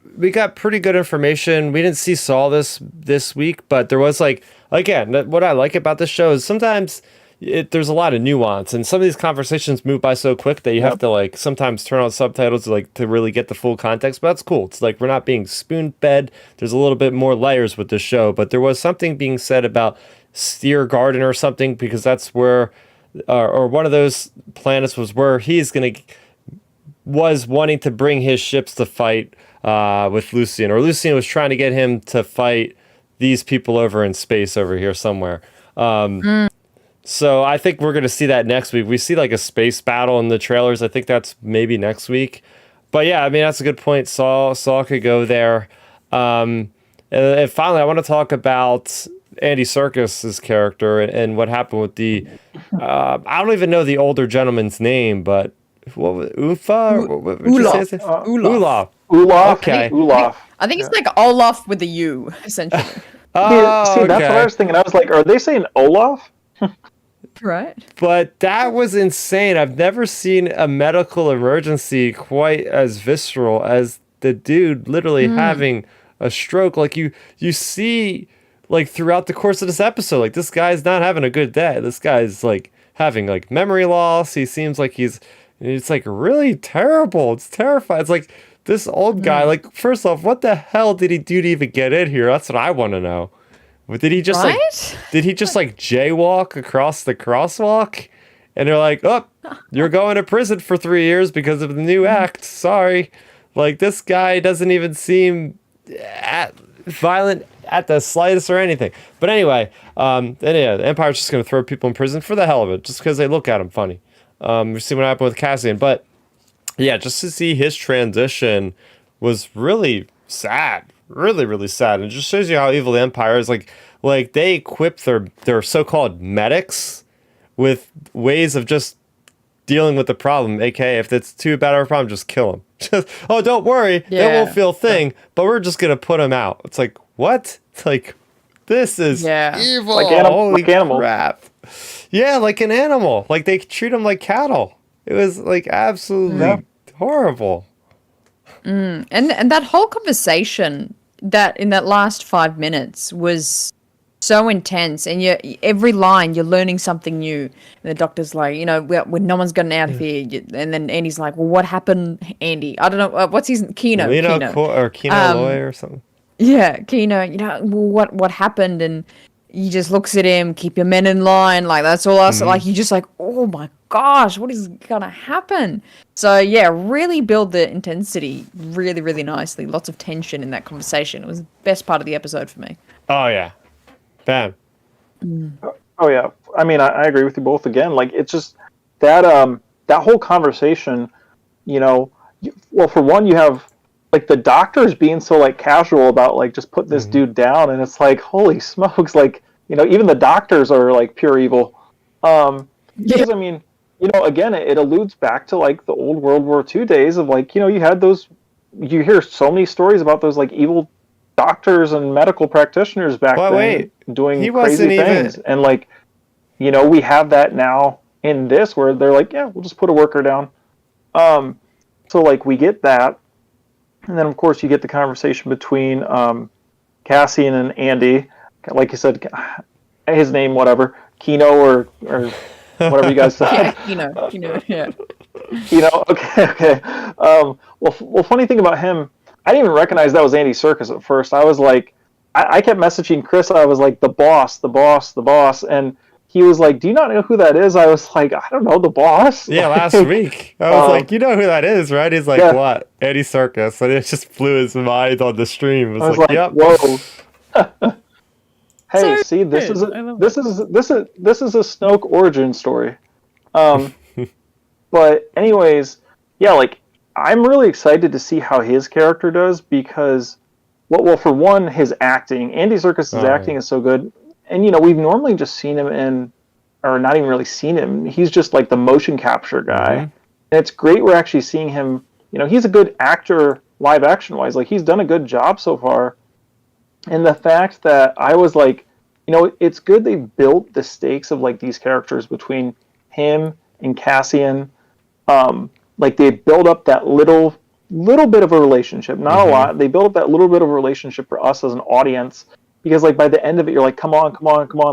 pretty good information. We didn't see Saul this week, but there was, like, again, what I like about this show is sometimes there's a lot of nuance, and some of these conversations move by so quick that you have to, like, sometimes turn on subtitles to really get the full context. But that's cool. It's like we're not being spoon-fed. There's a little bit more layers with this show. But there was something being said about Steer Garden or something, because that's where, or one of those planets was where was wanting to bring his ships to fight with Lucian, or Lucian was trying to get him to fight these people over in space over here somewhere. So I think we're going to see that next week. We see, like, a space battle in the trailers. I think that's maybe next week. But yeah, I mean, that's a good point. Saul could go there. And finally, I want to talk about Andy Serkis's character and what happened with the I don't even know the older gentleman's name, but What was Ufa? What did you say? Olaf. Olaf. Olaf. Okay. Olaf. I think it's like Olaf with a U, essentially. Oh, See, that's what I was thinking. I was like, are they saying Olaf? Right? But that was insane. I've never seen a medical emergency quite as visceral as the dude literally having a stroke. Like you see, like throughout the course of this episode, like this guy's not having a good day. This guy's like having like memory loss. He seems like it's like really terrible. It's terrifying. It's like this old guy. Like first off, what the hell did he do to even get in here? That's what I want to know. Did he just like jaywalk across the crosswalk? And they're like, oh, you're going to prison for 3 years because of the new act. Sorry. Like this guy doesn't even seem violent at the slightest or anything. But anyway, then yeah, the Empire's just going to throw people in prison for the hell of it, just because they look at him funny. We see what happened with Cassian. But yeah, just to see his transition was really sad. Really, really sad. And it just shows you how evil the Empire is. Like they equip their so-called medics with ways of just dealing with the problem. AKA, if it's too bad of a problem, just kill them. Just, oh, don't worry, they won't feel a thing. But we're just gonna put them out. It's like what? It's like this is evil. Holy crap! Yeah, like an animal. Like they treat them like cattle. It was like absolutely horrible. And that whole conversation that in that last 5 minutes was so intense, and every line you're learning something new. And the doctor's like, when no one's gotten out of here, and then Andy's like, well, what happened, Andy? I don't know, what's his Kino or Kino Loy or something. Yeah, Kino. Well, what happened? And he just looks at him, keep your men in line. Like that's all us. Like you just like, oh my gosh, what is gonna happen? So yeah, really build the intensity really, really nicely. Lots of tension in that conversation. It was the best part of the episode for me. Oh yeah, bam. Oh yeah, I mean I agree with you both again. Like it's just that that whole conversation, well, for one, you have like the doctors being so like casual about like just putting this dude down, and it's like holy smokes, like even the doctors are like pure evil. Because I mean, again, it alludes back to like the old World War II days of like you had those. You hear so many stories about those like evil doctors and medical practitioners back then doing crazy things, and like we have that now in this where they're like, yeah, we'll just put a worker down. So like we get that. And then, of course, you get the conversation between Cassian and Andy. Like you said, his name, whatever, Kino or whatever you guys said. Yeah, Kino, yeah. Okay. Well, funny thing about him, I didn't even recognize that was Andy Serkis at first. I was like, I kept messaging Chris. I was like, the boss. And he was like, do you not know who that is? I was like, I don't know, the boss. Yeah, last week. I was like, you know who that is, right? He's like, what? Andy Serkis. And it just blew his mind on the stream. I was like, yep. Whoa. Hey, see, this is a Snoke origin story. But anyways, yeah, like I'm really excited to see how his character does because, well, for one, his acting. Andy Serkis' acting is so good. And, we've normally just seen him or not even really seen him. He's just like the motion capture guy. And it's great we're actually seeing him. He's a good actor live action wise. Like, he's done a good job so far. And the fact that I was like, it's good they built the stakes of like these characters between him and Cassian. Like, they build up that little bit of a relationship. Not a lot. They build up that little bit of a relationship for us as an audience. Because, like, by the end of it, you're like, come on,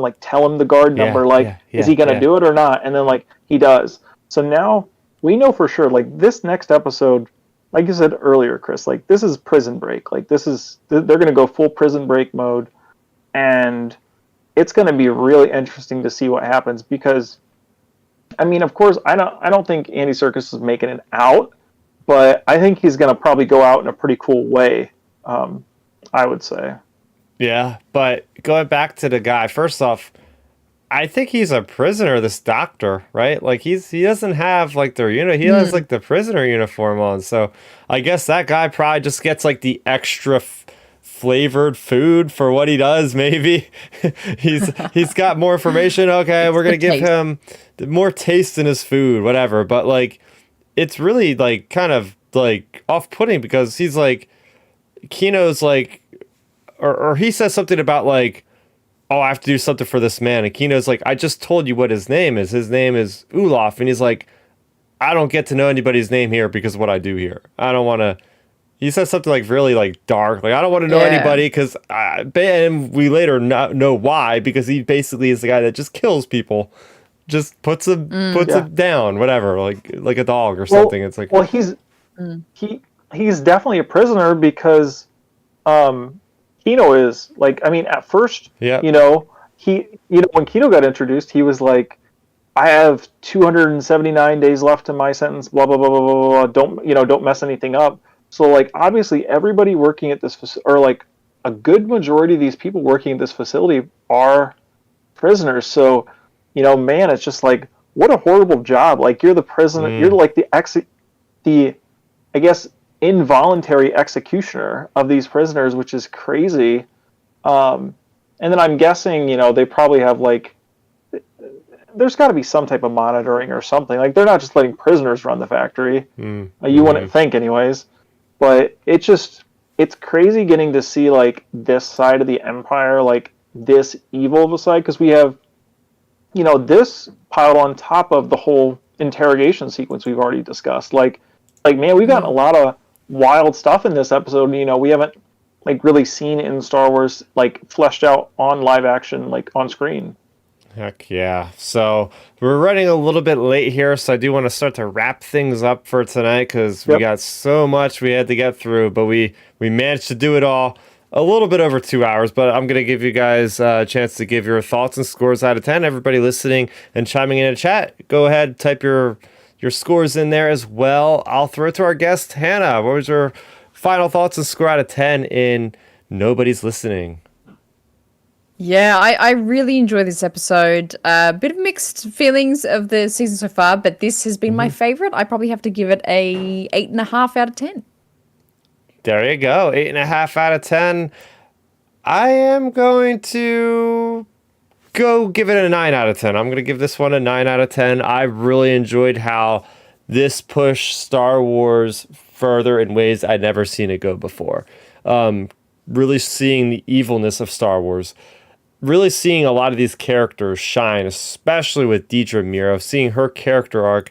like, tell him the guard number. Like, is he going to do it or not? And then, like, he does. So now we know for sure, like, this next episode, like you said earlier, Chris, like, this is Prison Break. Like, they're going to go full Prison Break mode. And it's going to be really interesting to see what happens. Because, I mean, of course, I don't think Andy Serkis is making it out. But I think he's going to probably go out in a pretty cool way, I would say. Yeah, but going back to the guy, first off, I think he's a prisoner, this doctor, right? Like he doesn't have like their he has like the prisoner uniform on. So I guess that guy probably just gets like the extra flavored food for what he does. Maybe he's got more information. Okay, we're going to give him more taste in his food, whatever. But like, it's really like kind of like off-putting because he's like Kino's like or he says something about like, oh, I have to do something for this man, and Kino's like, I just told you what his name is. His name is Olaf, and he's like, I don't get to know anybody's name here because of what I do here. I don't want to. He says something like really like dark, like I don't want to know anybody because, and we later know why, because he basically is the guy that just kills people, just puts them down, whatever, like a dog or something. It's like, well, he's definitely a prisoner because, Kino is like, I mean, at first, you know, when Kino got introduced, he was like, I have 279 days left in my sentence, blah blah blah blah blah blah. Don't mess anything up. So, like, obviously, everybody working at this or like a good majority of these people working at this facility are prisoners. So, man, it's just like, what a horrible job. Like, you're the prisoner. You're like the I guess, involuntary executioner of these prisoners, which is crazy. And then I'm guessing, they probably have like, there's got to be some type of monitoring or something. Like, they're not just letting prisoners run the factory. You wouldn't think, anyways. But it's crazy getting to see, like, this side of the Empire, like, this evil of a side, because we have, this piled on top of the whole interrogation sequence we've already discussed. Like man, we've gotten a lot of wild stuff in this episode. We haven't, like, really seen in Star Wars, like, fleshed out on live action, like, on screen. Heck yeah. So we're running a little bit late here, so I do want to start to wrap things up for tonight because we got so much we had to get through, but we managed to do it all a little bit over 2 hours. But I'm going to give you guys a chance to give your thoughts and scores out of 10. Everybody listening and chiming in the chat, go ahead, type your scores in there as well. I'll throw it to our guest, Hannah. What was your final thoughts and score out of 10 in Nobody's Listening? Yeah, I really enjoy this episode. A bit of mixed feelings of the season so far, but this has been my favorite. I probably have to give it a 8.5 out of 10. There you go, 8.5 out of 10. I am going to go give it a 9 out of 10. I'm going to give this one a 9 out of 10. I really enjoyed how this pushed Star Wars further in ways I'd never seen it go before. Really seeing the evilness of Star Wars. Really seeing a lot of these characters shine, especially with Deidre Miro, seeing her character arc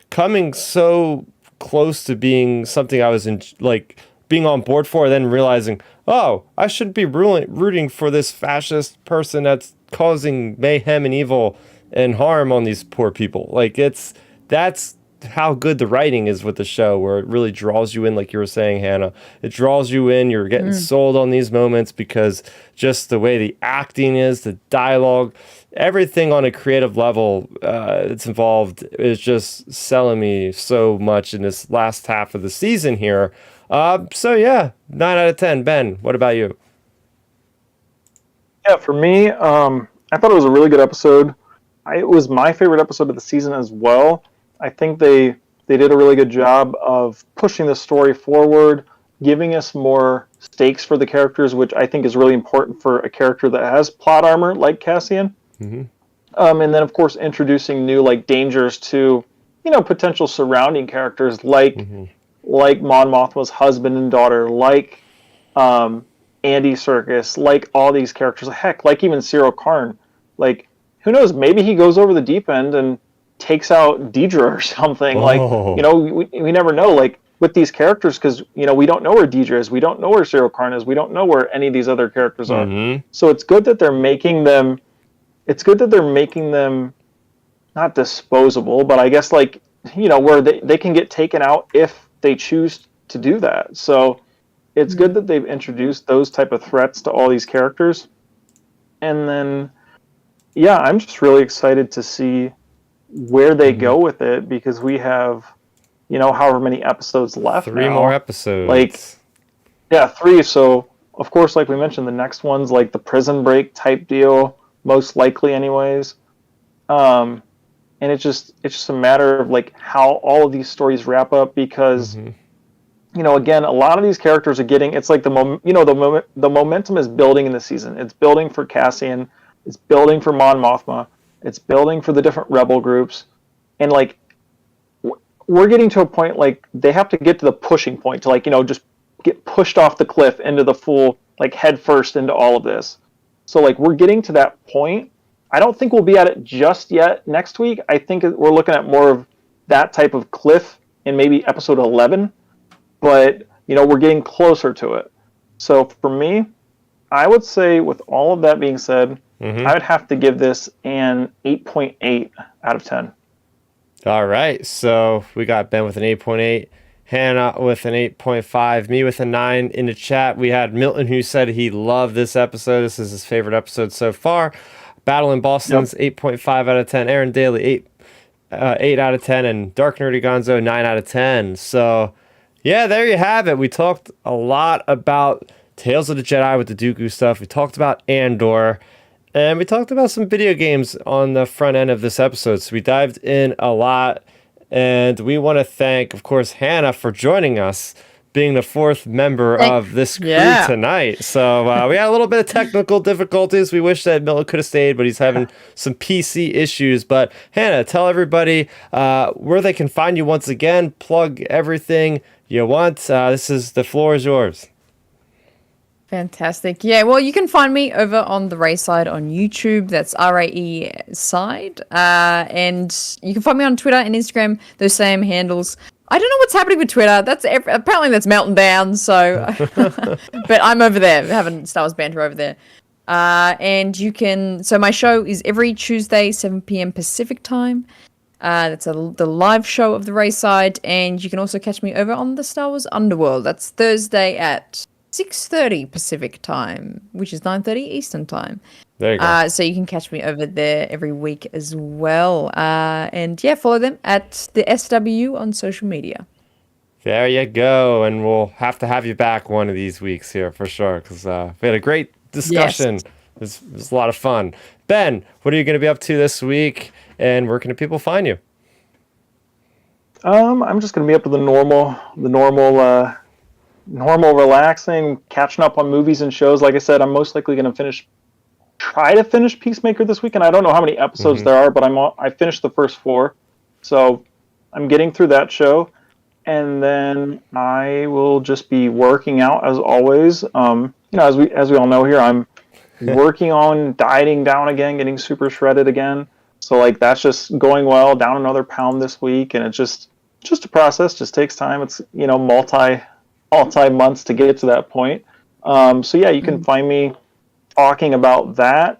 coming so close to being something I was being on board for, then realizing, oh, I shouldn't be rooting for this fascist person that's causing mayhem and evil and harm on these poor people. Like, that's how good the writing is with the show, where it really draws you in, like you were saying, Hannah. It draws you in. You're getting sold on these moments because just the way the acting is, the dialogue, everything on a creative level that's involved is just selling me so much in this last half of the season here. So yeah, 9 out of 10. Ben, what about you? Yeah, for me, I thought it was a really good episode. It was my favorite episode of the season as well. I think they did a really good job of pushing the story forward, giving us more stakes for the characters, which I think is really important for a character that has plot armor like Cassian. And then, of course, introducing new, like, dangers to, potential surrounding characters like Mon Mothma's husband and daughter, like Andy Serkis, like all these characters. Heck, like even Cyril Karn. Like, who knows? Maybe he goes over the deep end and takes out Deidre or something. Like, we never know, like, with these characters, because we don't know where Deidre is, we don't know where Cyril Karn is, we don't know where any of these other characters are. So it's good that they're making them not disposable, but I guess, like, where they can get taken out if they choose to do that. So it's good that they've introduced those type of threats to all these characters. And then I'm just really excited to see where they go with it, because we have, however many episodes left. 3 more episodes. Like, 3. So, of course, like we mentioned, the next one's like the prison break type deal, most likely anyways. And it's just a matter of, like, how all of these stories wrap up, because, again, a lot of these characters are getting, it's like the momentum is building in the season. It's building for Cassian. It's building for Mon Mothma. It's building for the different rebel groups. And, like, we're getting to a point like they have to get to the pushing point to like, just get pushed off the cliff into the full, like head first into all of this. So like we're getting to that point. I don't think we'll be at it just yet next week. I think we're looking at more of that type of cliff in maybe episode 11, but we're getting closer to it. So for me, I would say with all of that being said, I would have to give this an 8.8 out of 10. All right. So we got Ben with an 8.8, Hannah with an 8.5, me with a 9 in the chat. We had Milton who said he loved this episode. This is his favorite episode so far. Battle in Boston's 8.5 out of 10. Aaron Daly, 8 out of 10. And Dark Nerdy Gonzo, 9 out of 10. So, yeah, there you have it. We talked a lot about Tales of the Jedi with the Dooku stuff. We talked about Andor. And we talked about some video games on the front end of this episode. So we dived in a lot. And we want to thank, of course, Hannah for joining us, being the fourth member of this crew tonight. So we had a little bit of technical difficulties. We wish that Milton could have stayed, but he's having some PC issues. But Hannah, tell everybody where they can find you once again. Plug everything you want. The floor is yours. Fantastic. Yeah, well, you can find me over on the Raeside on YouTube. That's Raeside. And you can find me on Twitter and Instagram, those same handles. I don't know what's happening with Twitter. Apparently that's melting down. So, but I'm over there having Star Wars banter over there. And you can. So my show is every Tuesday, 7 p.m. Pacific time. That's the live show of the Raeside, and you can also catch me over on the Star Wars Underworld. That's Thursday at 6:30 Pacific time, which is 9:30 Eastern time. There you go. So you can catch me over there every week as well. And yeah, follow them at the SW on social media. There you go. And we'll have to have you back one of these weeks here for sure, because we had a great discussion. Yes. It was a lot of fun. Ben, what are you going to be up to this week, and where can people find you? I'm just going to be up to the normal relaxing, catching up on movies and shows. Like I said, I'm most likely going to try to finish Peacemaker this week, and I don't know how many episodes there are, but I finished the first 4, so I'm getting through that show, and then I will just be working out as always. As we all know here, I'm working on dieting down again, getting super shredded again. So like that's just going well. Down another pound this week, and it's just a process. Just takes time. It's multi months to get to that point. So yeah, you can find me talking about that.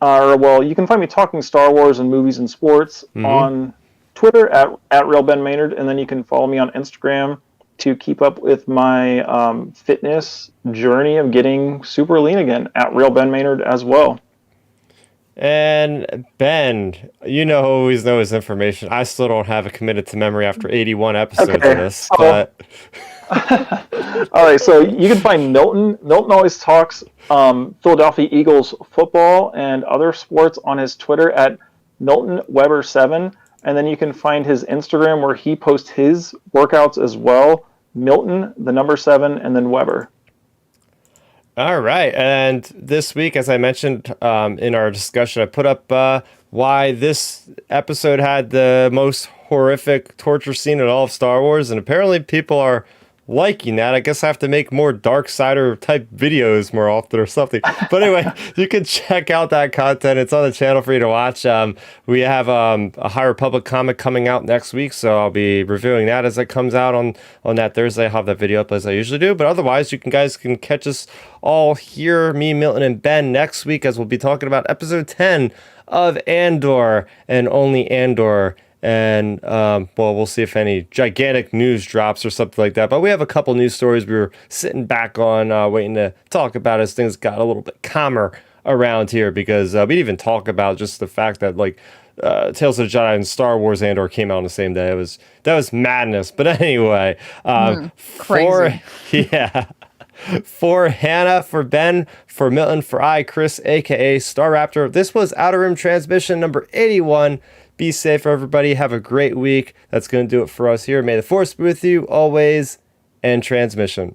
You can find me talking Star Wars and movies and sports on Twitter at RealBenMaynard, and then you can follow me on Instagram to keep up with my fitness journey of getting super lean again at RealBenMaynard as well. And Ben, always know his information. I still don't have it committed to memory after 81 episodes of this, but... All right, so you can find Milton. Milton always talks Philadelphia Eagles football and other sports on his Twitter at MiltonWeber7. And then you can find his Instagram where he posts his workouts as well. Milton, the number 7, and then Weber. All right. And this week, as I mentioned in our discussion, I put up why this episode had the most horrific torture scene in all of Star Wars. And apparently people are liking that. I guess I have to make more Darksider type videos more often or something. But anyway, you can check out that content. It's on the channel for you to watch. We have a High Republic comic coming out next week, so I'll be reviewing that as it comes out on that Thursday. I'll have that video up as I usually do. But otherwise, you guys can catch us all here, me, Milton, and Ben, next week, as we'll be talking about episode 10 of Andor, and only Andor. And, we'll see if any gigantic news drops or something like that. But we have a couple news stories we were sitting back on, waiting to talk about as things got a little bit calmer around here. Because we'd even talk about just the fact that, Tales of the Jedi and Star Wars Andor came out on the same day. That was madness. But anyway, crazy. For Hannah, for Ben, for Milton, for Chris, a.k.a. Starrapter, this was Outer Rim Transmission number 81. Be safe, everybody. Have a great week. That's going to do it for us here. May the Force be with you always, and transmission.